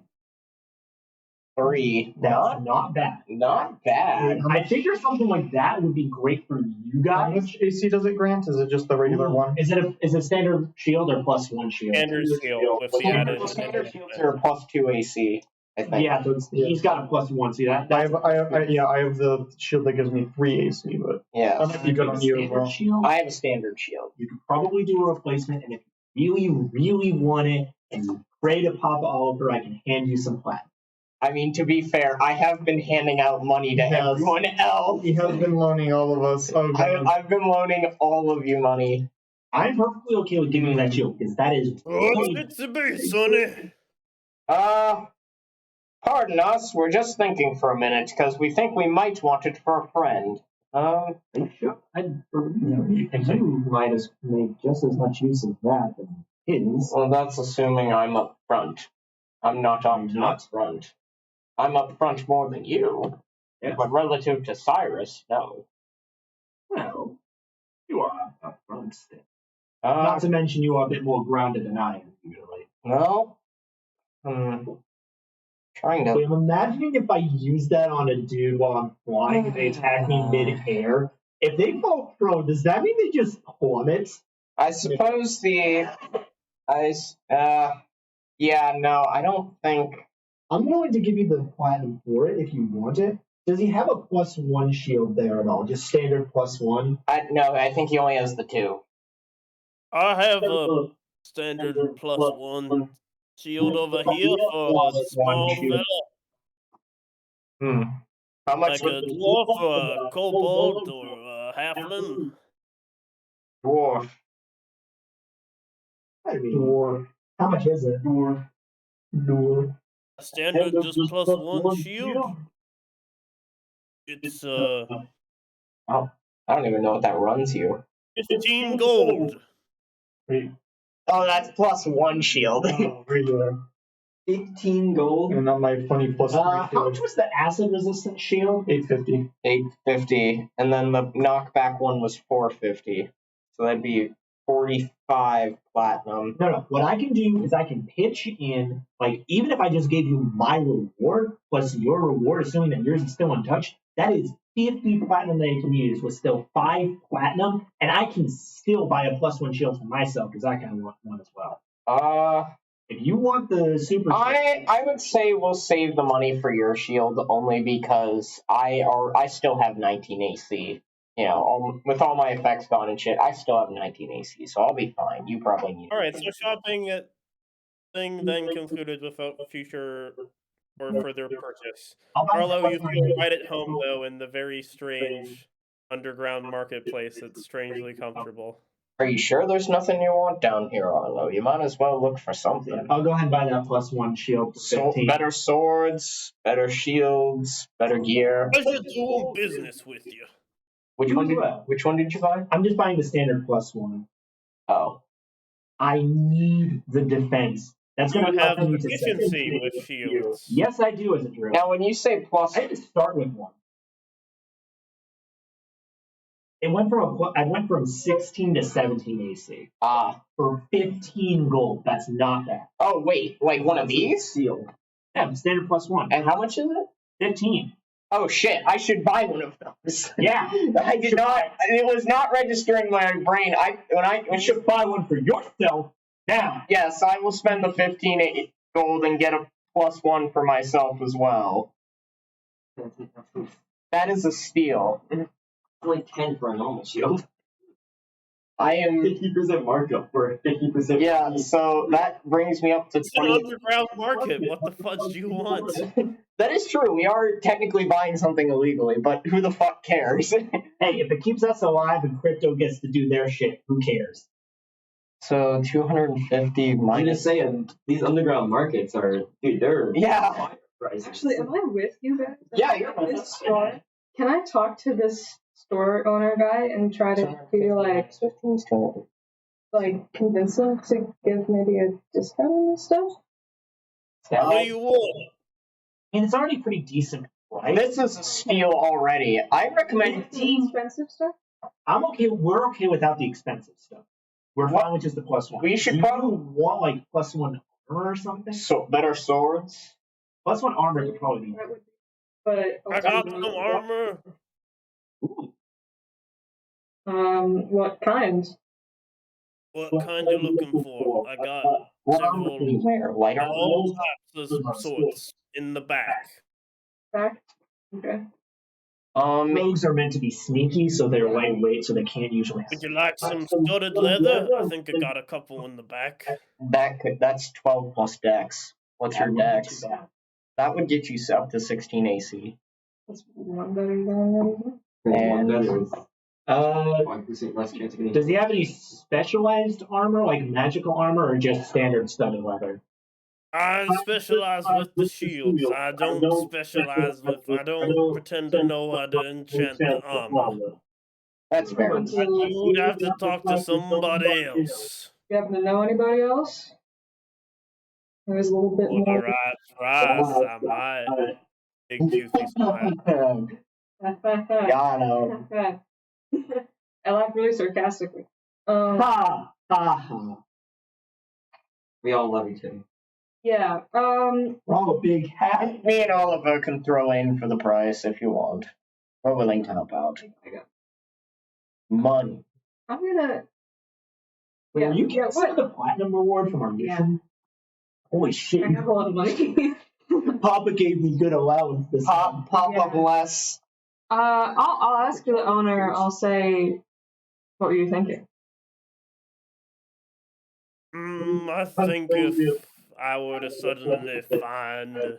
3. That's not bad. Not bad. I figure something like that would be great for you How guys. much AC does it grant? Is it just the regular one? Is it standard shield or +1 shield? Standard shield with the added. Standard shields are +2 AC, I think. Yeah, so he's got a +1. See that? I have the shield that gives me 3 AC, but Yeah. that might be good on you as well. Shield. I have a standard shield. You could probably do a replacement, and if you really want it, and you pray to Papa Oliver, I can hand you some platinum. I mean, to be fair, I have been handing out money to everyone else. He has been loaning all of us. Oh, God. I've been loaning all of you money. I'm perfectly okay with giving you that shield because that is. What's it to be, Sonny? Pardon us. We're just thinking for a minute because we think we might want it for a friend. Sure. You might as make just as much use of that than his. Well, that's assuming I'm up front. I'm not up front. I'm up front more than you. Yeah. But relative to Cyrus, no. Well, you are up front still. Not to mention you are a bit more grounded than I am usually. Well, trying to. So I'm imagining if I use that on a dude while I'm flying and they attack me mid-air. If they fall prone, does that mean they just plummet? I suppose yeah, no, I don't think. I'm willing to give you the platinum for it if you want it. Does he have a +1 shield there at all? Just standard +1? No, I think he only has the 2. I have a standard +1 shield over here for a small fella. How much? Like a dwarf, a kobold, or a halfling. Dwarf. I mean, how much is it? Dwarf. A standard just +1 shield. It's I don't even know what that runs you. 15 gold. Oh, that's +1 shield. Regular. 18 gold. And not my funny plus How much was the acid resistant shield? 850. 850, and then the knockback one was 450. So that'd be 45 platinum. No. What I can do is I can pitch in, like, even if I just gave you my reward plus your reward, assuming that yours is still untouched, that is 50 platinum that I can use with still 5 platinum, and I can still buy a +1 shield for myself because I kind of want one as well. If you want the super, I would say we'll save the money for your shield only because I still have 19 AC. You know, with all my effects gone and shit, I still have 19 AC, so I'll be fine. You probably need. All right, so shopping thing then concluded without future or further purchase. Arlo, you feel right at home though in the very strange underground marketplace that's strangely comfortable. Are you sure there's nothing you want down here, Arlo? You might as well look for something. I'll go ahead and buy that +1 shield. Better swords, better shields, better gear. Pleasure doing business with you. Which one did you buy? I'm just buying the standard +1. Oh. I need the defense. That's going You to have help me to efficiency with shields. Yes, I do as a druid. Now, when you say plus, I had to start with one. I went from 16 to 17 AC for 15 gold. That's not bad. Oh wait, like one of these? Yeah, standard +1. And how much is it? 15. Oh shit! I should buy one of those. Yeah, I did not. It was not registering my brain. I should buy one for yourself now. Yes, I will spend the 15 gold and get a +1 for myself as well. That is a steal. Like 10 for a normal shield. I am 50% markup for a 50%. Yeah, so that brings me up to It's an 20. underground market. What the fudge do you want? That is true. We are technically buying something illegally, but who the fuck cares? Hey, if it keeps us alive and crypto gets to do their shit, who cares? So 250 I'm minus. just saying, these underground markets are, dude, they're Yeah. prices. Actually, am I with you guys? Yeah, you're with This us. store. Can I talk to this store owner guy and try to be like convince him to give maybe a discount on this stuff? What do you want? I mean, it's already pretty decent, right? This is a steal already. I recommend. The expensive stuff? I'm okay. We're okay without the expensive stuff. We're fine with just the +1. We should Do probably you want like +1 armor or something? So better swords. +1 armor could probably be. That would be, but I got some armor. what kind? What kind you looking for? I got several Where? Light armor? all types of sorts in the back. Back? Okay. Mages are meant to be sneaky, so they're lightweight, so they can't usually. Would you like some studded leather? I think I got a couple in the back. That's 12 plus dex. What's your dex? Too bad. That would get you up to 16 AC. That's one better than And less chance of getting. Does he have any specialized armor, like magical armor, or just standard studded leather? I specialize with the shields. I don't specialize with. I don't pretend to know how to enchant the armor. that's fair. You'd have to talk to somebody else. You happen to know anybody else? There's a little bit For the more. right price, I might. Big juicy smile. Got him. I laugh really sarcastically. Ha ha ha! We all love each other. Yeah. We're all a big hat. Me and Oliver can throw in for the price if you want. We're willing to help out. Money. I'm gonna. Wait, Yeah, you yeah, get what? the platinum reward from our mission? Holy shit! I have a lot of money. Papa gave me good allowance this time. Papa Yeah. bless. I'll ask the owner. I'll say, what were you thinking? I think if I were to suddenly find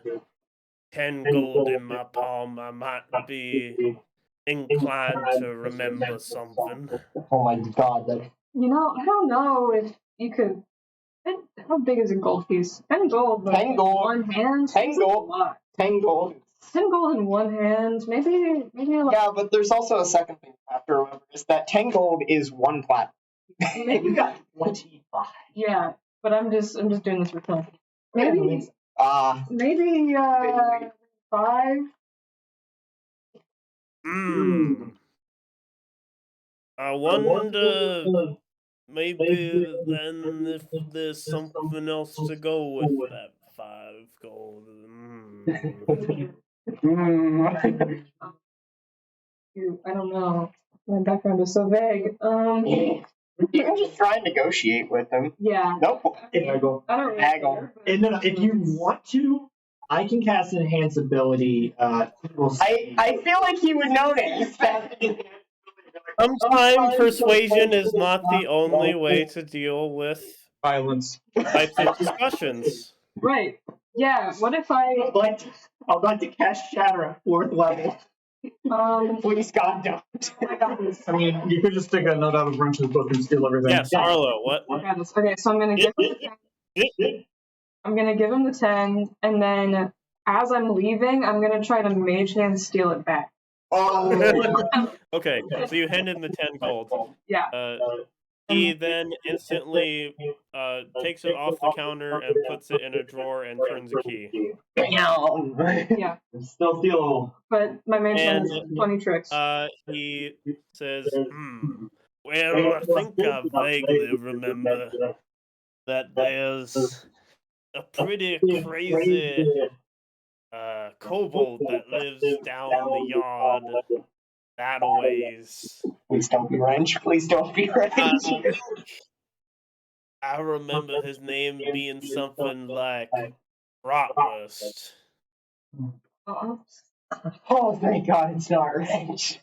10 gold in my palm, I might be inclined to remember something. Oh my god, that You know, I don't know if you could. How big is a gold piece? 10 gold. but 10 gold. One hand. 10 seems like gold. a lot. 10 gold. 10 gold in one hand. Maybe like Yeah, but there's also a second thing you have to remember is that 10 gold is 1 platinum. maybe You got 25. yeah. But I'm just doing this for fun. Maybe 5. I wonder maybe then if there's something else to go with that 5 gold. I don't know. My background is so vague. You can just try and negotiate with them. Yeah. Nope. I don't really Haggle. care, but- No, if you want to, I can cast an enhance ability. I feel like he would notice that. Sometimes persuasion is not the only way to deal with Violence. types of discussions. Right. Yeah. What if I I'd like to cast Shatter at 4th level. Please God don't. I got this. I mean, you could just take a note out of Wrench's book and steal everything. Yes, Arlo, what? I got this. Okay, so I'm gonna give him the 10. I'm gonna give him the 10, and then as I'm leaving, I'm gonna try to mage hand steal it back. Oh. Okay, so you hand him the 10 gold. Yeah. He then instantly takes it off the counter and puts it in a drawer and turns a key. Yeah. Still feel. But my mage hand is And, 20 tricks. He says, well, I think I vaguely remember that there's a pretty crazy kobold that lives down the yard that ways. Please don't be Wrench. Please don't be Wrench. I remember his name being something like Bratwurst. Oh, thank God it's not Wrench.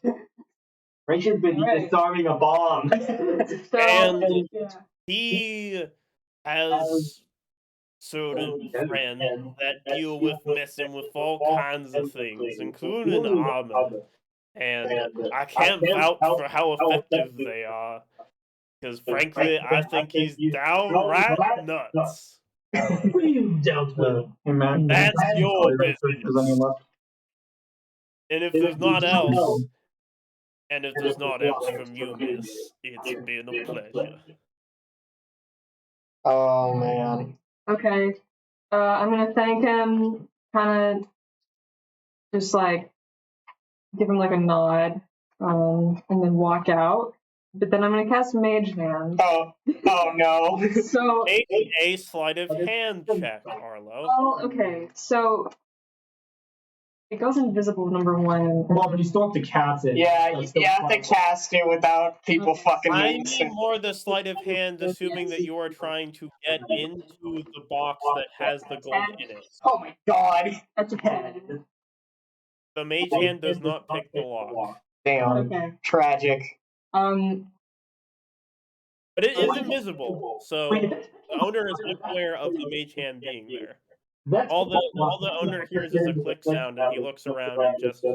Wrench has been Right. disarming a bomb. So, And yeah. he has certain friends that deal with messing with all kinds of things, including armor. And I can't vouch for how effective they are, because frankly, I think he's downright nuts. What are you down to? Hey, Matt. That's your Is any business. left? And if there's not else, from you, miss, it's been a pleasure. Oh, man. Okay. I'm gonna thank him, kind of just like give him like a nod, and then walk out. But then I'm gonna cast Mage Hand. Oh no. So, Make a sleight of hand check, Arlo. well, okay. So It goes invisible, number one. Well, but you still have to cast it. Yeah, That's you still have to possible. cast it without people fucking I noticing. need more the sleight of hand, assuming that you are trying to get into the box that has the gold in it. Oh my god. That's a 10. The mage hand does not pick the lock, Damn. Okay. Tragic. but it is invisible, so Wait, the owner is unaware of the mage hand being there. that's All the owner hears is a click sound, and he looks around and just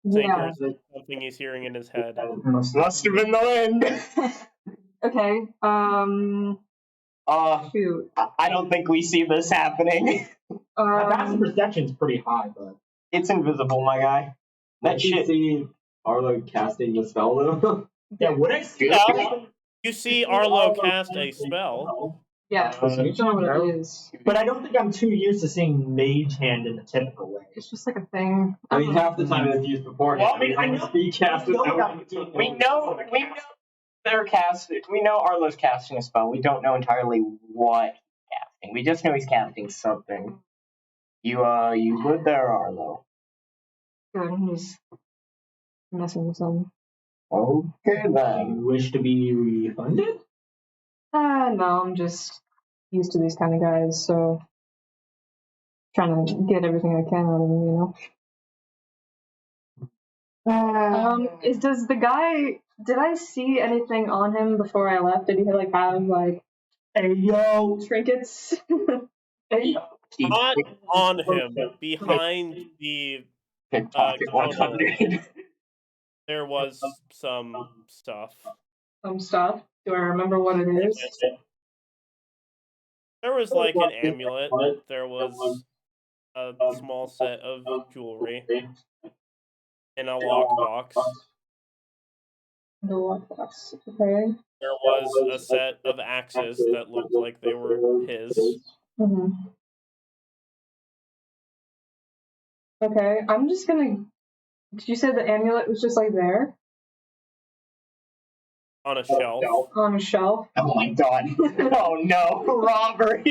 Yeah. thinks something he's hearing in his head. Must have been the wind. Okay. Shoot. I don't think we see this happening. My passive perception's pretty high, but It's invisible, my guy. That shit. See Arlo casting the spell though. yeah, would I see Yeah. You see Arlo cast a spell. Yeah. I don't know what it is. But I don't think I'm too used to seeing mage hand in a typical way. It's just like a thing. I mean, half the time it's used beforehand. Well, I mean, I know- speed cast it. We know they're casting. We know Arlo's casting a spell. We don't know entirely what he's casting. We just know he's casting something. You good there, Arlo? Good. I'm just messing with something. Okay then. You wish to be refunded? No, I'm just used to these kind of guys, so trying to get everything I can out of them, you know. Does the guy? Did I see anything on him before I left? Did he like have like Hey yo! trinkets? Hey yo! Not on him, behind the Pickpocket 100. there was some stuff. Some stuff. Do I remember what it is? There was like an amulet. There was a small set of jewelry in a lockbox. The lockbox. Okay. There was a set of axes that looked like they were his. Mm-hmm. Okay, I'm just gonna. Did you say the amulet was just like there On a shelf. on a shelf? Oh my god. Oh no. Robbery.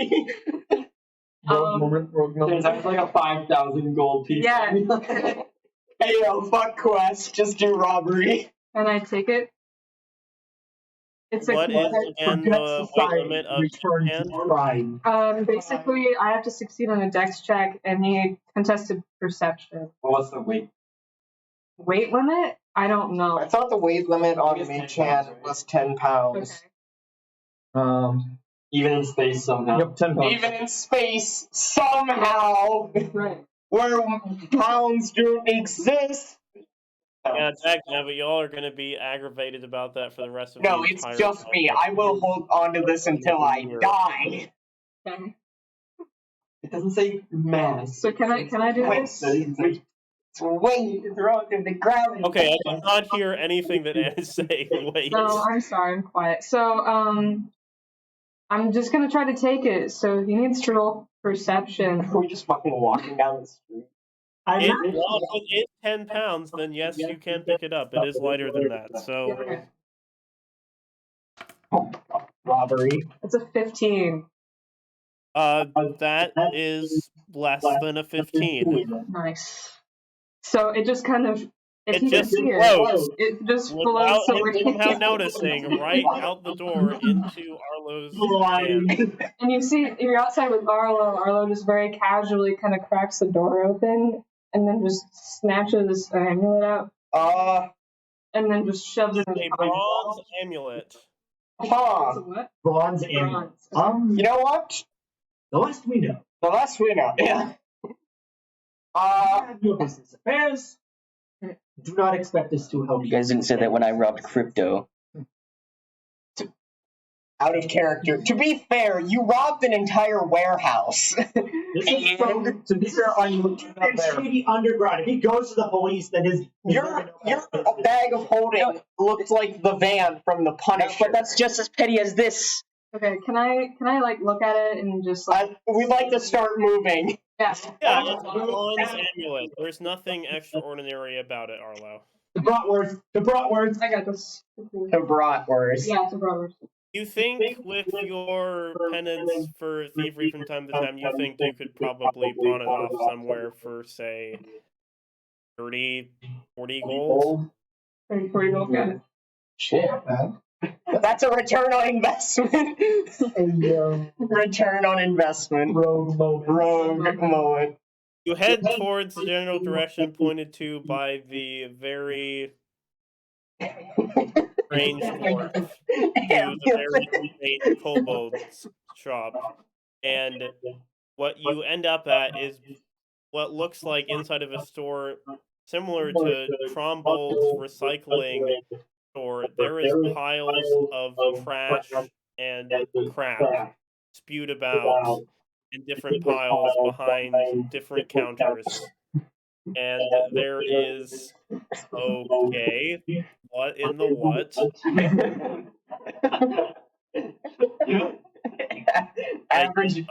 There's actually like a 5,000 gold piece. Yeah. Hey yo, fuck quest. Just do robbery. Can I take it? It's a What is again the weight limit of Return hand? to prime. basically I have to succeed on a dex check and need contested perception. What's the weight? Weight limit? I don't I know. thought the weight limit on mage hand was 10 pounds. Okay. Even in space somehow. Yep, 10 pounds. Even in space, somehow, Right. where pounds don't exist. Yeah, but y'all are gonna be aggravated about that for the rest of No, the it's entire just me. podcast. I will hold on to this until I die. Okay. It doesn't say mass. So can I do Wait, this? It's way to throw it to the ground. Okay, I did not hear anything that Anne is saying. Wait. No, I'm sorry, I'm quiet. So I'm just gonna try to take it. So he needs to roll perception. We're just fucking walking down the street. I'm If not it is 10 pounds, then yes, you can pick it up. It is lighter than that. So Okay. Robbery. It's a 15. that is less than a 15. Nice. So it just kind of It you just can see floats. It just Without floats him away. somehow noticing, right out the door into Arlo's hand. And you see, you're outside with Arlo. Arlo just very casually kind of cracks the door open and then just snatches an amulet out and then just shoves it in A the pocket. bronze amulet. Huh. It's a what? bronze amulet. Bronze. You know what? The less we know. The less we know. Yeah. Your business affairs. Do not expect us to help You guys didn't say that when I robbed crypto. Out of character. To be fair, you robbed an entire warehouse. This is from, to be fair, on shady underground. If he goes to the police, then his Your bag of holding looks like the van from the Punisher. But that's just as petty as this. Okay, can I like look at it and just like We'd like to start moving. yeah. Yeah, it's a bronze amulet. There's nothing extraordinary about it, Arlo. the bratwurst. I got this. The bratwurst. Yeah, it's a bratwurst. You think with your penance for thievery from time to time, you think you could probably pawn it off somewhere for, say, 30, 40 gold? 30, 40 gold, got it. Shit, man. That's a return on investment. Return on investment. Rogue moment. Rogue moment. You head towards the general direction pointed to by the very strange dwarf to the very strange kobold's shop. And what you end up at is what looks like inside of a store similar to Trombold's recycling store. There is piles of trash and crap spewed about in different piles behind different counters. And there is, okay, what in the what? Average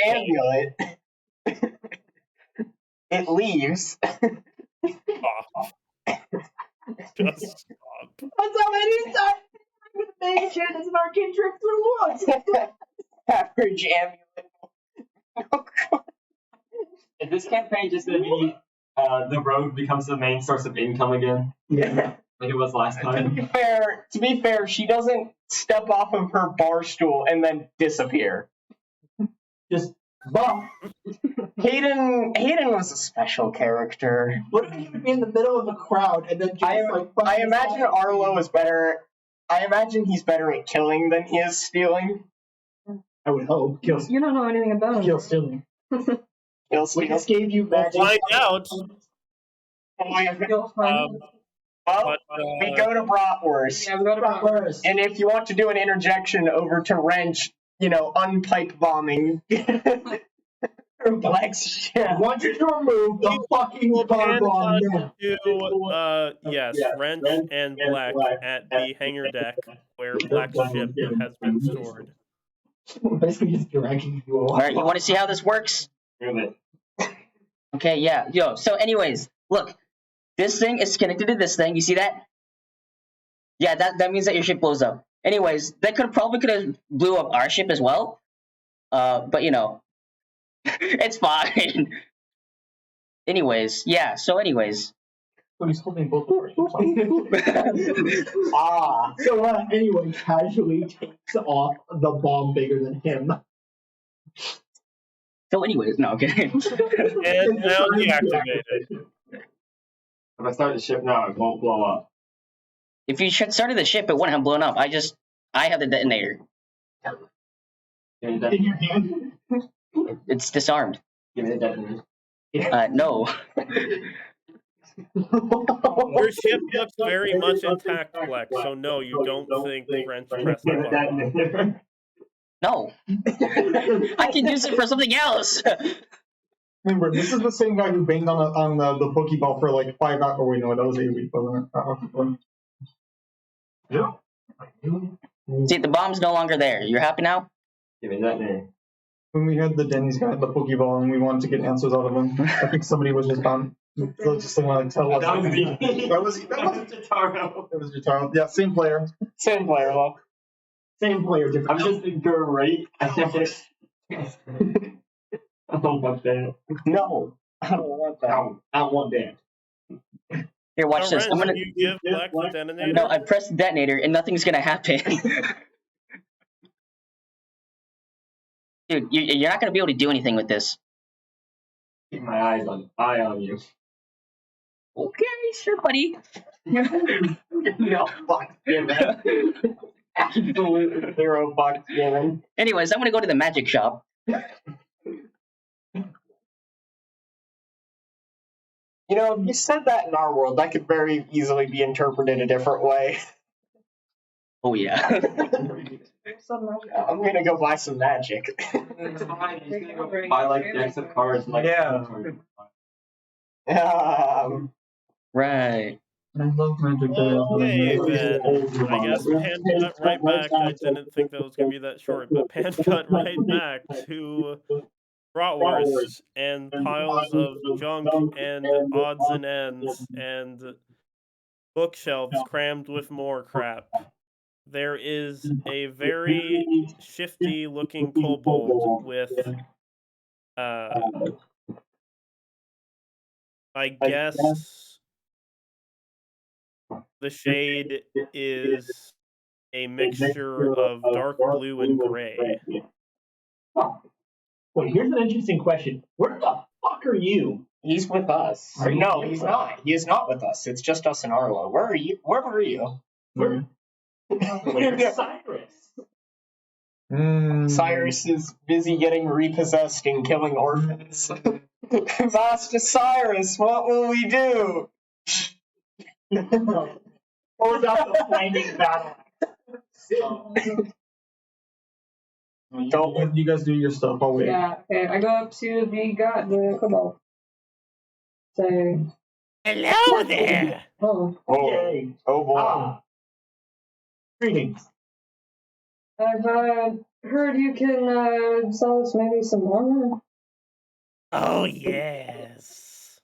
amulet. It leaves. Stop. Just stop. That's how many times with making sure this market trip through once. Average amulet. Is this campaign just gonna be the rogue becomes the main source of income again? Yeah. Like it was last time? To be fair, she doesn't step off of her bar stool and then disappear. Just bump. Hayden was a special character. What if he would be in the middle of a crowd and then just I imagine Arlo is better. I imagine he's better at killing than he is stealing. I would hope. Kill, You don't know anything about him. kill stealing. He'll We steal. just gave you We'll magic. find out. You'll find him. Well, But, we go to Bratwurst. Yeah, we go to First. And if you want to do an interjection over to Wrench, unpipe bombing Black's ship. I want you to remove the fucking car bomb now. Yes, Wrench and Black at the hangar deck where Black's ship has been stored. Basically just dragging you All right, you want to see how this works? Okay, yeah. Yo, so anyways, look. This thing is connected to this thing. You see that? Yeah, that means that your ship blows up. Anyways, that could have blew up our ship as well. But it's fine. Anyways, yeah. So anyways. So he's holding both of our ships. So anyway, casually takes off the bomb bigger than him. So anyways, no, okay. And now deactivated. If I start the ship now, it won't blow up. If you started the ship, it wouldn't have blown up. I have the detonator. Give me the In your hand. It's disarmed. Give me the detonator. No. Your ship looks very much intact, Black, so no, you don't think Wrench pressed the Give me the button. detonator. No. I can use it for something else. Remember, this is the same guy who banged on the Pokeball for like 5 hours. Oh wait, no, that was 8 weeks, wasn't it? Yeah. See, the bomb's no longer there. You're happy now? Give me the detonator. When we had the Denny's guy at the Pokeball and we wanted to get answers out of him, I think somebody was just on. Just want to tell us. That was me. That was Jotaro. It was Jotaro. Yeah, same player. Same player, though. Same player, different. I'm just great. I don't want that. No, I don't want that. I want that. Here, watch Now, this. Wrench, I'm gonna. you give Black the detonator? No, I press the detonator and nothing's gonna happen. Dude, you're not gonna be able to do anything with this. Keep my eye on you. Okay, sure, buddy. No, fuck given. Absolute 0 bucks given. Anyways, I'm gonna go to the magic shop. If you said that in our world, that could very easily be interpreted a different way. Oh yeah. I'm gonna go buy some magic. It's fine. You're just gonna go buy like decks of cards. Like, Yeah. Right. I love Magic. Okay, then. I guess Pan cut right back. I didn't think that was going to be that short, but Pan cut right back to bratwurst and piles of junk and odds and ends and bookshelves crammed with more crap. there is a very shifty-looking kobold with, I guess the shade is a mixture of dark blue and gray. Huh. Wait, here's an interesting question. Where the fuck are you? He's with us. Are you No, with he's us? not. He is not with us. It's just us and Arlo. Where are you? Where were you? Where's Cyrus? Cyrus is busy getting repossessed and killing orphans. Master Cyrus, what will we do? Pulls out the flaming battle Don't You guys do your stuff. I'll wait. Yeah, okay. I go up to the kobold. Say, Hello there! oh, Okay. Oh boy. Ah. Greetings. I've heard you can sell us maybe some armor. Oh, yes.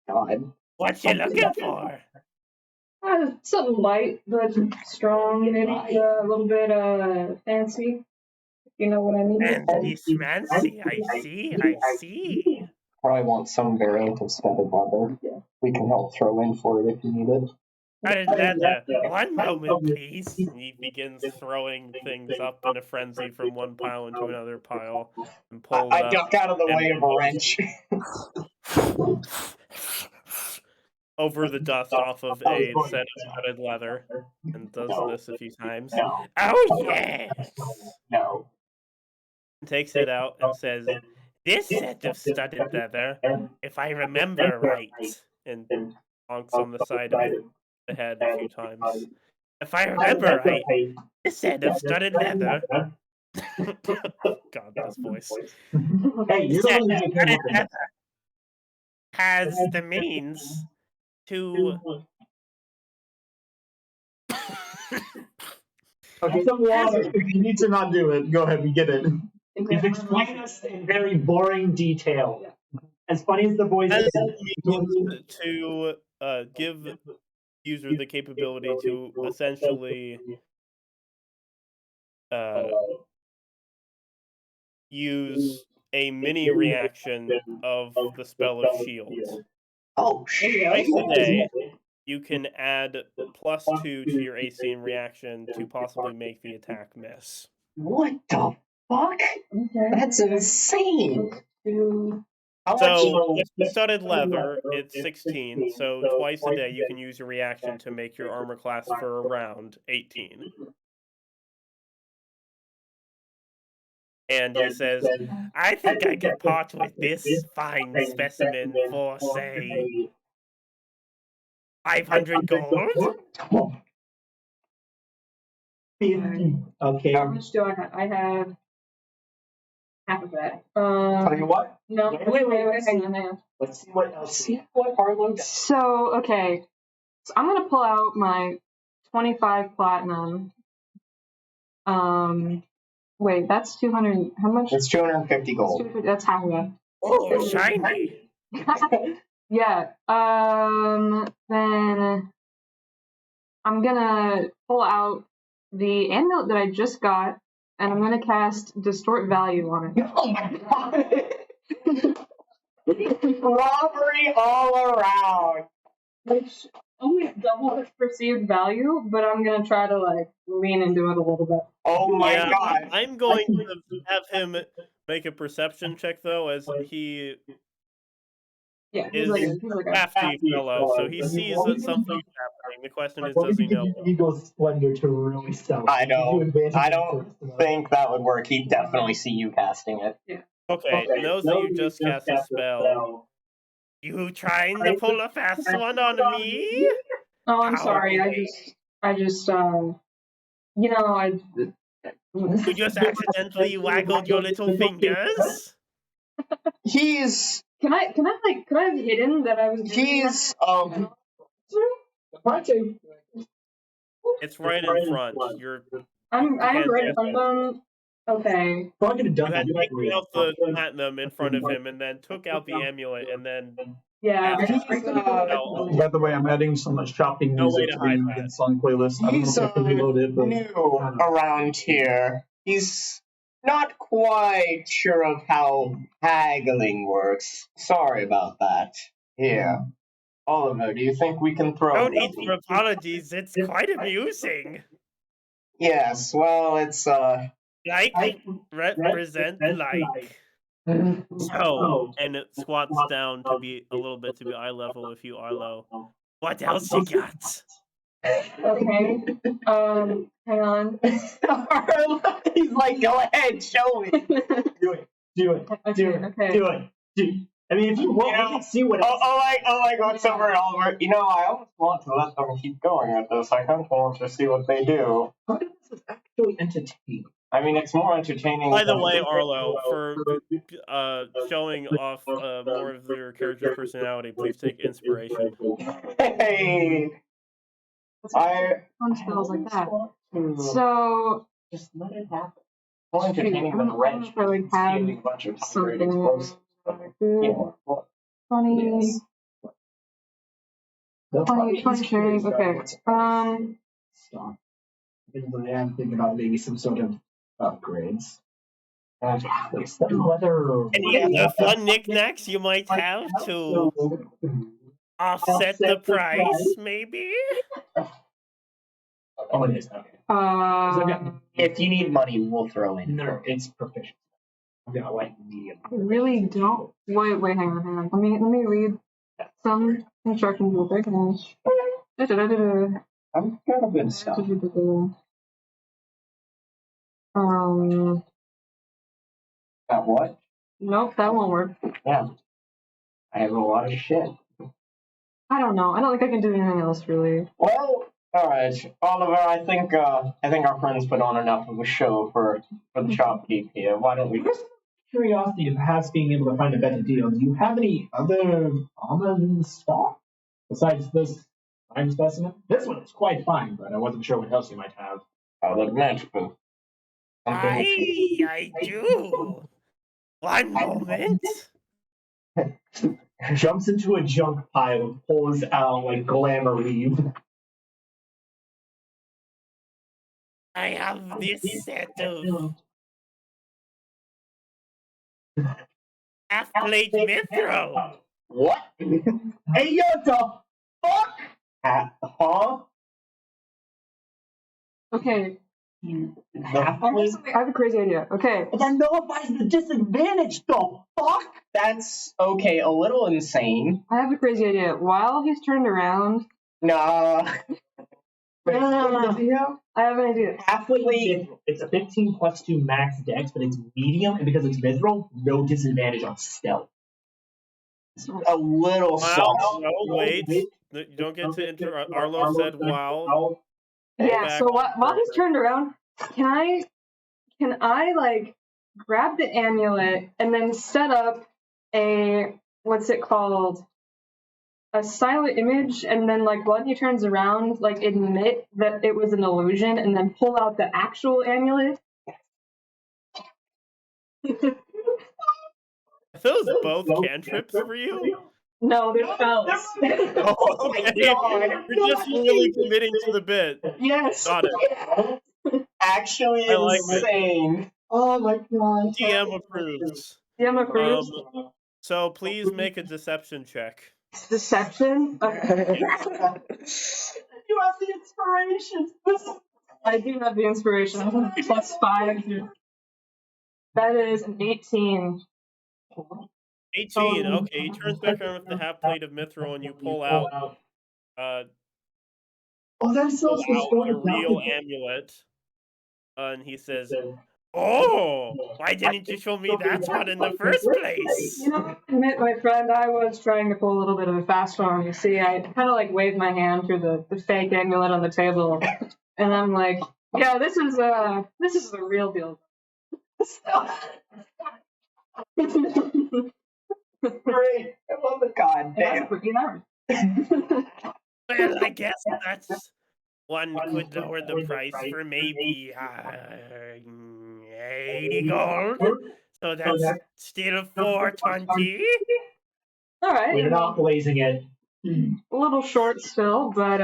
God. What you looking for? Something light but strong, maybe a little bit fancy. You know what I mean? Fancy schmancy, I see. Probably want some variant of studded leather. Yeah. We can help throw in for it if you need it. Leather, one moment, please. He begins throwing things up in a frenzy from one pile into another pile and pulls I up duck out of the way of a wrench. over the dust off of a set of studded leather and does this a few times. No. Oh, yes! No. Takes it out and says, "This set of studded leather, if I remember right," and honks on the side of the head a few times. If I remember right, this set of studded leather. God, this voice. Hey, you're Set the one of who studded leather has the means to. Okay, you need to not do it. Go ahead, we get it. He's explaining us in very boring detail. As funny as the voice Has is, the means to give user the capability to essentially use a mini reaction of the spell of shield. Oh, shit. Twice a day, you can add +2 to your AC and reaction to possibly make the attack miss. What the fuck? Okay. That's insane. How So, much? with studded leather, it's 16, so twice a day you can use your reaction to make your armor class for a round 18. And he says, I think I could part with this fine specimen for, say, 500 gold? okay. How much do I have? I have half of that. Tell you what. No, wait, hang on. Let's see what else. See what Arlo does. So, okay. So I'm gonna pull out my 25 platinum. Wait, that's 200. How much? It's 250 gold. 250, that's half of that. Oh, shiny. Yeah. Then I'm gonna pull out the amulet that I just got, and I'm gonna cast Distort Value on it. Oh my god! Robbery all around. Which only double its perceived value, but I'm gonna try to like lean into it a little bit. Oh my Yeah, god. I'm going to have him make a perception check, though, as he Yeah, is he's like a crafty fellow, so he sees that something's happening. The question is, does he know? Ego Splendor to really sell it. I know. Give you advantage I on don't the first one. think that would work. He'd definitely see you casting it. Okay, knows that you just cast a spell. You trying to pull a fast one on me? Oh, I'm sorry. I just you know, You just accidentally waggled your little fingers? He's Can I have hidden that I was doing he's It's right in front. You're I'm right in front of them. Okay. Probably gonna You dump had it. taken out the platinum in front of him and then took out the amulet and then Yeah. No. By the way, I'm adding some shopping No way music to to hide the that. song playlist. I don't know He's if I can reload it, but new around here. He's not quite sure of how haggling works. Sorry about that. Here. Oliver, do you think we can throw No him? need for apologies. It's quite amusing. Yes, well, it's Like represent like. So, and it squats down to be a little bit to be eye level if you are low. What else you got? Okay. Hang on. he's like, go ahead, show me. Do it. Okay. Do it. I mean, if you want, we can see what. Oh my God, Silver and Oliver. You know, I almost want to let them keep going with this. I kind of want to see what they do. This is actually entertaining. I mean, it's more entertaining. By the way, Arlo, for showing off more of your character personality, please take inspiration. Hey, Fun spells like that. So just let it happen. More entertaining I than don't wrench. really have Stealing a bunch of something explosives. good. 20, 20 training. Okay. Stop. I am thinking about maybe some sort of upgrades. Whether Any other fun knickknacks you might have to offset the price, maybe? Oh, it is. Okay. If you need money, we'll throw in. No, it's proficient. I'm gonna like medium. I really don't. Wait, hang on. Let me read some instructions real quick. I'm kind of good stuff. That what? Nope, that won't work. Yeah. I have a lot of shit. I don't know. I don't think I can do anything else really. Well, all right, Oliver. I think our friends put on enough of a show for the shopkeep here. Why don't we? Just curiosity of perhaps being able to find a better deal. Do you have any other armor in stock besides this fine specimen? This one is quite fine, but I wasn't sure what else you might have. I'll admit, but I do. One moment. Jumps into a junk pile and pulls out like glamour Eve. I have this set of half-plate mithril. what? Hey, yo, the fuck? Huh? Okay. The I have a crazy idea. Okay. That nullifies the disadvantage, the fuck? That's okay. A little insane. I have a crazy idea. While he's turned around, Nah. I have an idea. Halfway mithril. It's a 15 plus 2 max dex, but it's medium, and because it's mithril, no disadvantage on stealth. A little Wow, soft. no, wait. You don't get to interrupt. Arlo said, wow. Yeah, Back. so while he's turned around, can I like grab the amulet and then set up a what's it called? A silent image, and then like when he turns around, like admit that it was an illusion and then pull out the actual amulet? Are those both cantrips for you? No, they're spells. Oh, okay. You're just really committing to the bit. Yes. Got it. Actually I like it. insane. Oh my god. DM approves. DM approves. So please make a deception check. Deception? Okay. You have the inspiration. I do have the inspiration. Plus 5. That is an 18. 18. Okay, he turns back around with the half plate of mithril, and you pull out Oh, that's so a real amulet. And he says, "Oh, why didn't you show me that one in the first place?" You know, I admit, my friend, I was trying to pull a little bit of a fast one. You see, I kind of like waved my hand through the fake amulet on the table, and I'm like, "Yeah, this is the real deal." Great. I love the goddamn. Well, I guess that's one could lower the price for maybe 80 gold. So that's still 420. All right. We're not blazing it. A little short still, but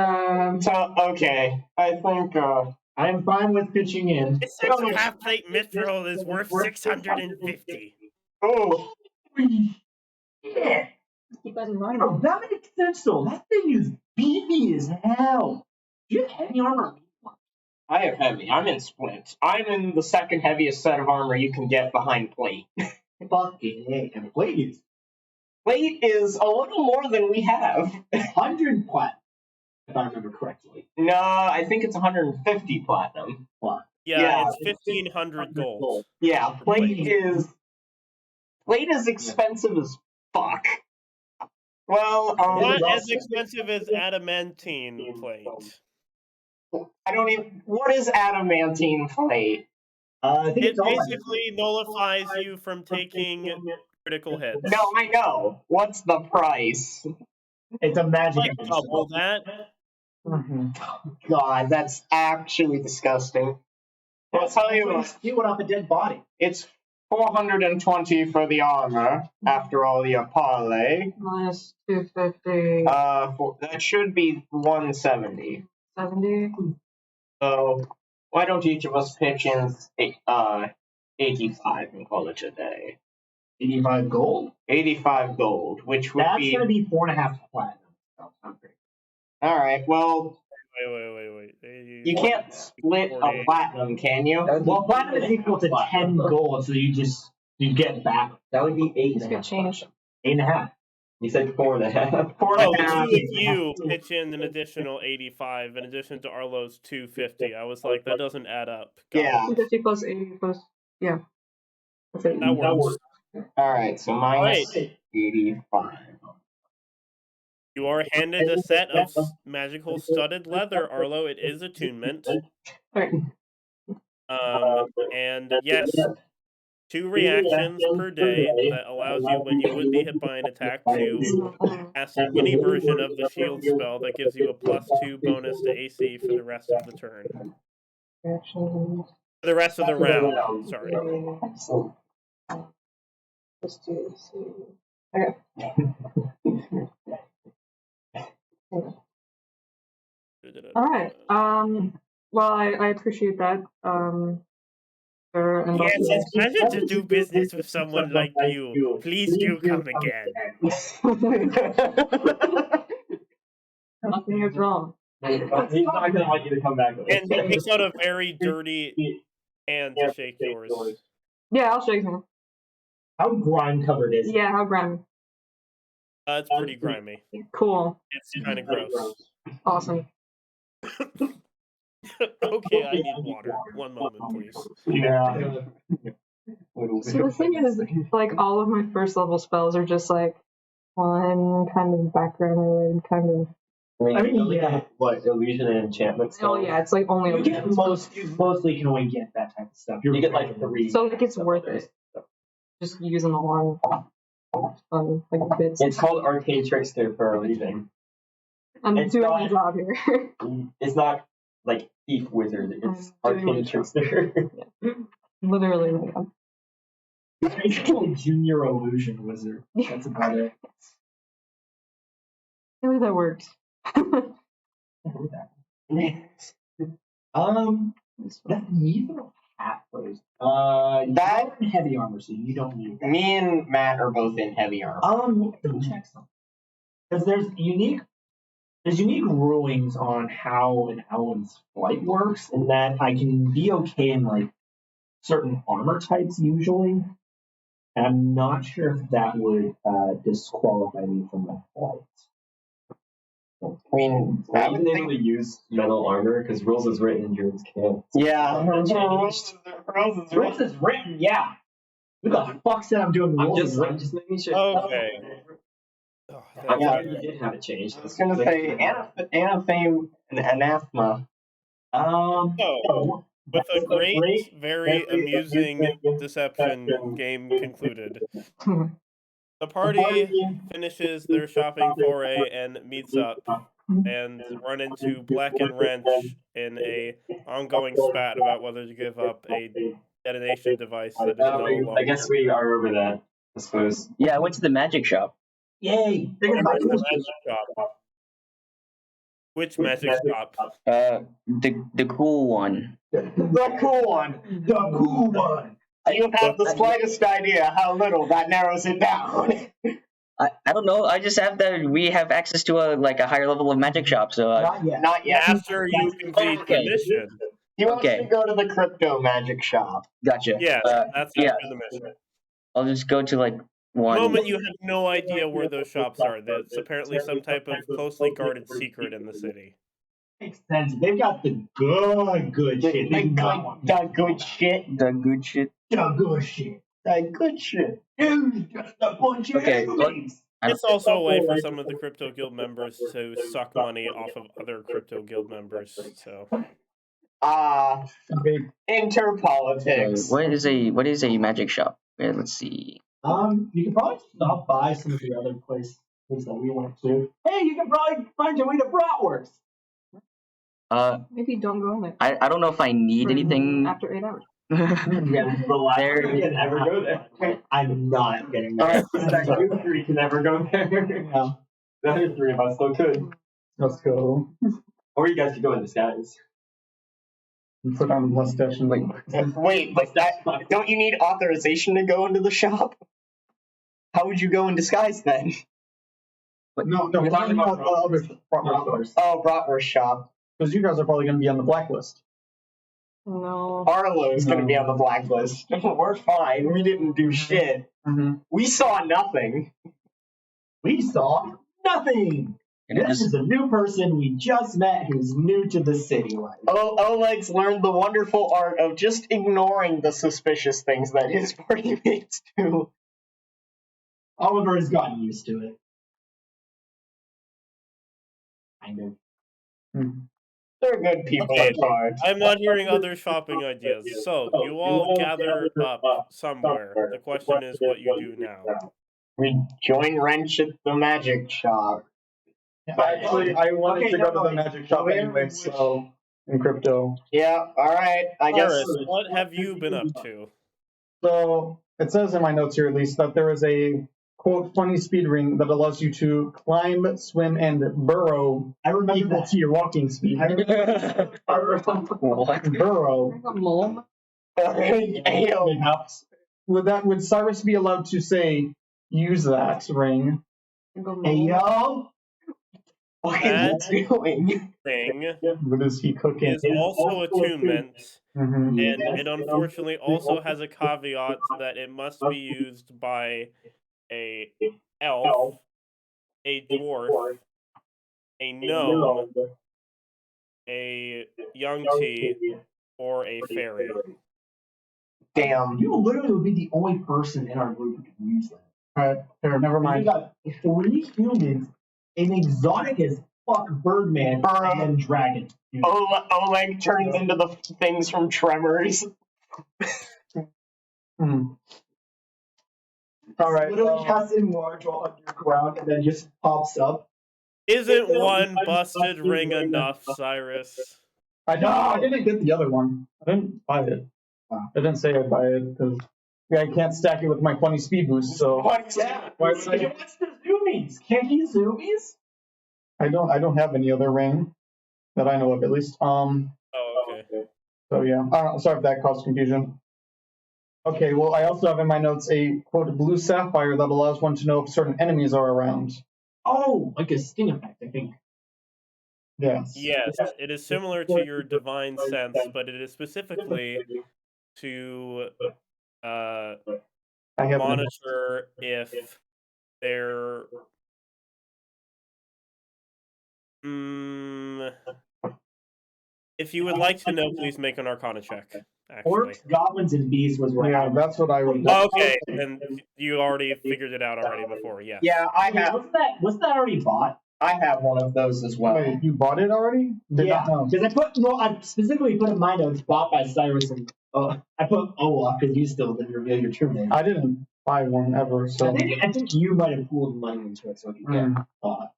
So, okay. I think, I am fine with pitching in. This six of half plate mithril is worth 650. oh, Yeah. keep that in mind. Oh, that makes sense though. That thing is beefy as hell. Do you have heavy armor? I have heavy. I'm in splint. I'm in the second heaviest set of armor you can get behind plate. Fucking A. And please. Plate is a little more than we have. 100 platinum, if I remember correctly. No, I think it's 150 platinum. Yeah, Yeah. it's 1,500 gold. Yeah, plate is expensive as fuck. Well, Not as expensive as adamantine plate. I don't even. What is adamantine plate? I think It it's all basically nullifies you from taking critical hits. No, I know. What's the price? It's a magic. Like double that. God, that's actually disgusting. I'll tell you what, Stealing off a dead body. it's 420 for the armor after all the parlay. Minus 250, That should be 170. 70. So why don't each of us pitch in 85 and call it a day? 85 gold? 85 gold, which would That's be going to be 4.5 platinum. So, not great. all right. Well, Wait. you can't split a platinum, can you? Well, platinum is equal to 10 gold, so you get back That would be This 8.5. could change. 8.5. You said 4.5. Four Oh, and a the half. two of you pitch in an additional 85 in addition to Arlo's 250. I was like, that doesn't add up. Got Yeah. it. 250 plus 80 plus, yeah. That's it. That works. All right. So minus 85. You are handed a set of magical studded leather, Arlo. It is attunement. Alright. And yes, 2 reactions per day that allows you, when you would be hit by an attack, to cast a mini version of the shield spell that gives you a +2 bonus to AC for the rest of the turn. Reactions. For the rest of the round, sorry. Let's do Okay. Alright. Well, I appreciate that. Sir, and Yes, it's pleasure to do business with someone like you. Please do come again. nothing is wrong. He's not going to want you to come back. And he takes out a very dirty hand to shake yours. Yeah, I'll shake him. How grime covered is it? Yeah, how grimy. It's pretty grimy. Cool. It's kind of gross. Awesome. Okay, I need water. One moment, please. Yeah. So the thing is, like, all of my first level spells are just like one kind of background related kind of. I mean, I mean, yeah. what, illusion and enchantment stuff? Oh yeah, it's like only. You mostly can only get that type of stuff. You get like 3. So like it's worth it. Just using the one like bits. It's called Arcane Trickster for a reason. I'm it's doing not- my job here. It's not like Thief Wizard, it's I'm doing my Arcane job. Trickster. Literally my job. It's basically Junior Illusion Wizard. That's about it. Maybe that works. That neither half those. That- you're in heavy armor, so you don't need that. Me and Matt are both in heavy armor. Let me check something. Because there's unique rulings on how an Ellen's flight works, and that I can be okay in like certain armor types usually. And I'm not sure if that would disqualify me from my flight. I mean, I wouldn't able to use metal armor because rules is written and yours can't. yeah. Rules is written, yeah. Who the fuck said I'm doing I'm rules? just making sure. Okay. Oh, I'm thank glad you. you did have it changed. I was gonna say anathema and anathema. So, with a great, very amusing deception game concluded, the party finishes their shopping foray and meets up and run into Black and Wrench in a ongoing spat about whether to give up a detonation device that is no longer. I guess we are over that, I suppose. Yeah, I went to the magic shop. Yay! They're gonna buy Where's the cool magic shop? Which magic shop? The cool one. The cool one. The cool one. You have the slightest idea how little that narrows it down. I don't know. I just have that we have access to a higher level of magic shop. So Not yet. Not yet. After you complete Okay. the mission. He wants Okay. to go to the crypto magic shop. gotcha. Yes, that's yeah. after the mission. I'll just go to The one. moment you have no idea where those shops are, that's apparently some type of closely guarded secret in the city. Makes sense. They've got the good shit. They do not want The good shit. The good shit. the good shit. The good shit. Dude, just a bunch of Okay, enemies. It's also a way for some of the crypto guild members to suck money off of other crypto guild members. So Okay. Interpolitics. What is a magic shop? Let's see. You can probably stop by some of the other places that we went to. Hey, you can probably find your way to Bratwurst. Maybe don't go in there. I don't know if I need for anything. after 8 hours. Yeah, the last There- three can never go there. I'm not getting Alright. there. You three can never go there. Yeah. The other three of us still could. Let's go. Or you guys could go in disguise. Put on the mustache and Wait, but don't you need authorization to go into the shop? How would you go in disguise then? No, we're talking about the other stores. Oh, Bratwurst shop. Because you guys are probably going to be on the blacklist. No. Arlo's gonna be on the blacklist. We're fine. We didn't do shit. Mm-hmm. We saw nothing. We saw nothing. And it This just is a new person we just met who's new to the city life. Oleg's learned the wonderful art of just ignoring the suspicious things that his party mates do. Oliver has gotten used to it. Kind of. They're good people Okay. at heart. I'm not hearing other shopping ideas. So you all gather up somewhere. The question is what you do now. We join Wrench at the magic shop. Actually, I wanted to go to the magic shop anyway, so in crypto. Yeah, alright. I guess. Iris, what have you been up to? So it says in my notes here, at least, that there is a quote funny speed ring that allows you to climb, swim, and burrow I remember equal that. to your walking speed. what? Burrow. There's a mole. Ayo. Would Cyrus be allowed to say use that ring? There's a Hey, mole. yo. What is he doing? Thing What is he cooking? is also attunement, Mhm. and it unfortunately also has a caveat that it must be used by a elf, a dwarf, a gnome, a young tea, or a fairy. Damn. You literally would be the only person in our group who can use that. Alright, there, never We mind. got 3 humans, an exotic as fuck Birdman, and then dragon. Oleg turns into the things from Tremors. Alright. Literally casts enlarge while underground and then just pops up. Isn't one busted ring enough, Cyrus? I didn't get the other one. I didn't buy it. I didn't say I'd buy it because I can't stack it with my funny speed boost. So Yeah. Why What's the zoomies? Can't he zoomies? I don't have any other ring that I know of, at least. Oh, okay. So yeah, I don't know. Sorry if that caused confusion. Okay, well, I also have in my notes a quote blue sapphire that allows one to know if certain enemies are around. Oh, like a sting effect, I think. Yes. Yes, it is similar to your divine sense, but it is specifically to I have monitor if they're if you would like to know, please make an Arcana check. Actually, Orcs, goblins, and beasts was what Yeah, happened. that's what I would. okay, and you already figured it out already before. Yes. Yeah, I Wait, have was that already bought? I have one of those as well. Wait, you bought it already? Did Yeah, not know. because I specifically put in my notes bought by Cyrus and I put Olaf because you still didn't reveal your true name. I didn't buy one ever, so. I think you might have pooled money into it so you get bought.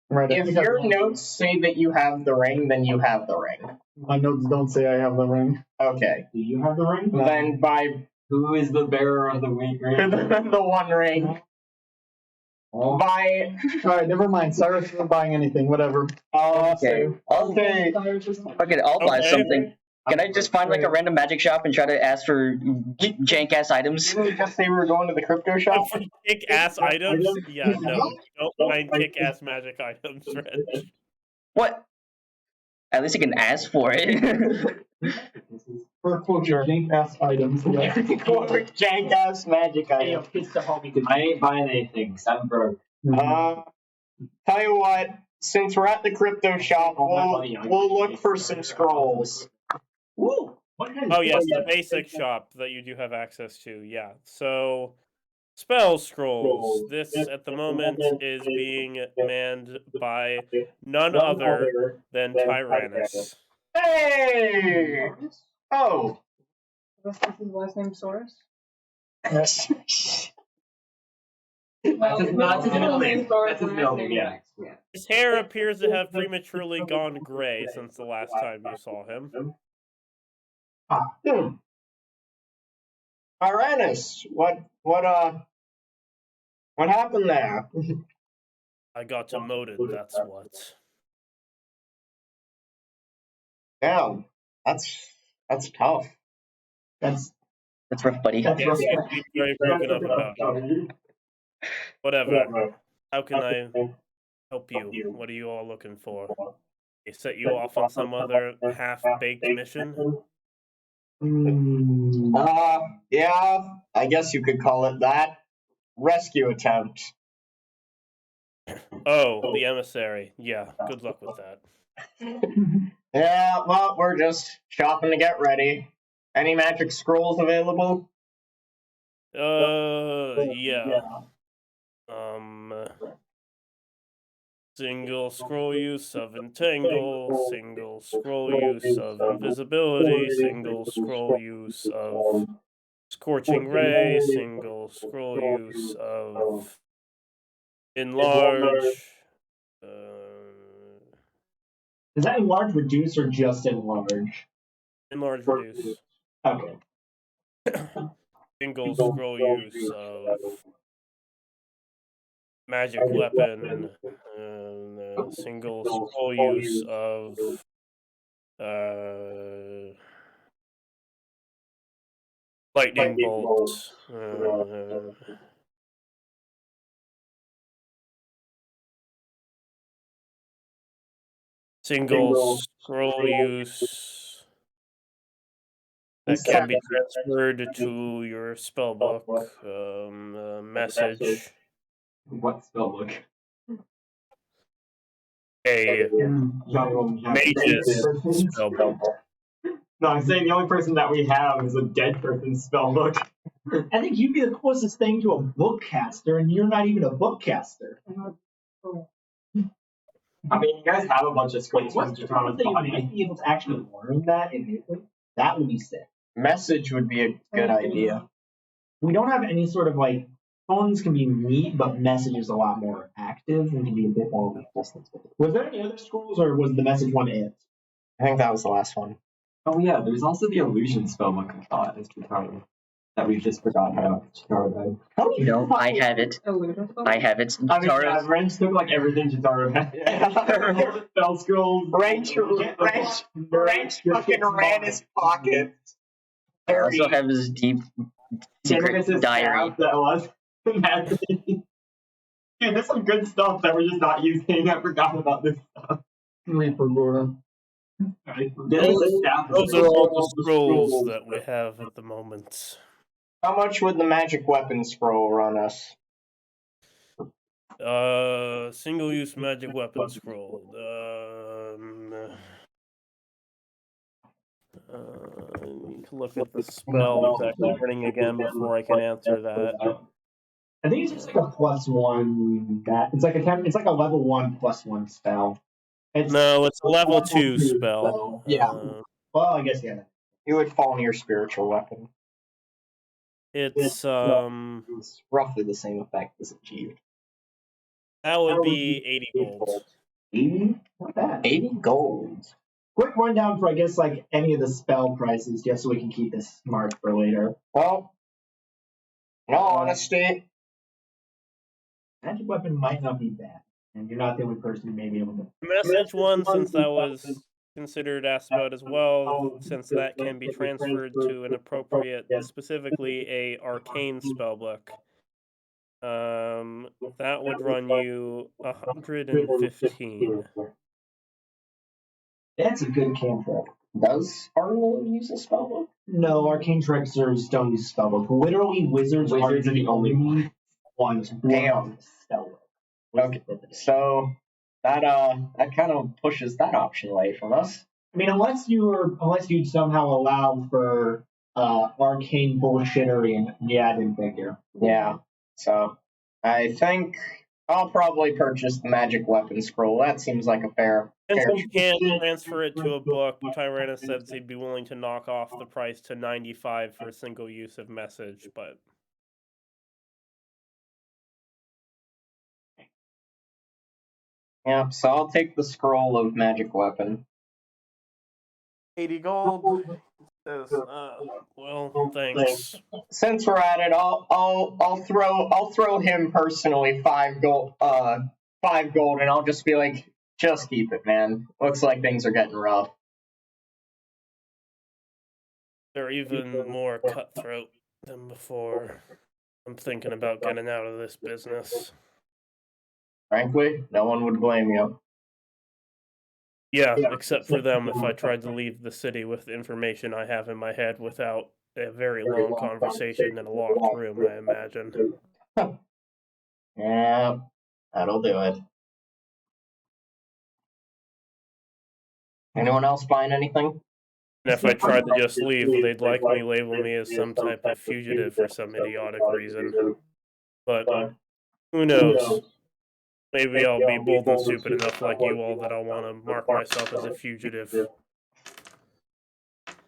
Right. I If think I your bought it. notes say that you have the ring, then you have the ring. My notes don't say I have the ring. Okay. Do you have the ring? Then by Who is the bearer of the weak ring? the one ring. Buy. Alright, never mind. Cyrus isn't buying anything. Whatever. Okay. Okay. Okay, I'll buy Okay. something. Can I just find like a random magic shop and try to ask for jank ass items? Didn't we just say we were going to the crypto shop? For kick-ass items? Yeah, no. Don't find kick-ass magic items, Reg. What? At least you can ask for it. For quote, jank-ass items. Yeah. Jank ass magic Hey, item. kids to help me because I ain't buying anything. 'Cause I'm broke. Tell you what, since we're at the crypto shop, we'll look for some scrolls. Woo! What kind of Oh, yes, the basic shop that you do have access to, yeah. So, spell scrolls. This, at the moment, is being manned by none other than Tyrannus. Hey! Oh! What's his last name? Soros? That's Well, his middle name. Soros, That's his and middle last name, yeah. Yeah. His hair appears to have prematurely gone gray since the last time you saw him. Tyrannus, what happened there? I got demoted, that's what. Damn, that's tough. That's rough, buddy. that's Yes, rough. you seem very broken up about it. Whatever. How can I help you? What are you all looking for? They set you off on some other half-baked mission? Yeah, I guess you could call it that. Rescue attempt. Oh, the emissary. Yeah, good luck with that. Yeah, well, we're just shopping to get ready. Any magic scrolls available? Yeah. Single scroll use of entangle, single scroll use of invisibility, single scroll use of scorching ray, single scroll use of enlarge. Is that enlarge, reduce, or just enlarge? Enlarge reduce. Okay. Single scroll use of magic weapon, single scroll use of lightning bolt. Single scroll use that can be transferred to your spellbook. Message. What spell book? A mage's spellbook. No, I'm saying the only person that we have is a dead person's spell book. I think you'd be the closest thing to a bookcaster, and you're not even a bookcaster. I mean, you guys have a bunch of scrolls from What's the Chitara's thing? You body. might be able to actually learn that immediately. That would be sick. Message would be a good idea. We don't have any sort of like phones can be neat, but message is a lot more active and can be a bit more resistant. Was there any other scrolls, or was the message one it? I think that was the last one. Oh yeah, there's also the illusion spell book I thought is Chitara that we've just forgotten about. Chitara died. No, I have it. Illusion spell? I have it. I mean, Tara's- yeah, Wrench took like everything Chitara had. Spell scrolls. Wrench fucking ran his pocket. I also have his deep secret diary. That was. Dude, there's some good stuff that we're just not using. I forgot about this stuff. Reaper Gora. Those are all the scrolls that we have at the moment. How much would the magic weapon scroll run us? Single-use magic weapon scroll. I need to look at the spell exactly running again before I can answer that. I think it's just like a +1. It's like a level 1 +1 spell. It's, No, it's a level 2 spell. Yeah. Well, I guess yeah. It would fall in your spiritual weapon. It's It's roughly the same effect as achieved. that would be 80 gold. 80? Not bad. 80 gold. Quick rundown for I guess like any of the spell prices, just so we can keep this marked for later. Well, in all honesty, Magic weapon might not be bad, and you're not the only person who may be able to. Message one, since that was considered asked about as well, since that can be transferred to an appropriate, specifically a arcane spellbook. That would run you 115. That's a good cantrip. Does Arnold use a spellbook? No, arcane tricksters don't use spellbook. Literally, wizards are the only ones who Damn. use spellbook. Okay, so that kind of pushes that option away from us. I mean, unless you'd somehow allow for arcane bullshittery, and yeah, I didn't think here. Yeah. So I think I'll probably purchase the magic weapon scroll. That seems like a fair. Since we can't transfer it to a book, Tyrannus said they'd be willing to knock off the price to 95 for a single use of message, but Yeah, so I'll take the scroll of magic weapon. 80 gold. Says, well, thanks. Since we're at it, I'll throw him personally 5 gold, and I'll just be like, just keep it, man. Looks like things are getting rough. They're even more cutthroat than before. I'm thinking about getting out of this business. Frankly, no one would blame you. Yeah, except for them if I tried to leave the city with information I have in my head without a very long conversation in a locked room, I imagine. Yeah, that'll do it. Anyone else buying anything? And if I tried to just leave, they'd likely label me as some type of fugitive for some idiotic reason. But who knows? Maybe I'll be bold and stupid enough like you all that I'll want to mark myself as a fugitive.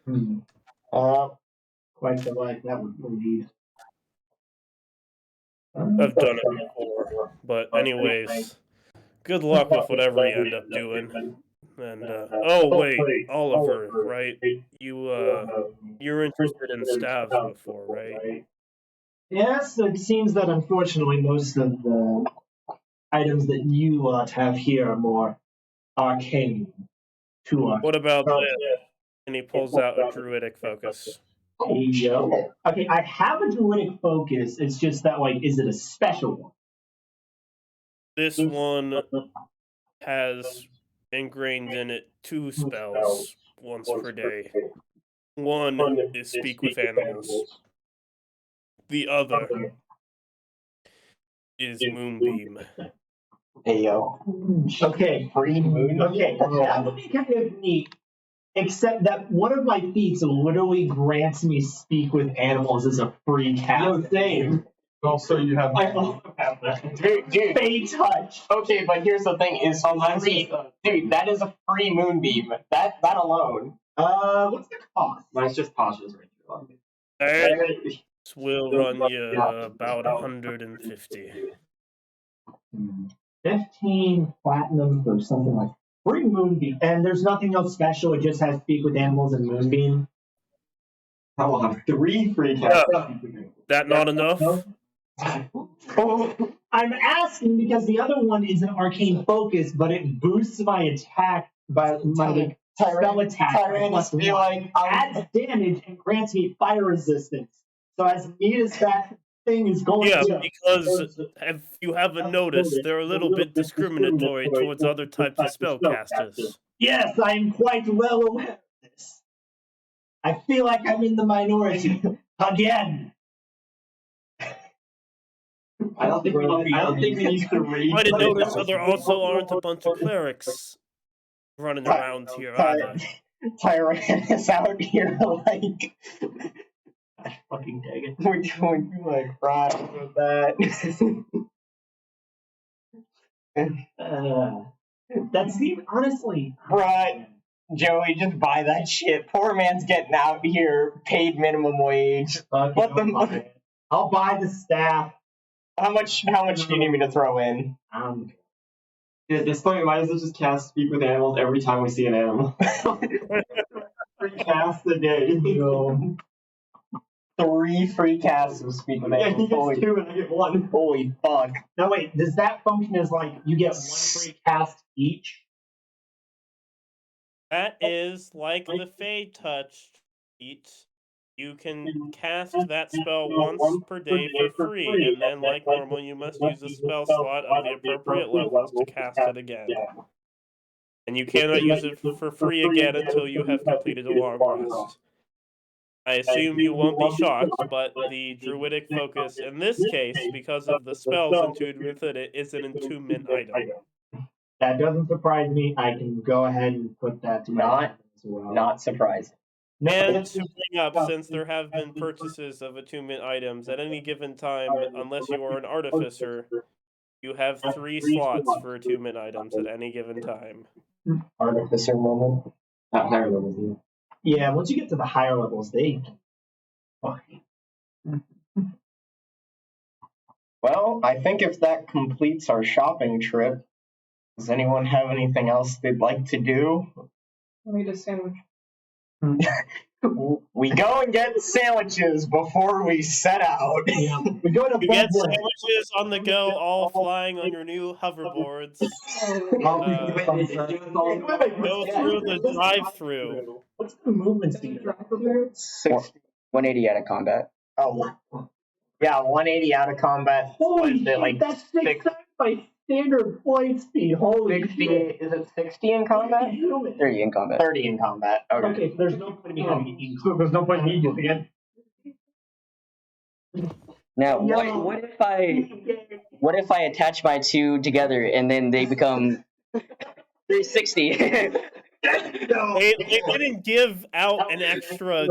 Quite the like that would indeed. I've done it before. But anyways, good luck with whatever you end up doing. And oh wait, Oliver, right? You're interested in staves before, right? Yes, it seems that unfortunately most of the items that you have here are more arcane to us. What about this? And he pulls out a druidic focus. There you go. Okay, I have a druidic focus. It's just that, like, is it a special one? This one has ingrained in it 2 spells once per day. One is speak with animals. The other is moonbeam. Hey yo. Okay. Free moon. Okay, that would be kind of neat. Except that one of my feats literally grants me speak with animals as a free cast. No, same. Also, you have. I also have that. Dude. Fey touch. Okay, but here's the thing: is dude, that is a free moonbeam. That alone. What's the cost? Mine's just postures right through. This will run you about 150. 15 platinum for something like free moonbeam, and there's nothing else special. It just has speak with animals and moonbeam. I will have 3 free casts. That not enough? I'm asking because the other one is an arcane focus, but it boosts my attack by my spell attack. Tyrannus be like, adds damage and grants me fire resistance. So as neat as that thing is going Yeah, to... because if you haven't noticed, they're a little bit discriminatory towards other types of spellcasters. Yes, I am quite well aware of this. I feel like I'm in the minority again. I don't think we need to read. I didn't notice there also aren't a bunch of clerics running around here either. Tyrannus out here like I fucking dig it. we're doing like right with that. That seemed honestly. Right. Joey, just buy that shit. Poor man's getting out here, paid minimum wage. Okay, What the? I'll buy the staff. How much do you need me to throw in? At this point, we might as well just cast speak with animals every time we see an animal. 3 casts a day. 3 free casts of Speak of Yeah, Animals. he gets 2 and I get 1. Holy fuck. No, wait. Does that function as like you get 1 free cast each? That is like the Fade Touch feat. You can cast that spell once per day for free, and then, like normal, you must use the spell slot of the appropriate levels to cast it again. And you cannot use it for free again until you have completed a long rest. I assume you won't be shocked, but the druidic focus in this case, because of the spells entombed within it, is an entombment item. That doesn't surprise me. I can go ahead and put that to my Not- weapon as well. Not surprising. And to bring up, since there have been purchases of attunement items at any given time, unless you are an artificer, you have 3 slots for attunement items at any given time. Artificer moment. Not higher levels. Yeah, once you get to the higher levels, they. Well, I think if that completes our shopping trip, does anyone have anything else they'd like to do? I need a sandwich. We go and get sandwiches before we set out. Yeah, we go to You get Bumbling. sandwiches on the go, all flying on your new hoverboards. Go through the drive-through. What's the movement speed? 180 out of combat. Oh, yeah, 180 out of combat. Holy What is it, shit, that's 6 times my standard flight speed. Holy 60, shit. is it 60 in combat? 30 in combat. 30 in combat. Okay. Okay, so there's no point in me having it in. So there's no point in me using it. Now, what if I attach my 2 together and then they become 360? They didn't give out an extra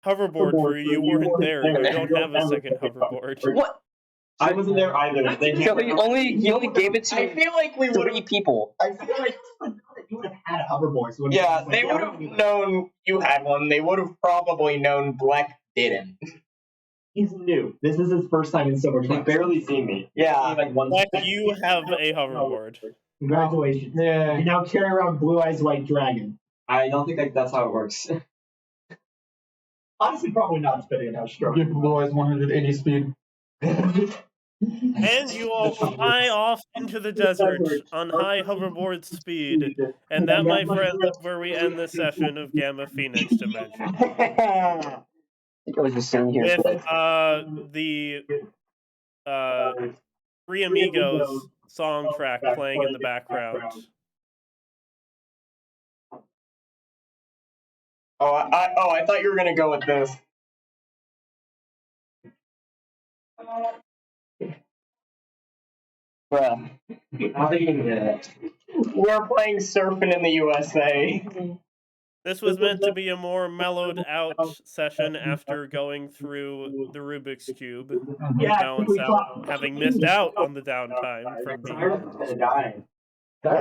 hoverboard for you. You weren't there. You don't have a second hoverboard. What? I wasn't there either. They So he only gave it to I feel like we would 3 have. people. I feel like. You would have had a hoverboard. So Yeah, they would have known you had one. They would have probably known Black didn't. He's new. This is his first time in Silver They Truck. barely see me. Yeah. Like one. Like, you have a hoverboard. Congratulations. Yeah. You now carry around Blue Eyes White Dragon. I don't think that's how it works. Honestly, probably not, depending on how strong. Give Blue Eyes 180 speed. And you all fly off into the desert on high hoverboard speed. And that, my friends, is where we end this session of Gamma Phoenix Dimension. I think I was just sitting here. With the Three Amigos song track playing in the background. I thought you were gonna go with this. Bruh. We're playing Surfing in the USA. This was meant to be a more mellowed out session after going through the Rubik's Cube. Yeah, Balance out, having missed out on the downtime from being gonna die.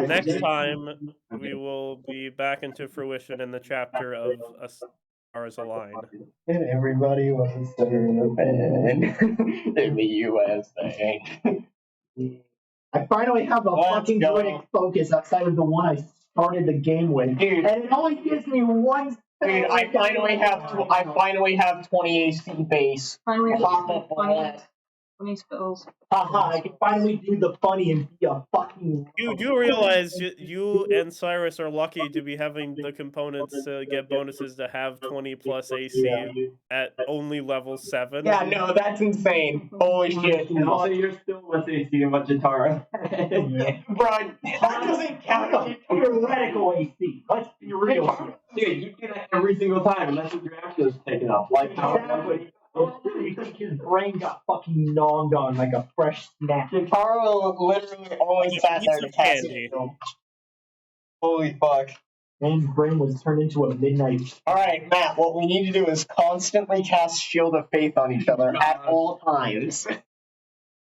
Next time, we will be back into fruition in the chapter of A Stars Align. And everybody was surfing in the USA. I finally have a Let's fucking go. druidic focus outside of the one I started the game with. Dude, And it only gives me 1 dude, I finally have 20 AC base. Finally, Haha, 20 spells. Haha, I can finally do the funny and be a fucking. You do realize you and Cyrus are lucky to be having the components to get bonuses to have 20 plus AC at only level 7. Yeah, no, that's insane. Holy shit. And also, you're still less AC than what Jatara. Bro, that doesn't count. Theoretical AC. Let's be real here. Dude, you do that every single time unless your draft is taken off. Like, Exactly. His brain got fucking gnawed on like a fresh snack. Jatara literally only sat there to cast Candy. it. Holy fuck. Man's brain was turned into a midnight. Alright, Matt, what we need to do is constantly cast Shield of Faith on each other at all times. The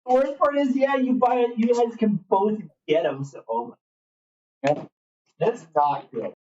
worst part is, yeah, you guys can both get them. So, oh my. That's not good.